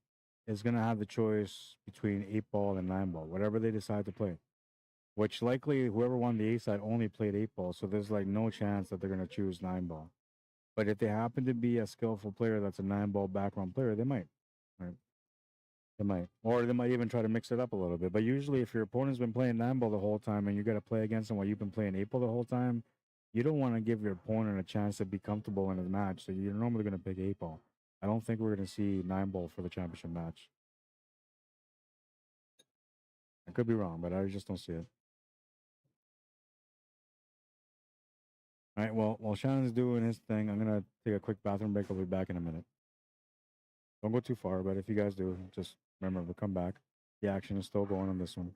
is going to have the choice between 8 ball and 9 ball, whatever they decide to play. Which likely whoever won the A side only played 8 ball, so there's like no chance that they're going to choose 9 ball. But if they happen to be a skillful player that's a 9 ball background player, they might. Right? They might. Or they might even try to mix it up a little bit. But usually, if your opponent's been playing 9 ball the whole time and you got to play against them while you've been playing 8 ball the whole time, you don't want to give your opponent a chance to be comfortable in his match. So you're normally going to pick 8 ball. I don't think we're going to see 9 ball for the championship match. I could be wrong, but I just don't see it. All right, well, while Shannon's doing his thing, I'm going to take a quick bathroom break. I'll be back in a minute. Don't go too far, but if you guys do, just remember, come back. The action is still going on this one.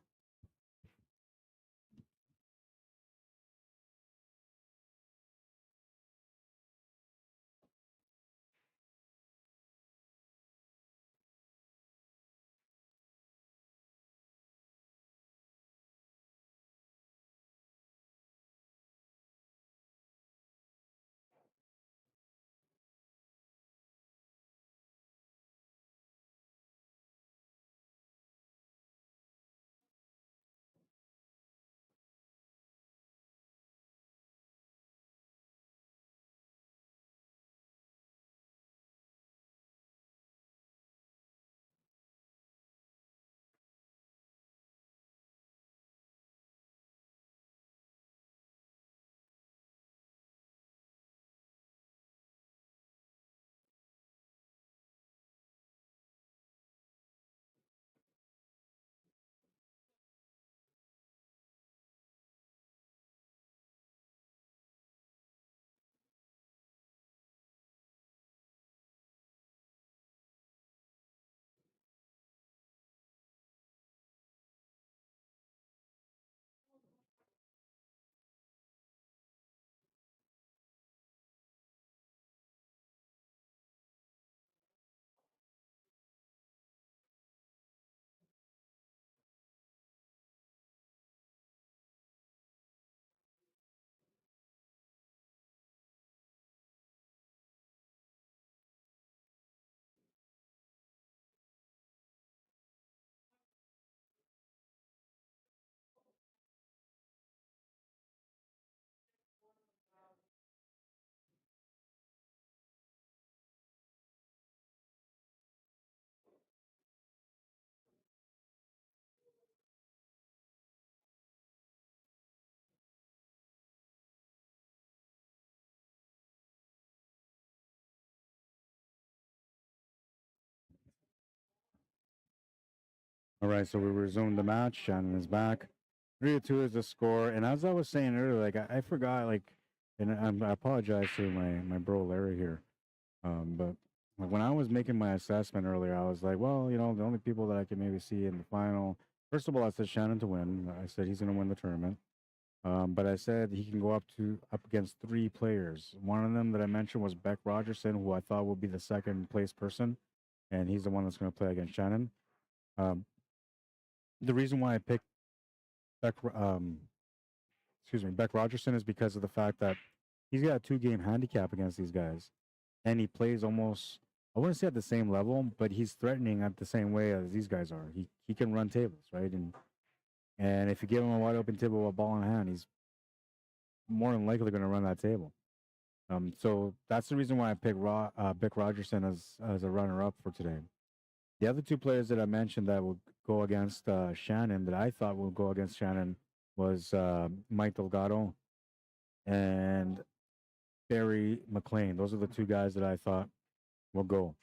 All right, so we resumed the match. Shannon is back. 3-2 is the score. And as I was saying earlier, like I forgot, like, and I apologize to my bro Larry here. But like, when I was making my assessment earlier, I was like, well, you know, the only people that I can maybe see in the final. First of all, I said Shannon to win. I said he's going to win the tournament. But I said he can go up against 3 players. One of them that I mentioned was Beck Rogerson, who I thought would be the second place person, and he's the one that's going to play against Shannon. Um, the reason why I picked Beck, Beck Rogerson is because of the fact that he's got a 2 game handicap against these guys, and he plays almost, I wouldn't say at the same level, but he's threatening at the same way as these guys are. He can run tables, right? And if you give him a wide open table with a ball in hand, he's more than likely going to run that table. So that's the reason why I picked Beck Rogerson as a runner up for today. The other 2 players that I mentioned that will go against Shannon, that I thought will go against Shannon, was Mike Delgado and Barry McLean. Those are the 2 guys that I thought will go.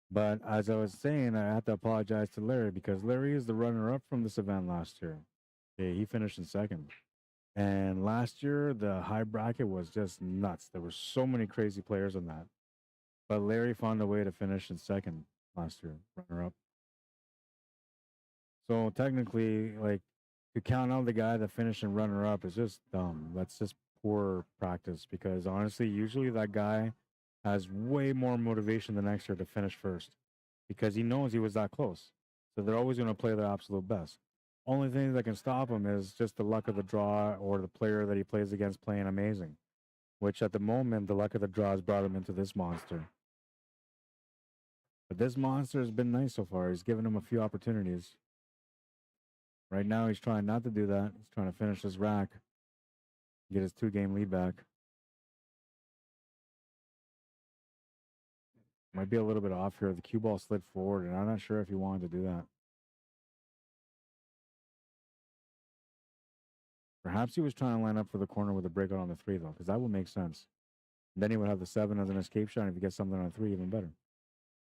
But as I was saying, I have to apologize to Larry because Larry is the runner-up from this event last year. Okay, he finished in second. And last year, the high bracket was just nuts. There were so many crazy players in that. But Larry found a way to finish in second last year, runner-up. So technically, like, to count out the guy that finished in runner-up is just dumb. That's just poor practice because honestly, usually that guy has way more motivation the next year to finish first because he knows he was that close. So they're always going to play their absolute best. Only thing that can stop him is just the luck of the draw or the player that he plays against playing amazing, which at the moment, the luck of the draw has brought him into this monster. But this monster has been nice so far. He's given him a few opportunities. Right now, he's trying not to do that. He's trying to finish this rack, get his 2-game lead back. Might be a little bit off here. The cue ball slid forward, and I'm not sure if he wanted to do that. Perhaps he was trying to line up for the corner with a breakout on the 3, though, because that would make sense. And then he would have the 7 as an escape shot. And if he gets something on 3, even better.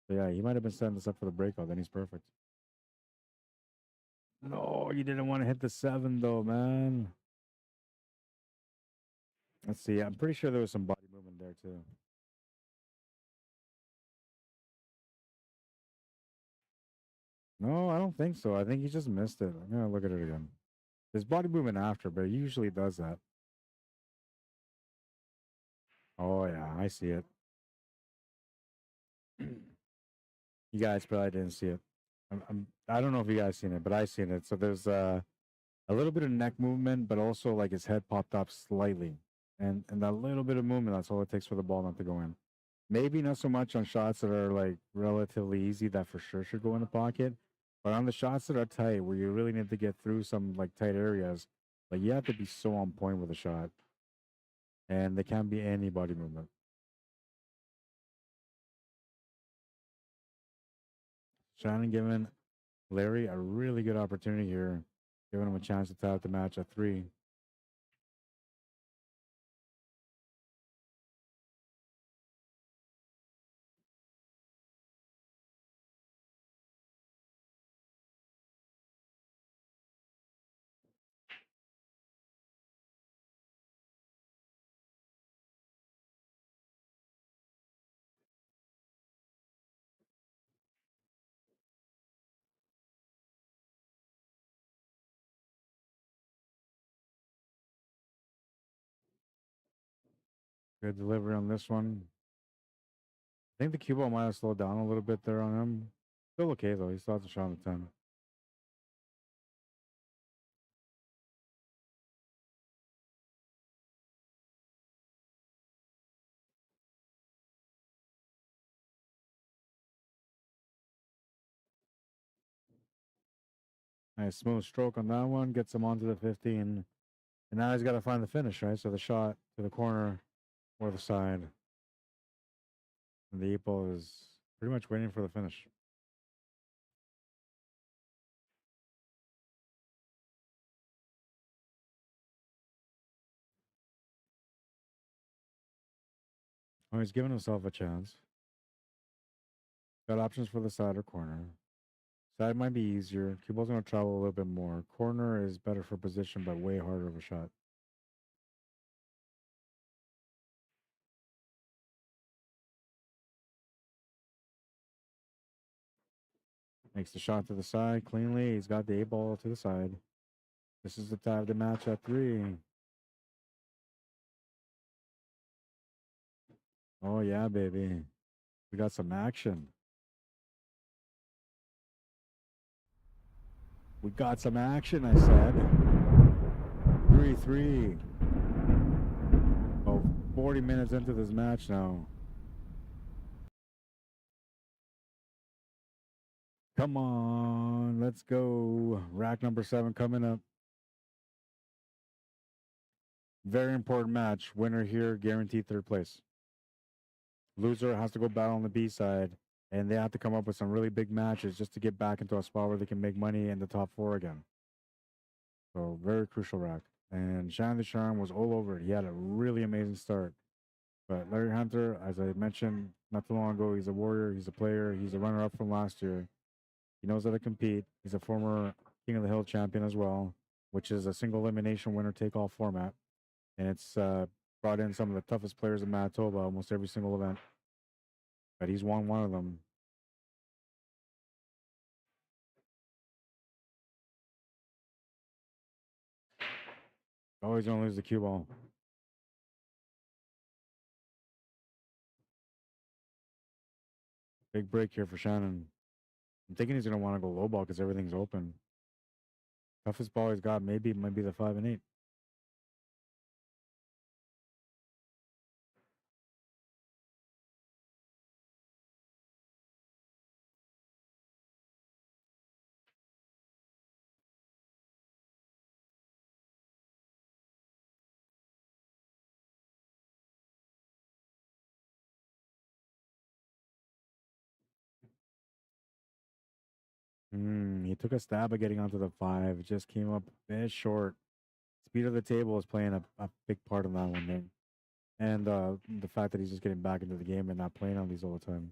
So yeah, he might have been setting this up for the breakout. Then he's perfect. No, you didn't want to hit the 7, though, man. Let's see. I'm pretty sure there was some body movement there, too. No, I don't think so. I think he just missed it. I'm going to look at it again. There's body movement after, but he usually does that. Oh, yeah, I see it. You guys probably didn't see it. I don't know if you guys seen it, but I seen it. So there's a little bit of neck movement, but also like his head popped up slightly. And that little bit of movement, that's all it takes for the ball not to go in. Maybe not so much on shots that are like relatively easy that for sure should go in the pocket. But on the shots that are tight, where you really need to get through some like tight areas, like you have to be so on point with a shot. And there can't be any body movement. Shannon giving Larry a really good opportunity here, giving him a chance to tie up the match at 3. Good delivery on this one. I think the cue ball might have slowed down a little bit there on him. Still okay though. He still has a shot on the 10. Nice smooth stroke on that one. Gets him onto the 15. And now he's got to find the finish, right? So the shot to the corner or the side. And the 8-ball is pretty much waiting for the finish. Oh, he's giving himself a chance. Got options for the side or corner. Side might be easier. Cue ball's going to travel a little bit more. Corner is better for position, but way harder of a shot. Makes the shot to the side cleanly. He's got the 8-ball to the side. This is the tie of the match at 3. Oh, yeah, baby. We got some action. We got some action, I said. 3-3. Oh, 40 minutes into this match now. Come on, let's go. Rack number 7 coming up. Very important match. Winner here, guaranteed 3rd place. Loser has to go battle on the B side, and they have to come up with some really big matches just to get back into a spot where they can make money in the top 4 again. So, very crucial rack. And Shannon the Charm was all over it. He had a really amazing start. But Larry Hunter, as I mentioned not too long ago, he's a warrior, he's a player, he's a runner-up from last year. He knows how to compete. He's a former King of the Hill champion as well, which is a single elimination winner-take-all format. And it's brought in some of the toughest players in Manitoba almost every single event. But he's won one of them. Always gonna lose the cue ball. Big break here for Shannon. I'm thinking he's gonna want to go low ball because everything's open. Toughest ball he's got maybe might be the 5 and 8. He took a stab at getting onto the 5. Just came up a bit short. Speed of the table is playing a big part in that one there. And the fact that he's just getting back into the game and not playing on these all the time.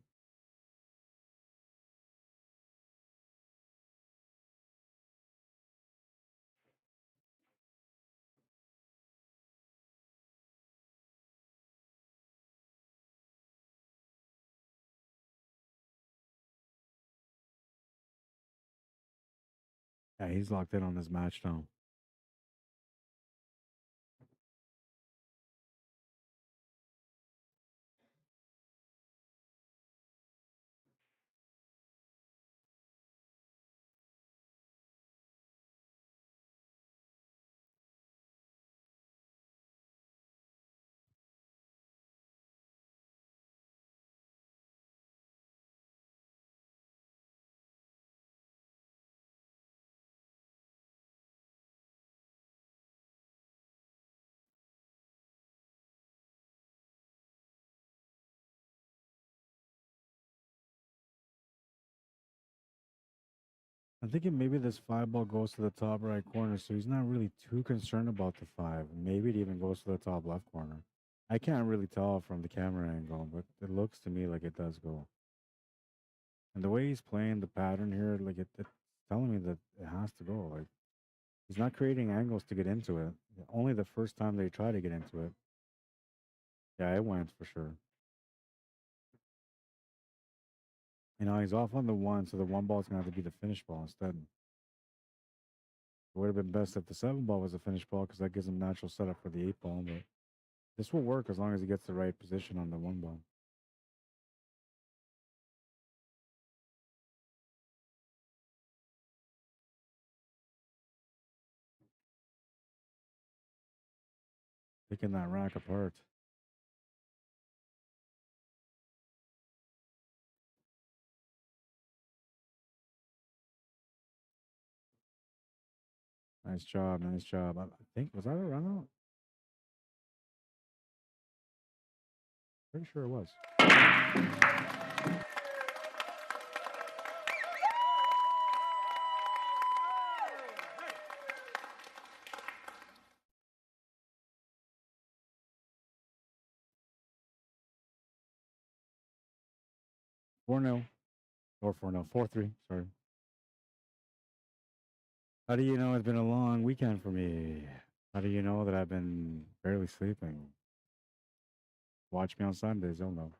Yeah, he's locked in on this match now. I'm thinking maybe this 5 ball goes to the top right corner, so he's not really too concerned about the 5. Maybe it even goes to the top left corner. I can't really tell from the camera angle, but it looks to me like it does go. And the way he's playing the pattern here, like it's telling me that it has to go. Like he's not creating angles to get into it. Only the first time they try to get into it. Yeah, it went for sure. You know, he's off on the 1, so the 1 ball is gonna have to be the finish ball instead. It would have been best if the 7 ball was a finish ball because that gives him natural setup for the 8 ball, but this will work as long as he gets the right position on the 1 ball. Picking that rack apart. Nice job, nice job. I think, was that a run out? Pretty sure it was. 4-0. Or 4-0. 4-3, sorry. How do you know it's been a long weekend for me? How do you know that I've been barely sleeping? Watch me on Sundays, you'll know.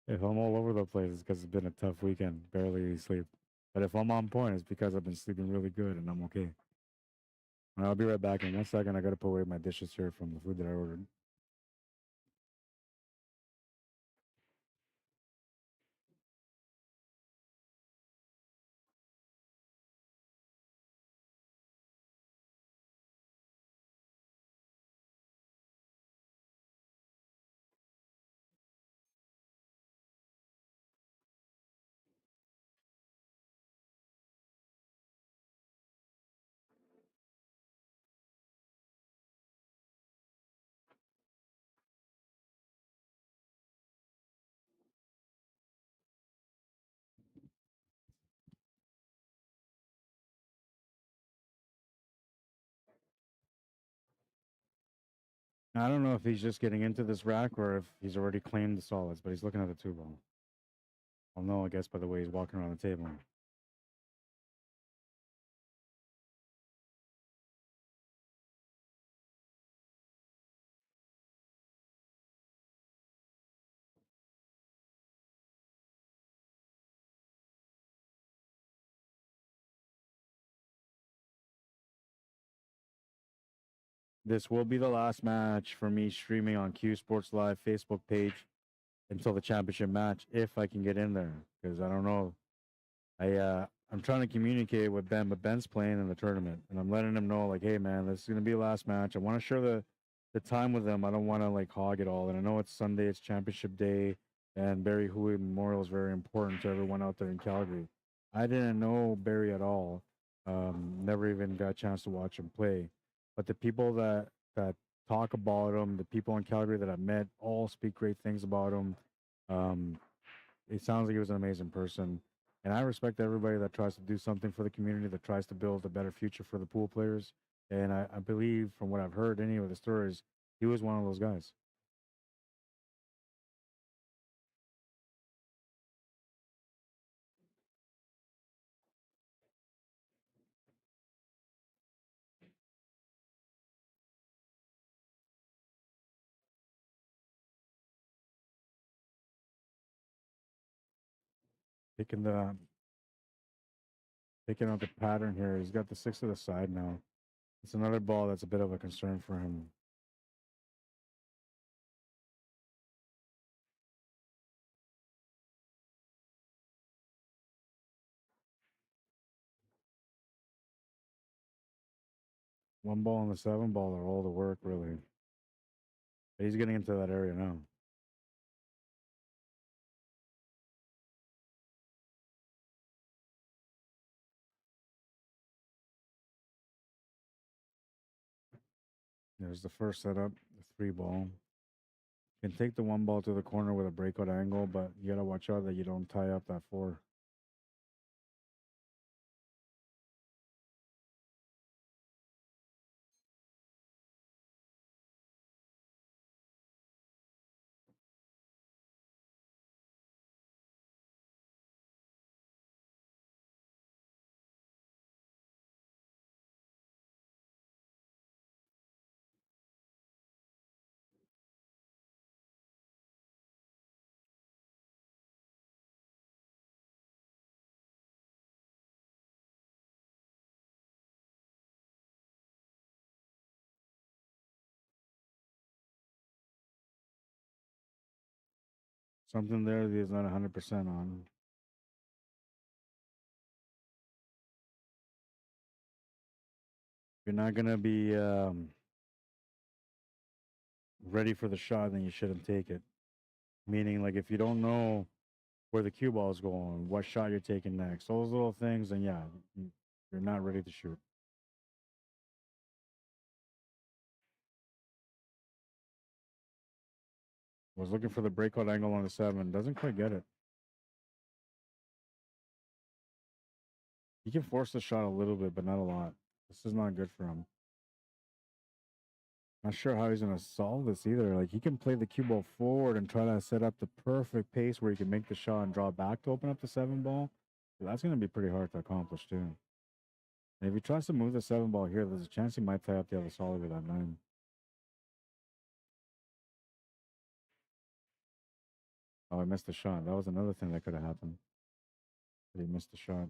If I'm all over the place, it's because it's been a tough weekend, barely sleep. But if I'm on point, it's because I've been sleeping really good and I'm okay. I'll be right back in 1 second. I got to put away my dishes here from the food that I ordered. I don't know if he's just getting into this rack or if he's already claimed the solids, but he's looking at the 2 ball. I'll know, I guess, by the way he's walking around the table. This will be the last match for me streaming on Q Sports Live Facebook page until the championship match, if I can get in there, because I don't know. I'm trying to communicate with Ben, but Ben's playing in the tournament, and I'm letting him know, like, hey man, this is gonna be the last match. I want to share the time with them. I don't want to like hog it all. And I know it's Sunday, it's championship day, and Barry Hui Memorial is very important to everyone out there in Calgary. I didn't know Barry at all. Never even got a chance to watch him play. But the people that talk about him, the people in Calgary that I've met, all speak great things about him. Um, it sounds like he was an amazing person, And I respect everybody that tries to do something for the community, that tries to build a better future for the pool players. And I believe, from what I've heard, any of the stories, he was one of those guys. Picking the picking out the pattern here. He's got the 6 to the side now. It's another ball that's a bit of a concern for him. One ball and the 7 ball are all the work, really. But he's getting into that area now. There's the first setup, the 3 ball. You can take the 1 ball to the corner with a breakout angle, but you gotta watch out that you don't tie up that 4. Something there that he's not 100% on. If you're not gonna be ready for the shot, then you shouldn't take it. Meaning, like, if you don't know where the cue ball is going, what shot you're taking next, those little things, then yeah, you're not ready to shoot. Was looking for the breakout angle on the 7, doesn't quite get it. He can force the shot a little bit, but not a lot. This is not good for him. Not sure how he's gonna solve this either. Like, he can play the cue ball forward and try to set up the perfect pace where he can make the shot and draw back to open up the 7 ball. But that's gonna be pretty hard to accomplish too. And if he tries to move the 7 ball here, there's a chance he might tie up the other solid with that 9. Oh, I missed the shot. That was another thing that could have happened. But he missed the shot.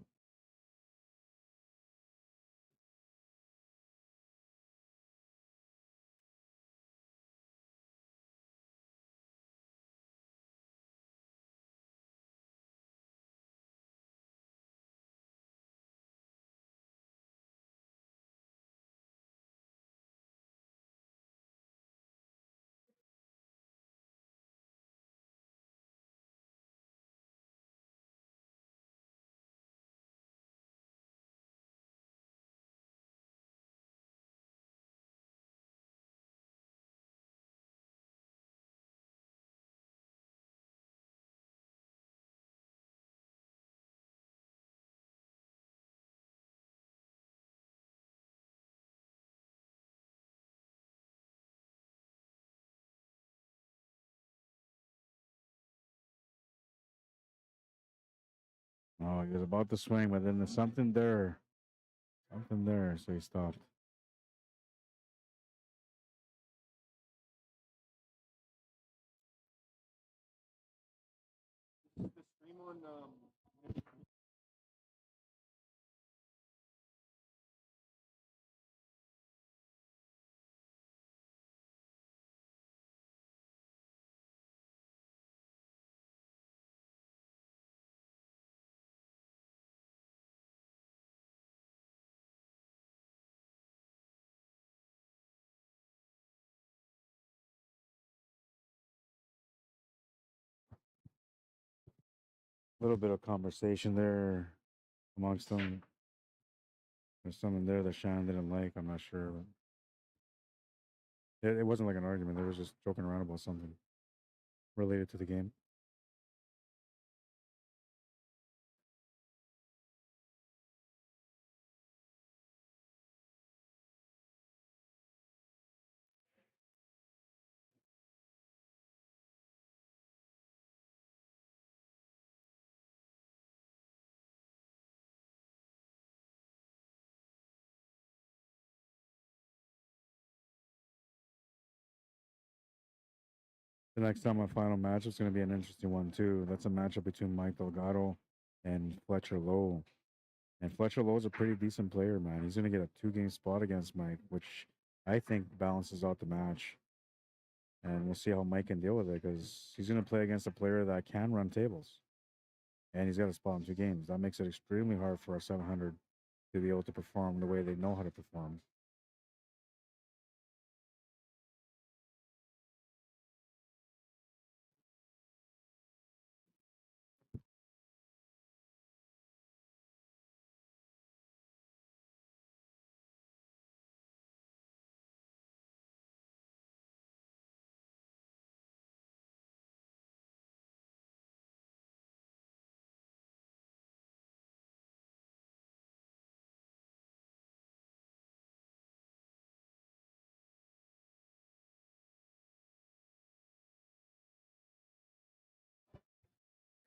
Oh, he was about to swing, but then there's something there. Something there, so he stopped. A little bit of conversation there amongst them. There's something there that Shannon didn't like. I'm not sure. But it wasn't like an argument. They were just joking around about something related to the game. The next time my final match is going to be an interesting one too. That's a matchup between Mike Delgado and Fletcher Lowe. And Fletcher Lowe's a pretty decent player, man. He's going to get a 2-game spot against Mike, which I think balances out the match. And we'll see how Mike can deal with it because he's going to play against a player that can run tables. And he's got a spot in 2 games. That makes it extremely hard for a 700 to be able to perform the way they know how to perform.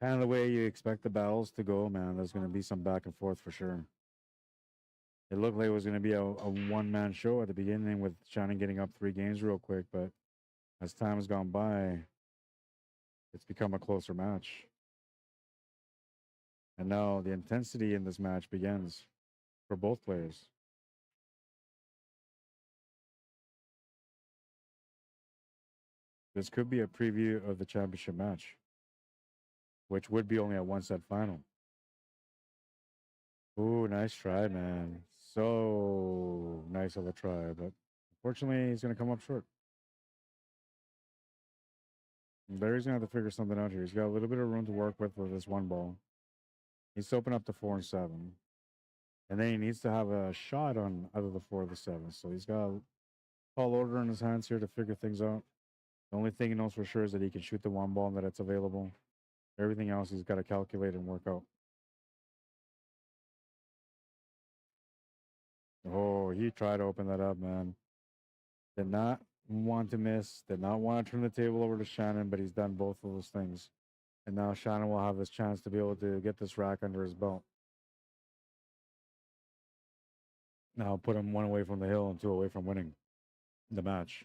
Kind of the way you expect the battles to go, man. There's going to be some back and forth for sure. It looked like it was going to be a one-man show at the beginning with Shannon getting up 3 games real quick, but as time has gone by, it's become a closer match. And now the intensity in this match begins for both players. This could be a preview of the championship match, which would be only a 1-set final. Ooh, nice try, man. So nice of a try, but unfortunately, he's going to come up short. Larry's going to have to figure something out here. He's got a little bit of room to work with this one ball. He's to open up to 4 and 7. And then he needs to have a shot on either the 4 or the 7. So he's got a tall order in his hands here to figure things out. The only thing he knows for sure is that he can shoot the one ball and that it's available. Everything else he's got to calculate and work out. Oh, he tried to open that up, man. Did not want to miss. Did not want to turn the table over to Shannon, but he's done both of those things. And now Shannon will have his chance to be able to get this rack under his belt. Now put him 1 away from the hill and 2 away from winning the match.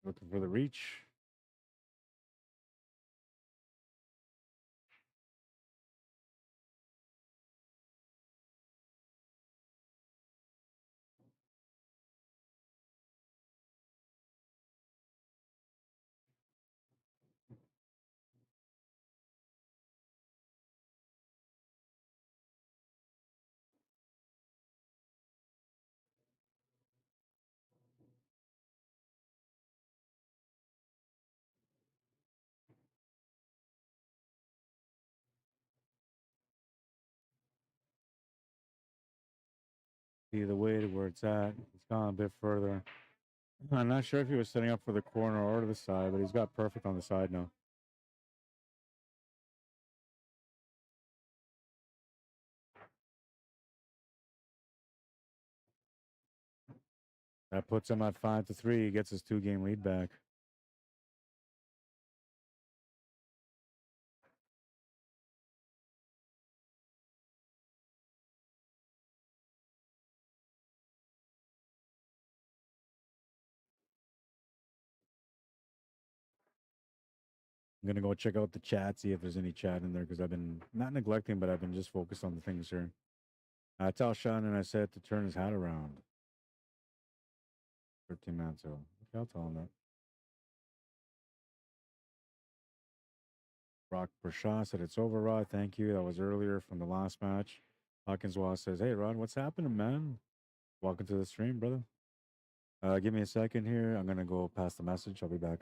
Looking for the reach. See the way to where it's at. He's gone a bit further. I'm not sure if he was setting up for the corner or the side, but he's got perfect on the side now. That puts him at 5-3. He gets his 2-game lead back. I'm gonna go check out the chat, see if there's any chat in there because I've been not neglecting, but I've been just focused on the things here. I tell Shannon I said to turn his hat around. 13 minutes ago. Okay, I'll tell him that. Brock Pershaw said it's over, Rod. Thank you. That was earlier from the last match. Hawkins Wallace says, hey, Rod, what's happening, man? Welcome to the stream, brother. Give me a second here. I'm going to go pass the message. I'll be back.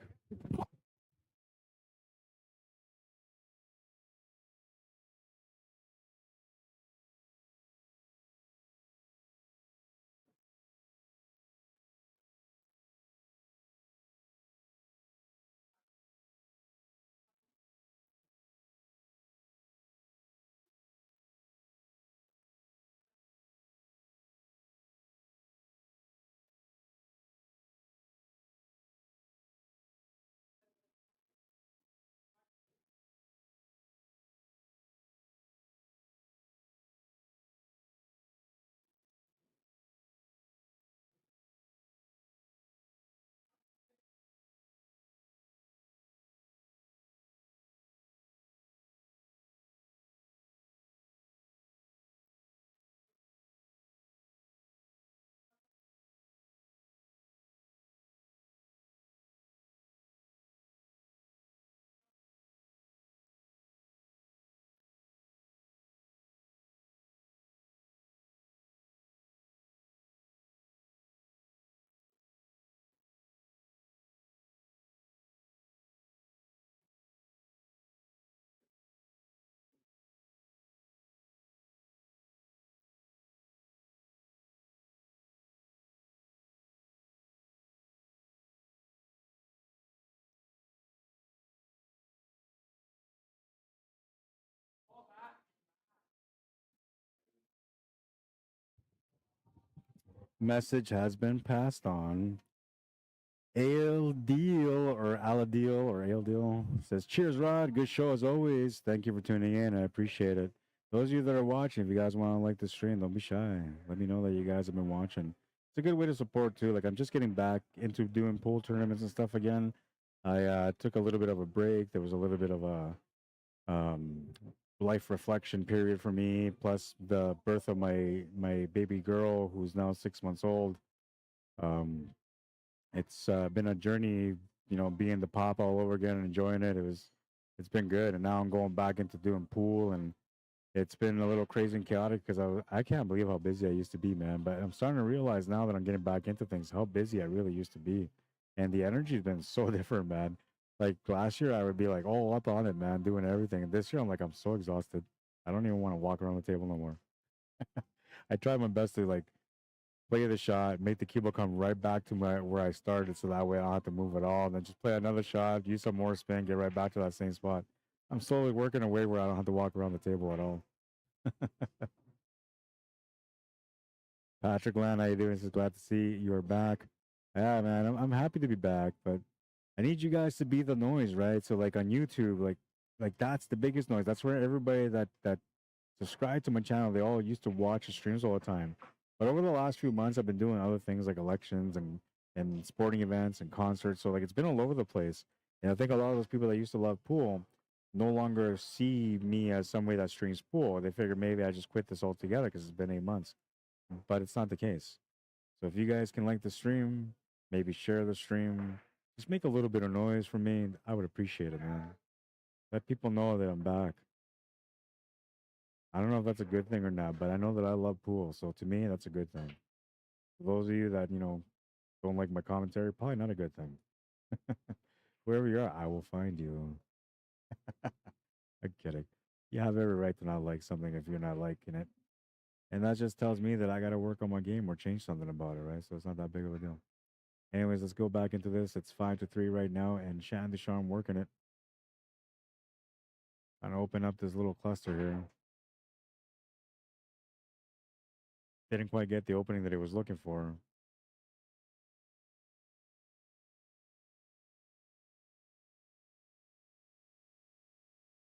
Message has been passed on. Ale Deal or Aladil or Ale Deal says, "Cheers, Rod. Good show as always. Thank you for tuning in. I appreciate it. Those of you that are watching, if you guys want to like the stream, don't be shy. Let me know that you guys have been watching. It's a good way to support too. Like I'm just getting back into doing pool tournaments and stuff again. I took a little bit of a break. There was a little bit of a um, life reflection period for me, plus the birth of my baby girl, who's now 6 months old. Um, it's been a journey, being the pop all over again and enjoying it. It's been good, and now I'm going back into doing pool, and it's been a little crazy and chaotic because I can't believe how busy I used to be, man. But I'm starting to realize now that I'm getting back into things how busy I really used to be, and the energy's been so different, man. Like last year, I would be like all up on it, man, doing everything, and this year I'm like I'm so exhausted. I don't even want to walk around the table no more. I try my best to like play the shot, make the cue ball come right back to where I started, so that way I don't have to move at all. And then just play another shot, use some more spin, get right back to that same spot. I'm slowly working a way where I don't have to walk around the table at all. Patrick Land, how you doing? Just glad to see you are back. Yeah, man, I'm happy to be back, but I need you guys to be the noise, right? So like on YouTube, like that's the biggest noise. That's where everybody that subscribe to my channel, they all used to watch the streams all the time. But over the last few months, I've been doing other things like elections and sporting events and concerts. So like it's been all over the place. And I think a lot of those people that used to love pool no longer see me as somebody that streams pool. They figure maybe I just quit this altogether because it's been 8 months. But it's not the case. So if you guys can like the stream, maybe share the stream, just make a little bit of noise for me. I would appreciate it, man. Let people know that I'm back. I don't know if that's a good thing or not, but I know that I love pool. So to me, that's a good thing. For those of you that, don't like my commentary, probably not a good thing. Wherever you're at, I will find you. I'm kidding. You have every right to not like something if you're not liking it. And that just tells me that I got to work on my game or change something about it, right? So it's not that big of a deal. Anyways, let's go back into this. It's 5-3 right now, and Shannon DuCharme working it. Trying to open up this little cluster here. Didn't quite get the opening that he was looking for.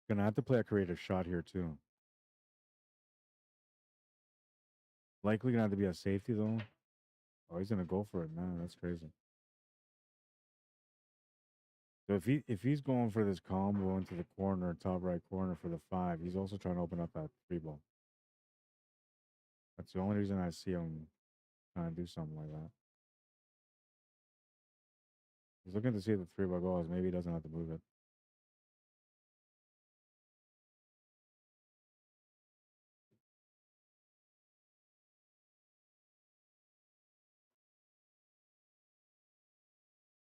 Gonna have to play a creative shot here too. Likely gonna have to be a safety though. Oh, he's gonna go for it, man. That's crazy. So if he's going for this combo into the corner, top right corner for the 5, he's also trying to open up that 3 ball. That's the only reason I see him trying to do something like that. He's looking to see if the 3 ball goes. Maybe he doesn't have to move it.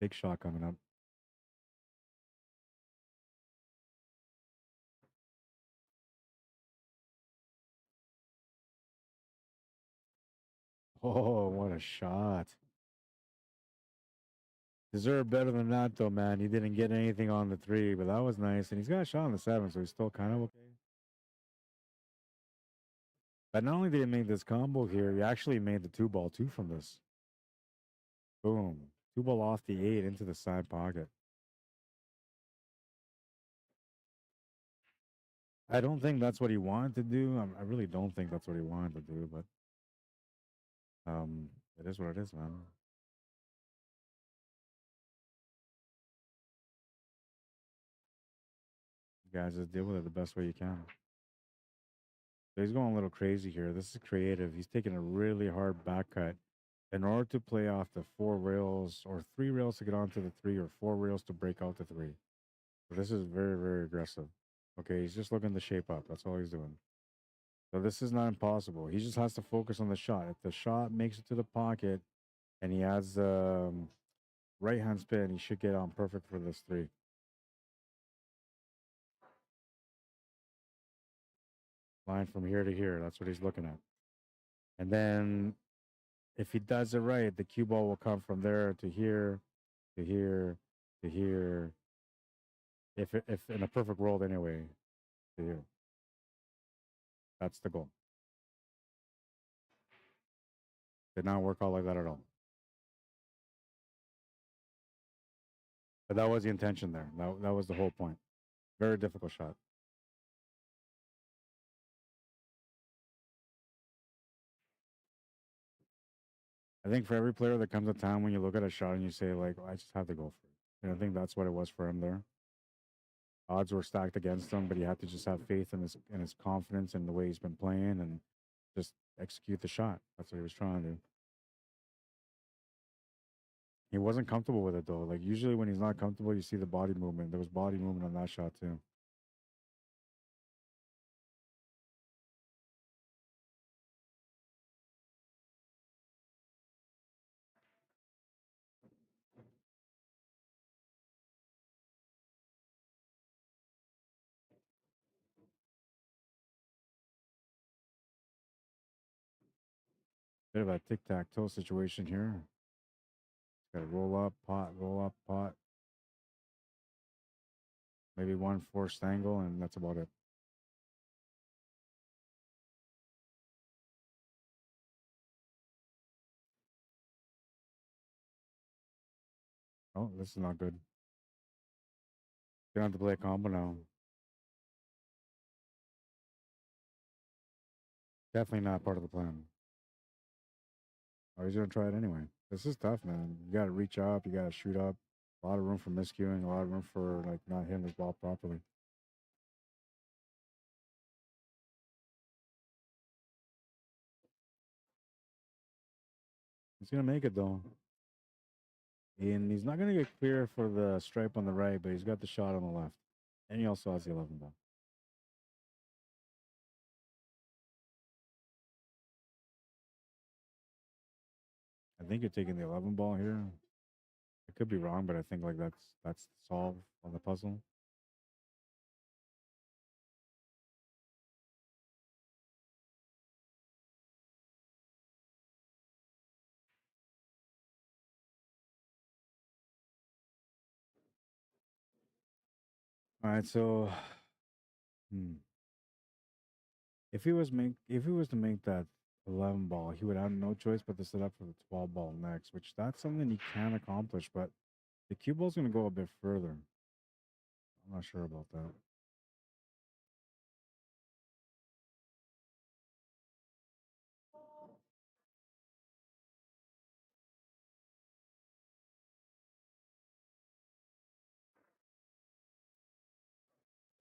Big shot coming up. Oh, what a shot. Deserved better than that though, man. He didn't get anything on the 3, but that was nice. And he's got a shot on the 7, so he's still kind of okay. But not only did he make this combo here, he actually made the 2 ball too from this. Boom. 2 ball off the 8 into the side pocket. I don't think that's what he wanted to do. I really don't think that's what he wanted to do, but it is what it is, man. You guys just deal with it the best way you can. So he's going a little crazy here. This is creative. He's taking a really hard back cut in order to play off the 4 rails or 3 rails to get onto the 3 or 4 rails to break out the 3. So this is very, very aggressive. Okay, he's just looking to shape up. That's all he's doing. So this is not impossible. He just has to focus on the shot. If the shot makes it to the pocket and he adds right hand spin, he should get on perfect for this 3. Line from here to here. That's what he's looking at. And then if he does it right, the cue ball will come from there to here, to here, to here. If in a perfect world anyway, to here. That's the goal. Did not work out like that at all. But that was the intention there. That was the whole point. Very difficult shot. I think for every player that comes to town, when you look at a shot and you say, like, I just have to go for it. And I think that's what it was for him there. Odds were stacked against him, but he had to just have faith in his confidence and the way he's been playing and just execute the shot. That's what he was trying to do. He wasn't comfortable with it though. Like usually when he's not comfortable, you see the body movement. There was body movement on that shot too. Bit of a tic-tac-toe situation here. Got to roll up, pot. Maybe one forced angle, and that's about it. Oh, this is not good. Gonna have to play a combo now. Definitely not part of the plan. Oh, he's gonna try it anyway. This is tough, man. You gotta reach up, you gotta shoot up. A lot of room for miscuing, a lot of room for like not hitting this ball properly. He's gonna make it though. And he's not gonna get clear for the stripe on the right, but he's got the shot on the left. And he also has the 11 ball. I think you're taking the 11 ball here. I could be wrong, but I think like that's the solve on the puzzle. All right, so if he was to make that 11 ball, he would have no choice but to set up for the 12 ball next, which that's something he can accomplish, but the cue ball's gonna go a bit further. I'm not sure about that.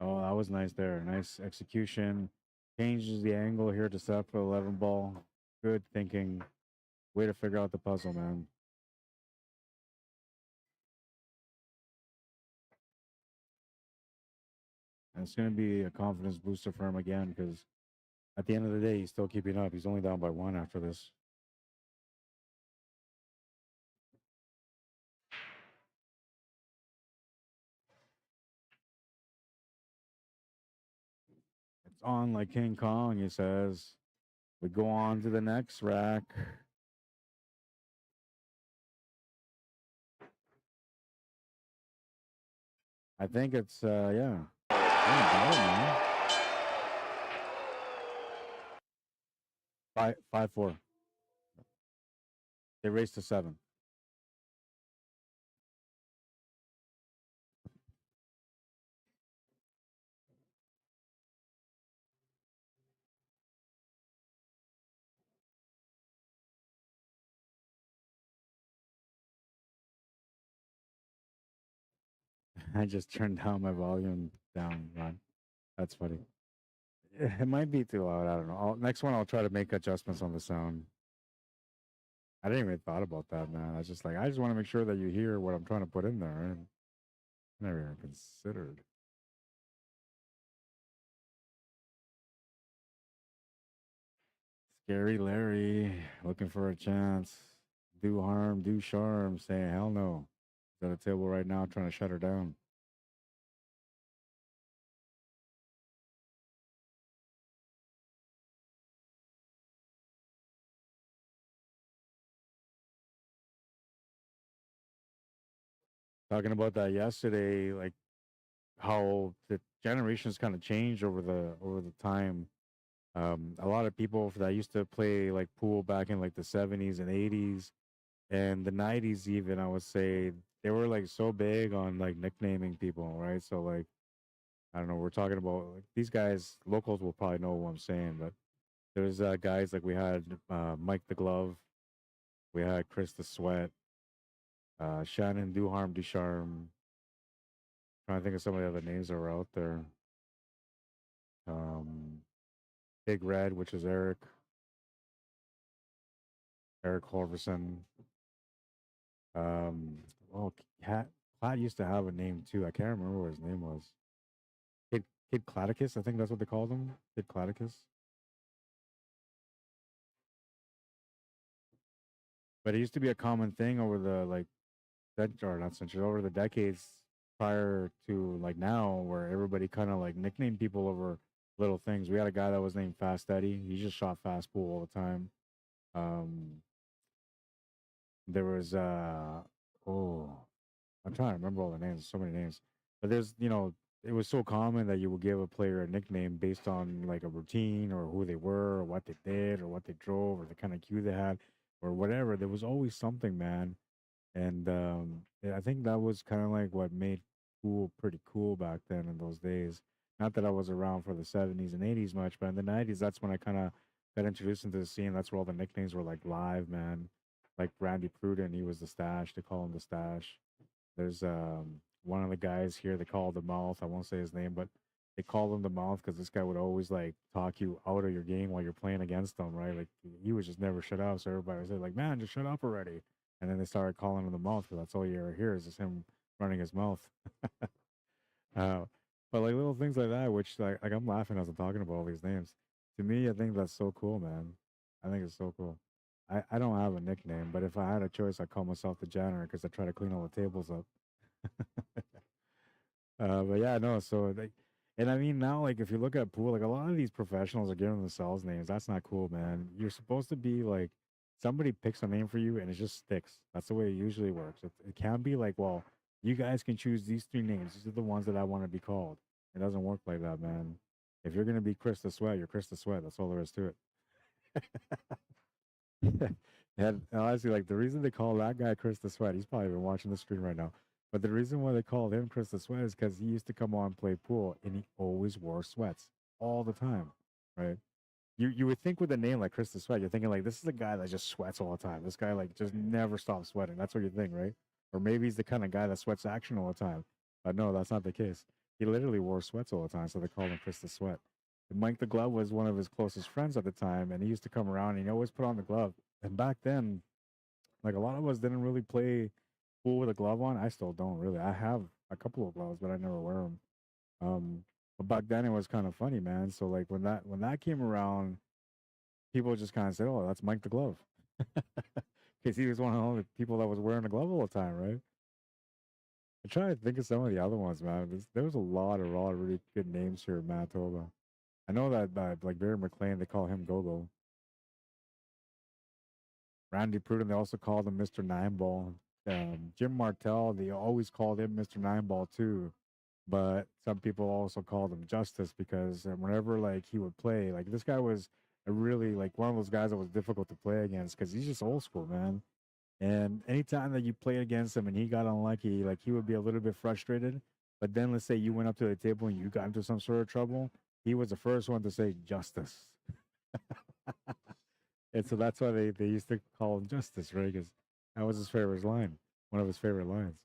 Oh, that was nice there. Nice execution. Changes the angle here to set up for 11 ball. Good thinking. Way to figure out the puzzle, man. And it's going to be a confidence booster for him again because at the end of the day, he's still keeping up. He's only down by one after this. It's on like King Kong, he says. We go on to the next rack. I think it's, yeah. Oh, man. 5-4. They raced to 7. I just turned down my volume down, Ron. That's funny. It might be too loud. I don't know. Next one, I'll try to make adjustments on the sound. I didn't even thought about that, man. I was just like, I just want to make sure that you hear what I'm trying to put in there. And never even considered. Scary Larry looking for a chance. Do harm, do charm, saying hell no. He's at the table right now trying to shut her down. Talking about that yesterday, like how the generations kind of changed over the time. A lot of people that used to play like pool back in like the 70s and 80s and the 90s, even, I would say they were like so big on like nicknaming people, right? So, like, I don't know, we're talking about like these guys, locals will probably know what I'm saying, but there's guys like we had Mike the Glove, we had Chris the Sweat, Shannon, Ducharme. Trying to think of some of the other names that were out there. Um, Big Red, which is Eric Horverson. Um, oh, Platt used to have a name too. I can't remember what his name was. Kid, Kid Cladicus, I think that's what they called him. Kid Cladicus. But it used to be a common thing over the like, or not centuries, over the decades prior to like now, where everybody kind of like nicknamed people over little things. We had a guy that was named Fast Eddie. He just shot fast pool all the time. Um, there was oh, I'm trying to remember all the names. So many names, but there's it was so common that you would give a player a nickname based on like a routine or who they were or what they did or what they drove or the kind of cue they had or whatever. There was always something, man. And yeah, I think that was kind of like what made pool pretty cool back then in those days. Not that I was around for the 70s and 80s much, but in the 90s, that's when I kind of got introduced into the scene. That's where all the nicknames were like live, man. Like Randy Pruden, he was the Stash. They call him the Stash. There's one of the guys here, they call the Mouth. I won't say his name, but they call him the Mouth because this guy would always like talk you out of your game while you're playing against him, right? Like he would just never shut up. So everybody would say, like, man, just shut up already. And then they started calling him the Mouth because that's all you ever hear is just him running his mouth. uh, but like little things like that, which like I'm laughing as I'm talking about all these names. To me, I think that's so cool, man. I think it's so cool. I don't have a nickname, but if I had a choice, I'd call myself the janitor because I try to clean all the tables up. But yeah, no. So like, and I mean now, like if you look at pool, like a lot of these professionals are giving themselves names. That's not cool, man. You're supposed to be like somebody picks a name for you, and it just sticks. That's the way it usually works. It can't be like, well, you guys can choose these three names. These are the ones that I want to be called. It doesn't work like that, man. If you're gonna be Chris the Sweat, you're Chris the Sweat. That's all there is to it. And honestly, like the reason they call that guy Chris the Sweat, he's probably been watching the screen right now. But the reason why they called him Chris the Sweat is because he used to come on and play pool, and he always wore sweats all the time, right? You would think with a name like Chris the Sweat, you're thinking like this is a guy that just sweats all the time. This guy like just never stops sweating. That's what you think, right? Or maybe he's the kind of guy that sweats action all the time. But no, that's not the case. He literally wore sweats all the time, so they called him Chris the Sweat. And Mike the Glove was one of his closest friends at the time, and he used to come around and he always put on the glove. And back then, like a lot of us didn't really play pool with a glove on. I still don't really. I have a couple of gloves, but I never wear them. Um, but back then it was kind of funny, man. So like when that came around, people just kind of said, "Oh, that's Mike the Glove," because he was one of the only people that was wearing a glove all the time, right? I try to think of some of the other ones, man. There was a lot of really good names here in Manitoba. I know that like Barry McLean, they call him Gogo. Randy Pruden, they also called him Mr. Nine Ball. Jim Martell, they always called him Mr. Nine Ball too. But some people also called him Justice because whenever like he would play, like this guy was a really like one of those guys that was difficult to play against because he's just old school, man. And anytime that you played against him and he got unlucky, like he would be a little bit frustrated. But then let's say you went up to the table and you got into some sort of trouble, he was the first one to say justice. And so that's why they used to call him Justice, right? Because that was his favorite line, one of his favorite lines.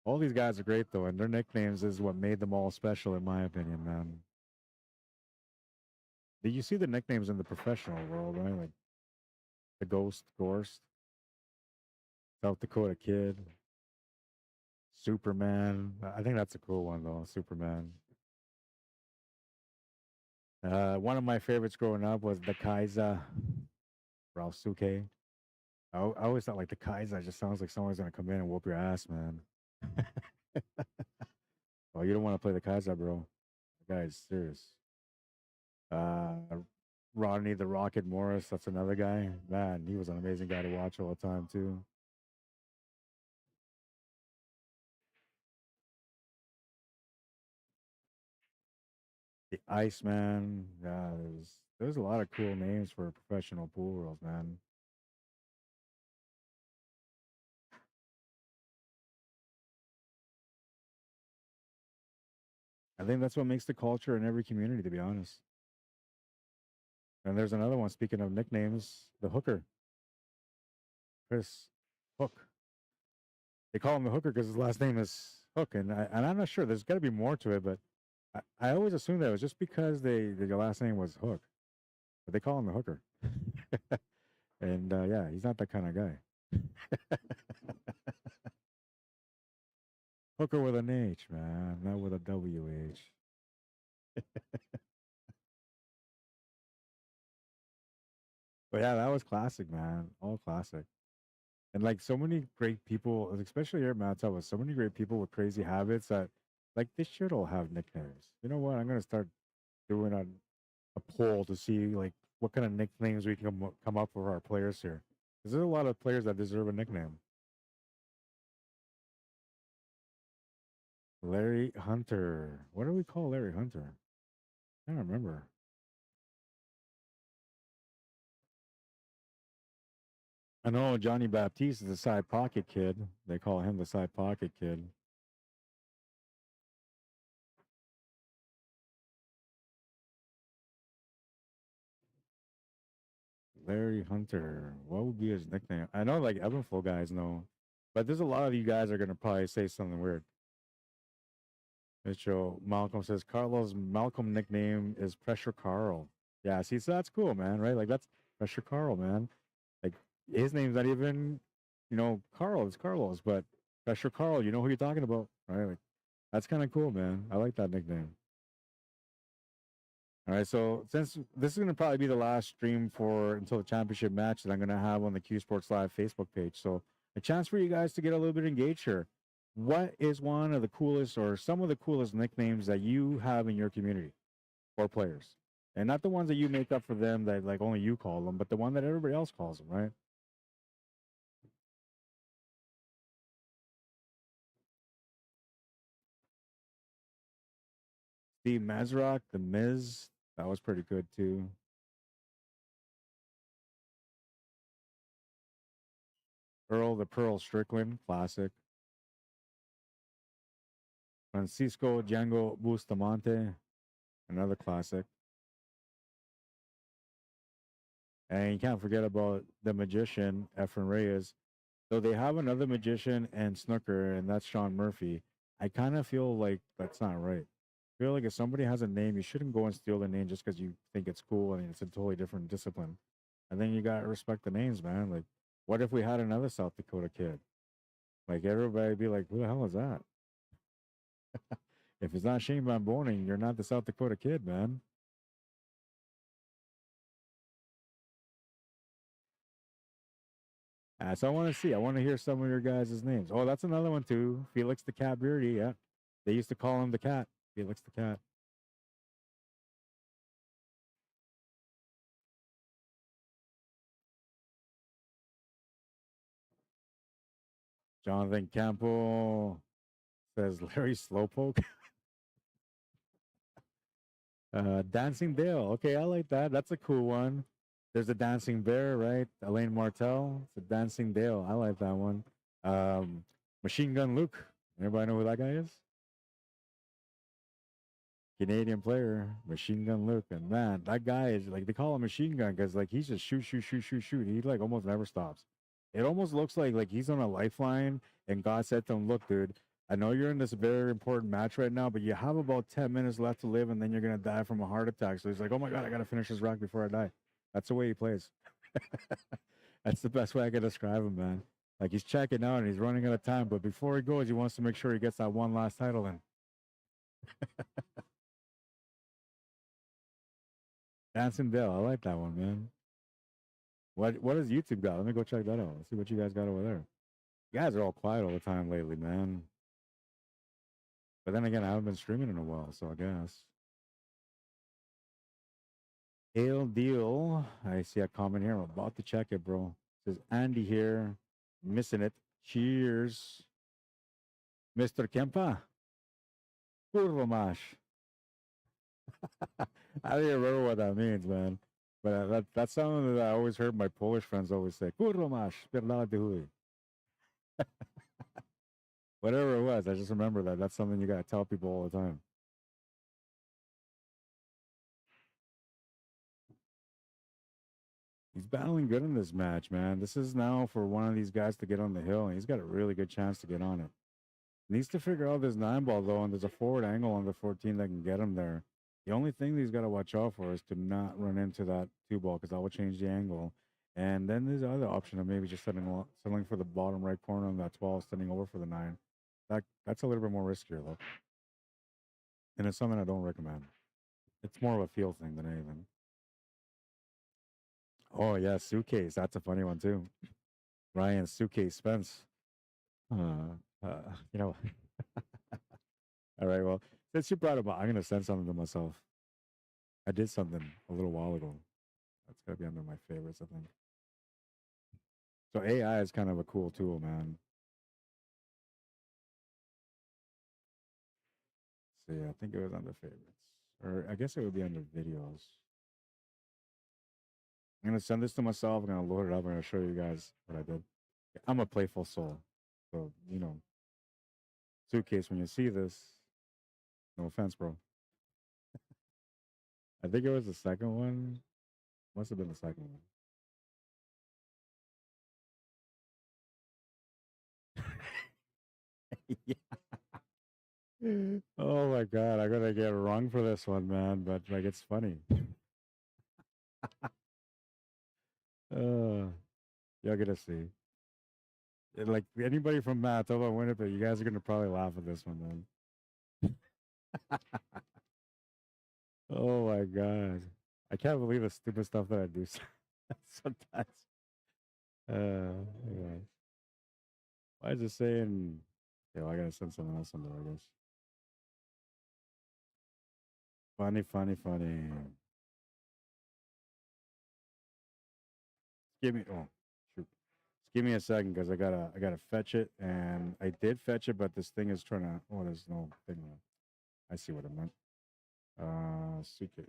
All these guys are great though, and their nicknames is what made them all special, in my opinion, man. Did you see the nicknames in the professional world, right? Like the Ghost, Gorst, South Dakota Kid, Superman. I think that's a cool one though, Superman. One of my favorites growing up was the Kaiser, Ralph Suke. I always thought like the Kaiser just sounds like someone's gonna come in and whoop your ass, man. Oh, you don't want to play the Kaiser, bro. The guy is serious. Uh, Rodney the Rocket Morris, that's another guy. Man, he was an amazing guy to watch all the time too. The Iceman. Yeah, there's a lot of cool names for professional pool world, man. I think that's what makes the culture in every community, to be honest. And there's another one. Speaking of nicknames, the hooker, Chris Hook. They call him the hooker because his last name is Hook, and I'm not sure. There's got to be more to it, but I always assumed that it was just because their last name was Hook, but they call him the hooker. And yeah, he's not that kind of guy. Hooker with an H, man, not with a WH. But yeah, that was classic, man. All classic. And like so many great people, especially here in Manitoba, so many great people with crazy habits that like they should all have nicknames. You know what? I'm gonna start doing a poll to see like what kind of nicknames we can come up for our players here. Because there's a lot of players that deserve a nickname. Larry Hunter. What do we call Larry Hunter? I don't remember. I know Johnny Baptiste is the side pocket kid. They call him the side pocket kid. Larry Hunter. What would be his nickname? I know like Evanflow guys know, but there's a lot of you guys are gonna probably say something weird. Mitchell Malcolm says Carlos Malcolm nickname is Pressure Carl. Yeah, see, so that's cool, man, right? Like that's Pressure Carl, man. Like his name's not even, Carl. It's Carlos, but Pressure Carl. You know who you're talking about, right? Like that's kind of cool, man. I like that nickname. All right, so since this is going to probably be the last stream for until the championship match that I'm going to have on the Q Sports Live Facebook page, so a chance for you guys to get a little bit engaged here. What is one of the coolest or some of the coolest nicknames that you have in your community for players? And not the ones that you make up for them that like only you call them, but the one that everybody else calls them, right? Steve Mazrock, the Miz, that was pretty good too. Earl the Pearl Strickland, classic. Francisco Django Bustamante, another classic. And you can't forget about the magician, Efren Reyes. So they have another magician and snooker, and that's Sean Murphy. I kind of feel like that's not right. I feel like if somebody has a name, you shouldn't go and steal the name just because you think it's cool and it's a totally different discipline. And then you got to respect the names, man. Like, what if we had another South Dakota kid? Like, everybody be like, who the hell is that? If it's not Shane Van Boning, you're not the South Dakota kid, man. So I want to see. I want to hear some of your guys' names. Oh, that's another one too. Felix the Cat Beardy. Yeah, they used to call him the Cat. Felix the Cat. Jonathan Campbell says Larry Slowpoke. Dancing Dale. Okay, I like that. That's a cool one. There's a Dancing Bear, right? Elaine Martell. It's a Dancing Dale. I like that one. Machine Gun Luke. Everybody know who that guy is? Canadian player, Machine Gun Luke. And man, that guy is like, they call him Machine Gun because like he's just shoot, shoot, shoot, shoot, shoot. He like almost never stops. It almost looks like he's on a lifeline and God said to him, look, dude, I know you're in this very important match right now, but you have about 10 minutes left to live and then you're going to die from a heart attack. So he's like, oh my God, I got to finish this rock before I die. That's the way he plays. That's the best way I can describe him, man. Like he's checking out and he's running out of time, but before he goes, he wants to make sure he gets that one last title in. Dancing Dale, I like that one, man. What has YouTube got? Let me go check that out. Let's see what you guys got over there. You guys are all quiet all the time lately, man. But then again, I haven't been streaming in a while, so I guess. Ale Deal. I see a comment here. I'm about to check it, bro. It says Andy here. Missing it. Cheers. Mr. Kempa. Kurva mash. I don't even remember what that means, man. But that's something that I always heard my Polish friends always say. Kurwa masz, pierdolę chuj. Whatever it was, I just remember that. That's something you gotta tell people all the time. He's battling good in this match, man. This is now for one of these guys to get on the hill, and he's got a really good chance to get on it. Needs to figure out this 9-ball, though, and there's a forward angle on the 14 that can get him there. The only thing that he's got to watch out for is to not run into that 2-ball, because that will change the angle. And then there's the other option of maybe just settling for the bottom right corner on that 12, sending over for the 9. That's a little bit more riskier, though. And it's something I don't recommend. It's more of a feel thing than anything. Oh, yeah, suitcase. That's a funny one, too. Ryan, suitcase, Spence. You know. All right, well, since you brought it up, I'm going to send something to myself. I did something a little while ago. That's got to be under my favorites, I think. So AI is kind of a cool tool, man. See, I think it was under favorites. Or I guess it would be under videos. I'm going to send this to myself. I'm going to load it up. I'm going to show you guys what I did. I'm a playful soul. So, you know, suitcase, when you see this, no offense, bro. I think it was the second one. Must have been the second one. Yeah. Oh my god, I'm gonna get wrong for this one, man. But like, it's funny. Y'all gonna see. Like anybody from Manitoba, Winnipeg, you guys are gonna probably laugh at this one, man. Oh my god, I can't believe the stupid stuff that I do sometimes. Yeah. Why is it saying? Yeah, well, I gotta send something else on there, I guess. Funny, funny, funny. Give me. Oh, shoot. Just give me a second because I gotta fetch it, and I did fetch it, but this thing is trying to. Oh, there's no thing on it. I see what it meant. Suitcase.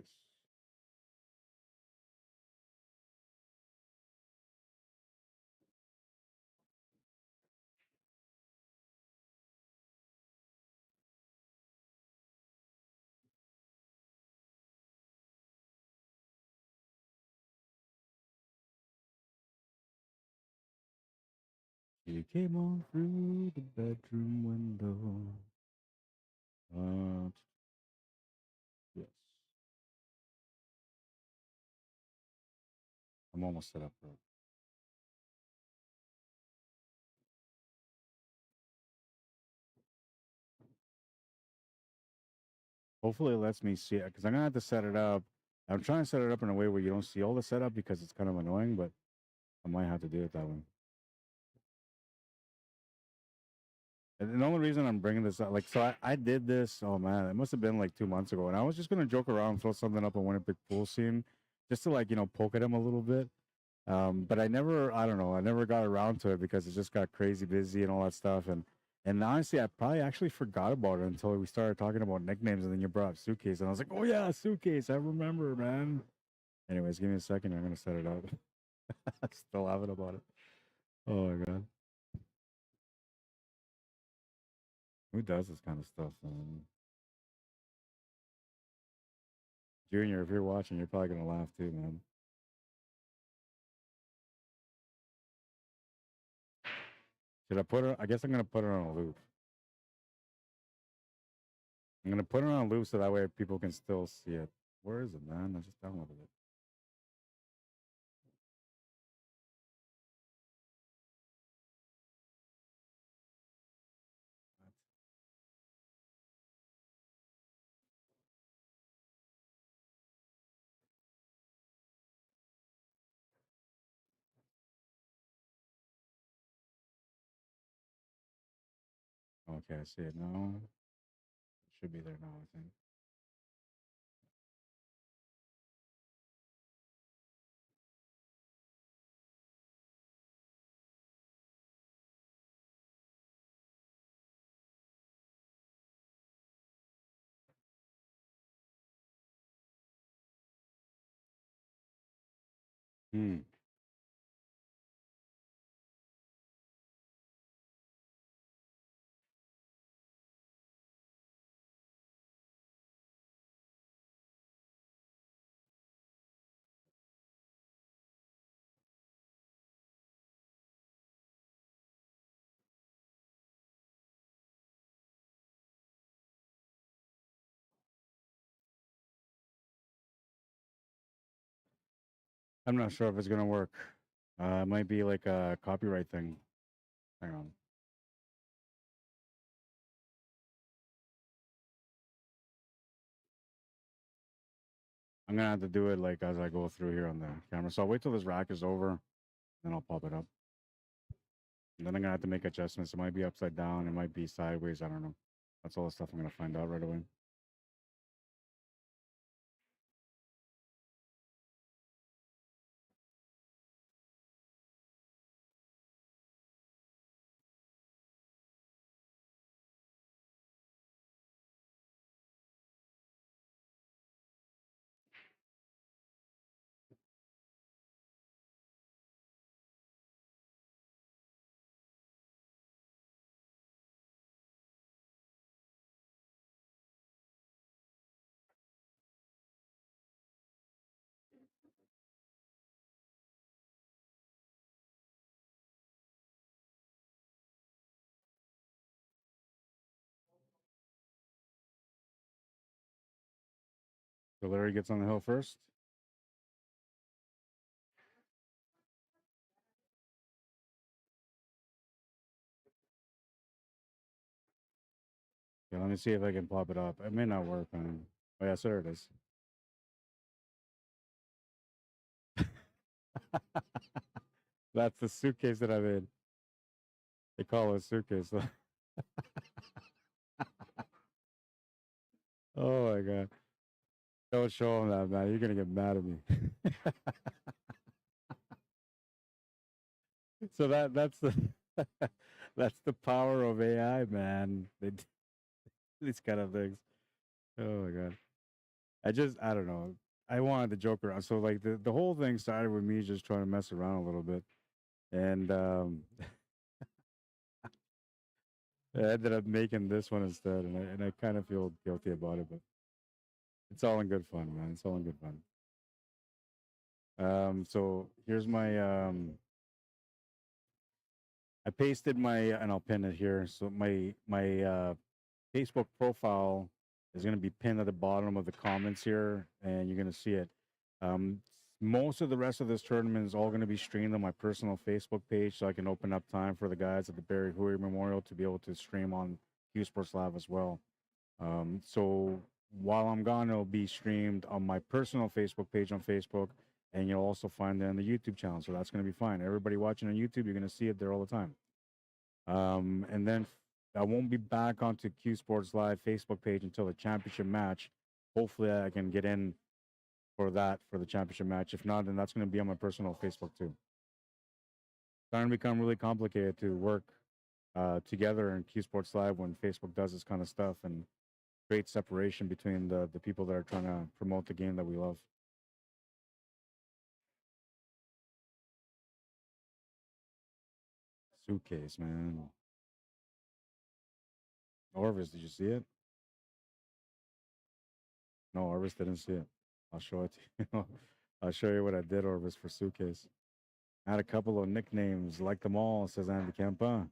You came on through the bedroom window. Yes. I'm almost set up for it. Hopefully it lets me see it because I'm gonna have to set it up. I'm trying to set it up in a way where you don't see all the setup because it's kind of annoying, but I might have to do it that way. And the only reason I'm bringing this up, like, so I did this. Oh man, it must have been like 2 months ago, and I was just gonna joke around, throw something up on Winnipeg pool scene, just to like poke at him a little bit. But I don't know, I never got around to it because it just got crazy busy and all that stuff. And honestly, I probably actually forgot about it until we started talking about nicknames, and then you brought up suitcase, and I was like, oh yeah, suitcase, I remember, man. Anyways, give me a second, I'm gonna set it up. I'm still laughing about it. Oh my god, who does this kind of stuff, man? Junior, if you're watching, you're probably gonna laugh too, man. Should I put her? I guess I'm gonna put her on a loop. I'm gonna put her on a loop so that way people can still see it. Where is it, man? I just downloaded it. Okay, I see it now. It should be there now, I think. Hmm. I'm not sure if it's gonna work. It might be like a copyright thing. Hang on. I'm gonna have to do it like as I go through here on the camera. So I'll wait till this rack is over, then I'll pop it up. And then I'm gonna have to make adjustments. It might be upside down, it might be sideways. I don't know. That's all the stuff I'm gonna find out right away. So Larry gets on the hill first. Yeah, let me see if I can pop it up. It may not work. Oh yeah, so there it is. That's the suitcase that I'm in. They call it a suitcase. Oh my god! Don't show him that, man. You're gonna get mad at me. So that's the that's the power of AI, man. They do these kind of things. Oh my god! I don't know. I wanted to joke around. So like the whole thing started with me just trying to mess around a little bit, and I ended up making this one instead, and I kind of feel guilty about it, but it's all in good fun, man. It's all in good fun. So here's my I pasted my and I'll pin it here. So my Facebook profile is going to be pinned at the bottom of the comments here, and you're going to see it. Um, most of the rest of this tournament is all going to be streamed on my personal Facebook page, so I can open up time for the guys at the Barry Huey Memorial to be able to stream on Q Sports Live as well. So while I'm gone, it'll be streamed on my personal Facebook page on Facebook, and you'll also find it on the YouTube channel. So that's going to be fine. Everybody watching on YouTube, you're going to see it there all the time. And then I won't be back onto Q Sports Live Facebook page until the championship match. Hopefully, I can get in for that for the championship match. If not, then that's going to be on my personal Facebook too. It's starting to become really complicated to work together in Q Sports Live when Facebook does this kind of stuff and create separation between the people that are trying to promote the game that we love. Suitcase, man. Orvis, did you see it? No, Orvis didn't see it. I'll show it to you. I'll show you what I did, Orvis, for suitcase. I had a couple of nicknames, like them all, says Andy Campa.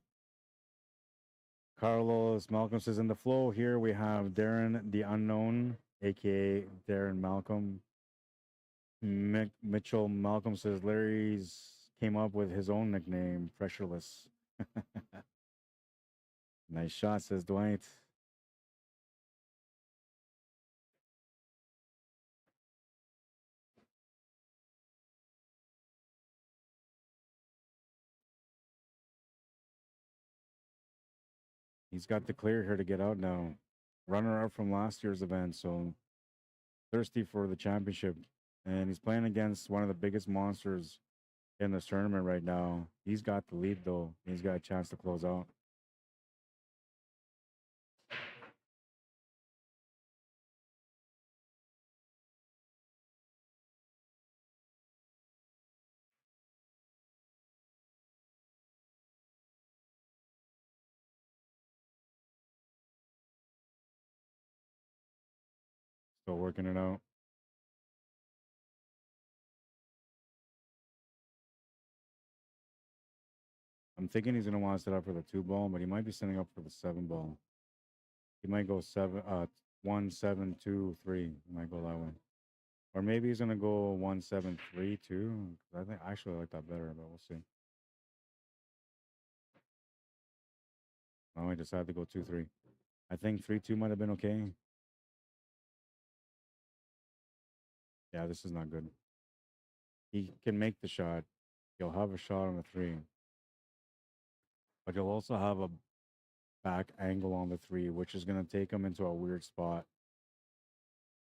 Carlos Malcolm says, in the flow here we have Darren the Unknown, aka Darren Malcolm. Mitchell Malcolm says Larry's came up with his own nickname, Pressureless. Nice shot, says Dwight. He's got the clear here to get out now. Runner up from last year's event, so thirsty for the championship. And he's playing against one of the biggest monsters in this tournament right now. He's got the lead though. He's got a chance to close out. Still working it out. I'm thinking he's gonna want to set up for the 2 ball, but he might be setting up for the 7 ball. He might go 1-7-2-3. He might go that way. Or maybe he's gonna go 1-7-3-2. I think I actually like that better, but we'll see. Oh, I decided to go 2-3. I think 3-2 might have been okay. Yeah, this is not good. He can make the shot. He'll have a shot on the 3. But he'll also have a back angle on the 3, which is going to take him into a weird spot.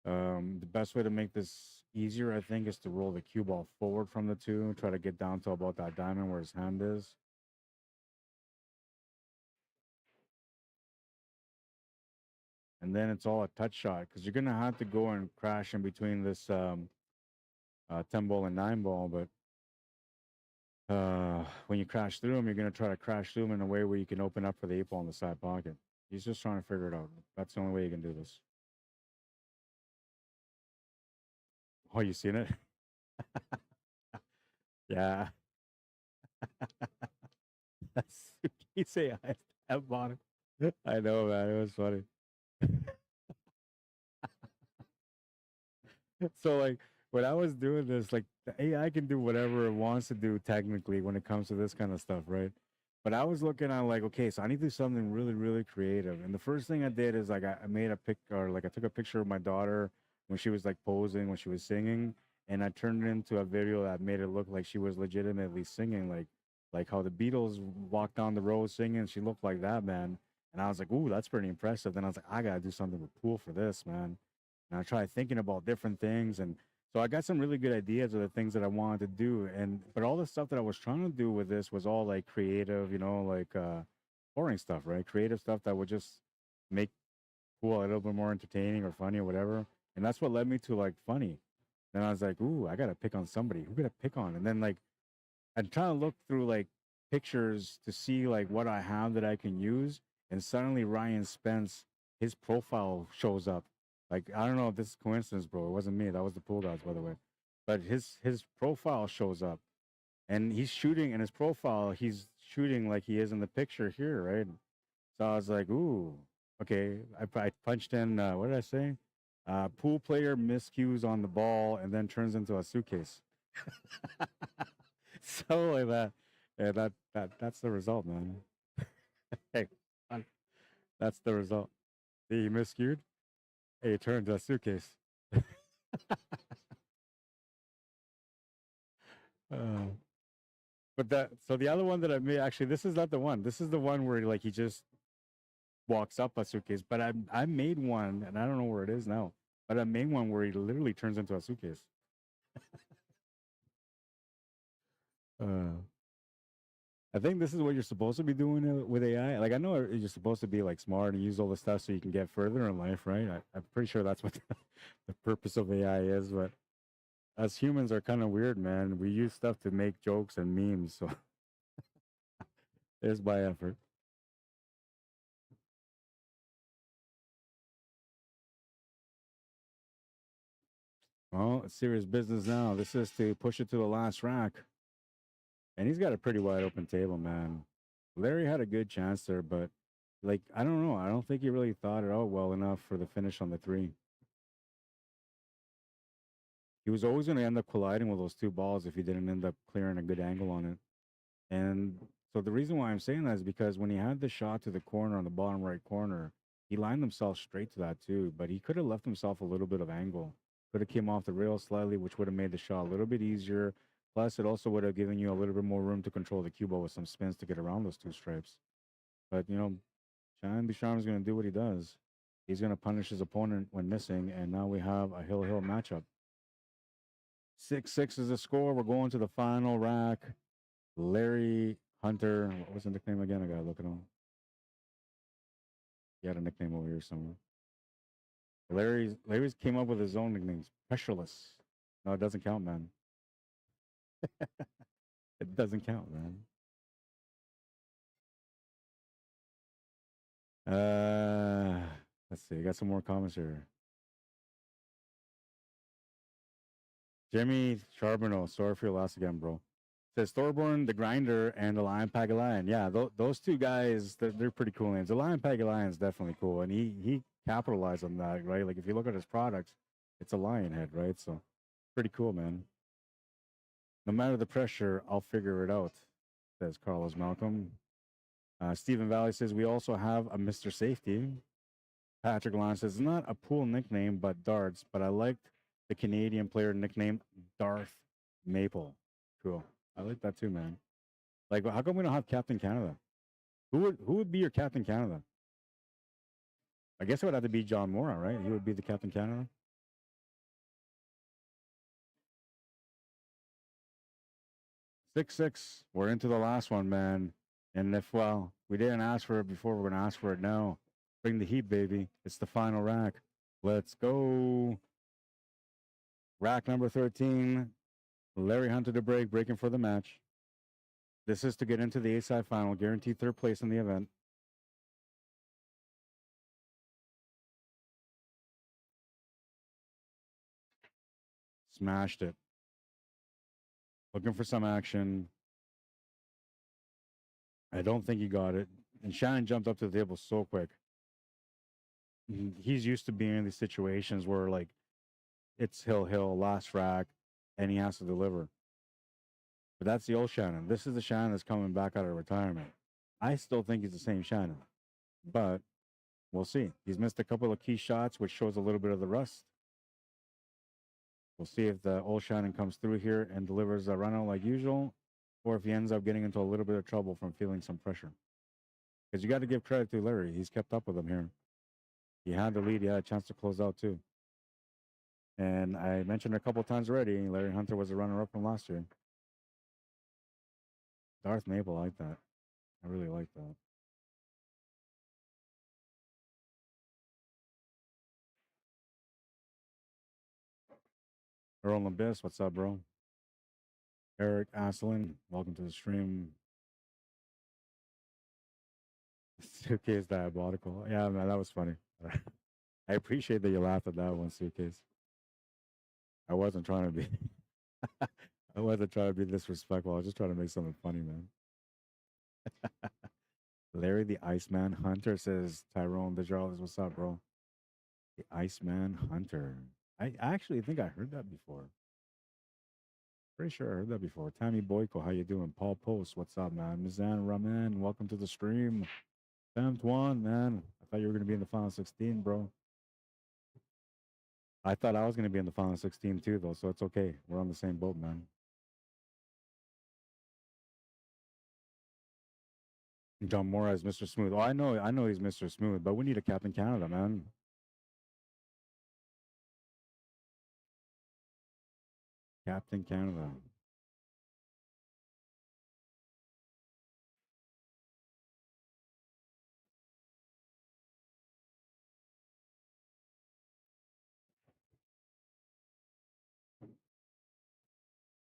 The best way to make this easier, I think, is to roll the cue ball forward from the 2, try to get down to about that diamond where his hand is. And then it's all a touch shot because you're going to have to go and crash in between this 10 ball and 9 ball. But when you crash through him, you're going to try to crash through him in a way where you can open up for the 8 ball in the side pocket. He's just trying to figure it out. That's the only way you can do this. Oh, you seen it? Yeah. You say I have bottom. I know, man. It was funny. So, like, when I was doing this, like, the AI can do whatever it wants to do technically when it comes to this kind of stuff, right? But I was looking at like, okay, so I need to do something really, really creative. And the first thing I did is like I made a pic or like I took a picture of my daughter when she was like posing when she was singing, and I turned it into a video that made it look like she was legitimately singing, like how the Beatles walked down the road singing. She looked like that, man. And I was like, ooh, that's pretty impressive. Then I was like, I gotta do something with pool for this, man. And I tried thinking about different things, and so I got some really good ideas of the things that I wanted to do. And but all the stuff that I was trying to do with this was all like creative, like boring stuff, right? Creative stuff that would just make pool a little bit more entertaining or funny or whatever. And that's what led me to like funny. Then I was like, ooh, I gotta pick on somebody. Who could I pick on? And then like I'm trying to look through like pictures to see like what I have that I can use. And suddenly Ryan Spence, his profile shows up. Like I don't know if this is coincidence, bro. It wasn't me. That was the pool guys, by the way. But his profile shows up, and he's shooting in his profile. He's shooting like he is in the picture here, right? So I was like, ooh, okay. I punched in. What did I say? Pool player miscues on the ball and then turns into a suitcase. So like that. Yeah, that's the result, man. Hey, that's the result. He miscued. He turned to a suitcase. Uh, but so the other one that I made, actually, this is not the one. This is the one where like he just walks up a suitcase. But I made one, and I don't know where it is now. But I made one where he literally turns into a suitcase. I think this is what you're supposed to be doing with AI. Like I know you're supposed to be like smart and use all the stuff so you can get further in life, right? I'm pretty sure that's what the purpose of AI is. But us humans are kind of weird, man. We use stuff to make jokes and memes. So there's my effort. Well, it's serious business now. This is to push it to the last rack. And he's got a pretty wide open table, man. Larry had a good chance there, but like, I don't know. I don't think he really thought it out well enough for the finish on the 3. He was always going to end up colliding with those 2 balls if he didn't end up clearing a good angle on it. And so the reason why I'm saying that is because when he had the shot to the corner on the bottom right corner, he lined himself straight to that too, but he could have left himself a little bit of angle. Could have came off the rail slightly, which would have made the shot a little bit easier. Plus, it also would have given you a little bit more room to control the cue ball with some spins to get around those 2 stripes. But, Shannon Ducharme is going to do what he does. He's going to punish his opponent when missing, and now we have a hill-hill matchup. 6-6 is the score. We're going to the final rack. Larry Hunter. What was the nickname again? I gotta look it up. He had a nickname over here somewhere. Larry's came up with his own nicknames. Pressureless. No, it doesn't count, man. It doesn't count, man. Let's see. I got some more comments here. Jimmy Charbonneau, sorry for your loss again, bro. Says Thorborn, the Grinder, and the Lion Pagalion. Yeah, those two guys, they're pretty cool names. The Lion Pagalion is definitely cool, and he capitalized on that, right? Like if you look at his products, it's a lion head, right? So pretty cool, man. No matter the pressure, I'll figure it out, says Carlos Malcolm. Stephen Valley says we also have a Mr. Safety. Patrick Lyon says it's not a pool nickname, but darts. But I liked the Canadian player nicknamed Darth Maple. Cool. I like that too, man. Like, how come we don't have Captain Canada? Who would be your Captain Canada? I guess it would have to be John Mora, right? He would be the Captain Canada. 6-6. We're into the last one, man. And if, well, we didn't ask for it before, we're going to ask for it now. Bring the heat, baby. It's the final rack. Let's go. Rack number 13. Larry Hunter to break, breaking for the match. This is to get into the A-side final, guaranteed third place in the event. Smashed it. Looking for some action. I don't think he got it. And Shannon jumped up to the table so quick. He's used to being in these situations where, like, it's hill, last rack, and he has to deliver. But that's the old Shannon. This is the Shannon that's coming back out of retirement. I still think he's the same Shannon, but we'll see. He's missed a couple of key shots, which shows a little bit of the rust. We'll see if the old Shannon comes through here and delivers a run out like usual, or if he ends up getting into a little bit of trouble from feeling some pressure. Because you got to give credit to Larry. He's kept up with him here. He had the lead. He had a chance to close out too. And I mentioned a couple times already, Larry Hunter was a runner-up from last year. Darth Maple, I like that. I really like that. Earl Abyss, what's up, bro? Eric Aslin, welcome to the stream. Suitcase diabolical. Yeah, man, that was funny. I appreciate that you laughed at that one, Suitcase. I wasn't trying to be I wasn't trying to be disrespectful. I was just trying to make something funny, man. Larry the Iceman Hunter says, Tyrone Desjardins, what's up, bro? The Iceman Hunter. I actually think I heard that before. Pretty sure I heard that before. Tammy Boyko, how you doing? Paul Post, what's up, man? Mizan Raman, welcome to the stream. Femmed one, man. I thought you were going to be in the final 16, bro. I thought I was going to be in the final 16 too, though, so it's okay. We're on the same boat, man. John Mora is Mr. Smooth. Oh, I know he's Mr. Smooth, but we need a Captain Canada, man. Captain Canada.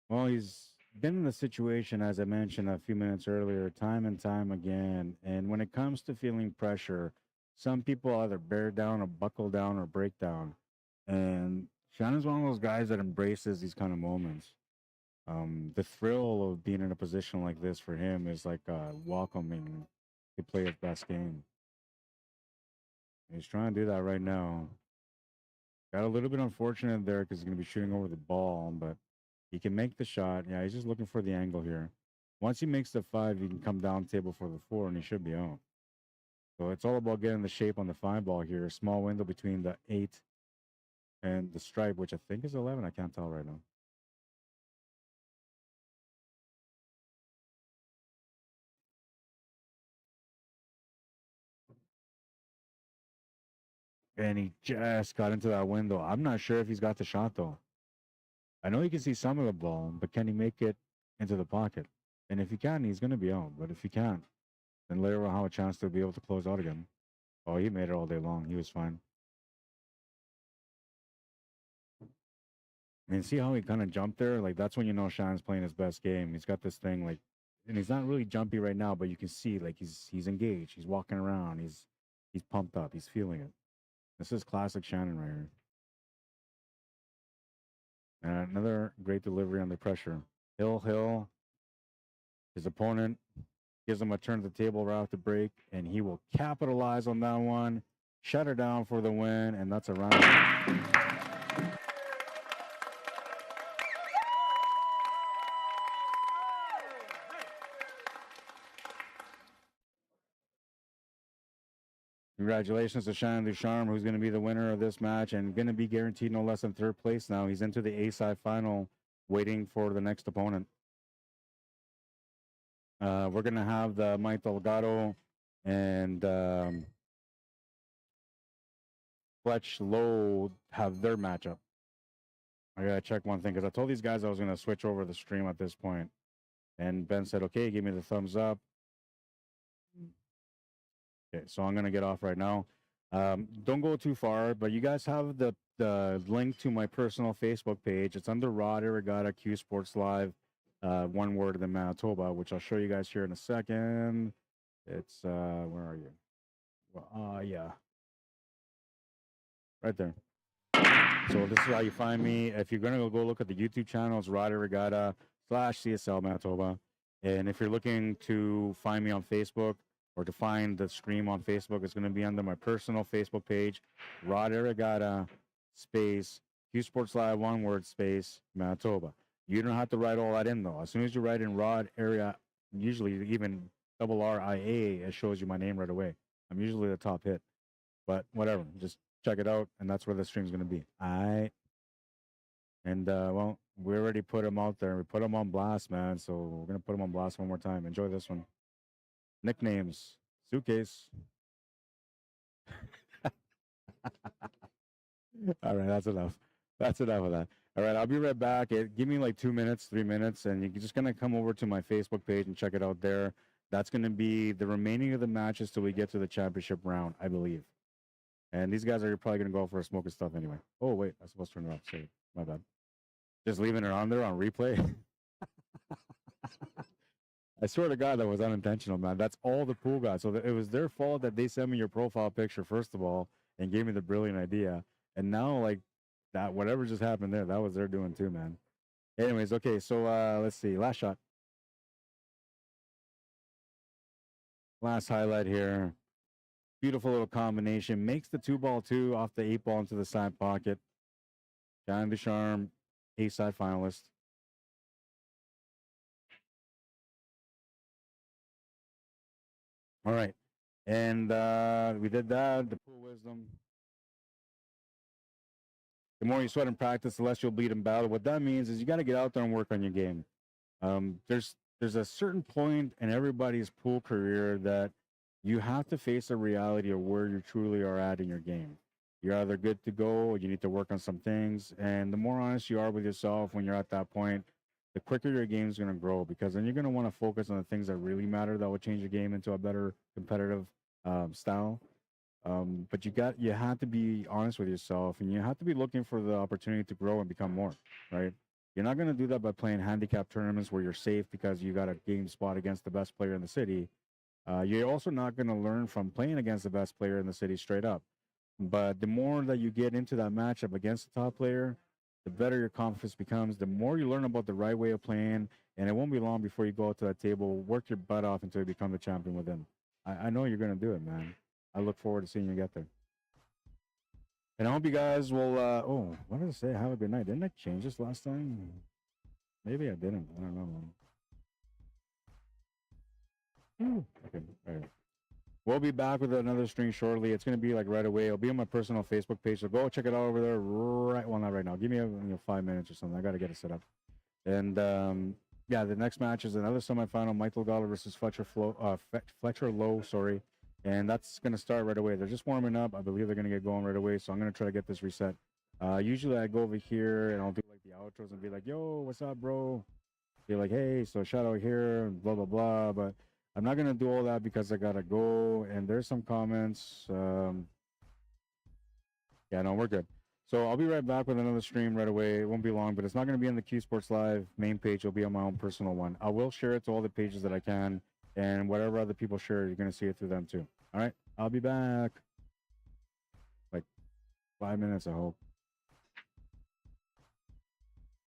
Well, he's been in the situation, as I mentioned a few minutes earlier, time and time again. And when it comes to feeling pressure, some people either bear down or buckle down or break down. And Shannon's one of those guys that embraces these kind of moments. The thrill of being in a position like this for him is like welcoming to play his best game. He's trying to do that right now. Got a little bit unfortunate there because he's going to be shooting over the ball, but he can make the shot. Yeah, he's just looking for the angle here. Once he makes the 5, he can come down table for the 4, and he should be out. So it's all about getting the shape on the 5 ball here. Small window between the 8 and the stripe, which I think is 11. I can't tell right now. And he just got into that window. I'm not sure if he's got the shot, though. I know he can see some of the ball, but can he make it into the pocket? And if he can, he's going to be out. But if he can't, then later we'll have a chance to be able to close out again. Oh, he made it all day long. He was fine. And see how he kind of jumped there? Like, that's when you know Shannon's playing his best game. He's got this thing, like, and he's not really jumpy right now, but you can see, like, he's engaged. He's walking around. He's pumped up. He's feeling it. This is classic Shannon right here. And another great delivery under pressure. Hill. His opponent gives him a turn to the table right off the break, and he will capitalize on that one, shut her down for the win, and that's a round. Congratulations to Shannon DUCHARME, who's going to be the winner of this match and going to be guaranteed no less than third place now. He's into the A-side final, waiting for the next opponent. We're going to have the Mike Delgado and Fletch Lowe have their matchup. I got to check one thing because I told these guys I was going to switch over the stream at this point. And Ben said, okay, give me the thumbs up. Okay, so I'm going to get off right now. Don't go too far, but you guys have the link to my personal Facebook page. It's under Rod Arriagada Q Sports Live, one word in Manitoba, which I'll show you guys here in a second. It's, where are you? Well, yeah. Right there. So this is how you find me. If you're going to go look at the YouTube channel, it's Rod Arriagada /CSL Manitoba. And if you're looking to find me on Facebook, or to find the stream on Facebook, it's going to be under my personal Facebook page, Rod Arriagada space Q Sports Live, one word space Manitoba. You don't have to write all that in though. As soon as you write in Rod Area, usually even RRIA, it shows you my name right away. I'm usually the top hit, but whatever. Just check it out, and that's where the stream's going to be. All right. And well, we already put him out there. We put him on blast, man. So we're going to put him on blast one more time. Enjoy this one. Nicknames, Suitcase. All right, that's enough. That's enough of that. All right, I'll be right back. Give me like 2 minutes, 3 minutes, and you're just going to come over to my Facebook page and check it out there. That's going to be the remaining of the matches till we get to the championship round, I believe. And these guys are probably going to go for a smoke and stuff anyway. Oh, wait, I'm supposed to turn it off. Sorry, my bad. Just leaving it on there on replay. I swear to God, that was unintentional, man. That's all the pool guys. So it was their fault that they sent me your profile picture, first of all, and gave me the brilliant idea. And now, like, that, whatever just happened there, that was their doing too, man. Anyways, okay, so let's see. Last shot. Last highlight here. Beautiful little combination. Makes the 2-ball-2 off the 8-ball into the side pocket. Shannon DUCHARME, A-side finalist. All right. And we did that. The pool wisdom. The more you sweat in practice, the less you'll bleed in battle. What that means is you got to get out there and work on your game. There's a certain point in everybody's pool career that you have to face the reality of where you truly are at in your game. You're either good to go or you need to work on some things. And the more honest you are with yourself when you're at that point, the quicker your game is going to grow, because then you're going to want to focus on the things that really matter, that will change your game into a better competitive style. But you have to be honest with yourself, and you have to be looking for the opportunity to grow and become more, right? You're not going to do that by playing handicap tournaments where you're safe because you got a game spot against the best player in the city. You're also not going to learn from playing against the best player in the city straight up. But the more that you get into that matchup against the top player, the better your confidence becomes, the more you learn about the right way of playing, and it won't be long before you go out to that table, work your butt off until you become the champion within. I know you're going to do it, man. I look forward to seeing you get there. And I hope you guys will, oh, what did I say? Have a good night. Didn't I change this last time? Maybe I didn't. I don't know, man. Okay, all right. We'll be back with another stream shortly. It's going to be like right away. It'll be on my personal Facebook page. So go check it out over there right, well, not right now. Give me 5 minutes or something. I got to get it set up. And yeah, the next match is another semifinal, Michael Gala versus Fletcher Lowe, sorry. And that's going to start right away. They're just warming up. I believe they're going to get going right away. So I'm going to try to get this reset. Usually I go over here and I'll do like the outros and be like, yo, what's up, bro? Be like, hey, so shout out here, and blah, blah, blah. But I'm not going to do all that because I got to go. And there's some comments. Yeah, no, we're good. So I'll be right back with another stream right away. It won't be long, but it's not going to be on the Q Sports Live main page. It'll be on my own personal one. I will share it to all the pages that I can. And whatever other people share, you're going to see it through them too. All right, I'll be back. Like 5 minutes, I hope.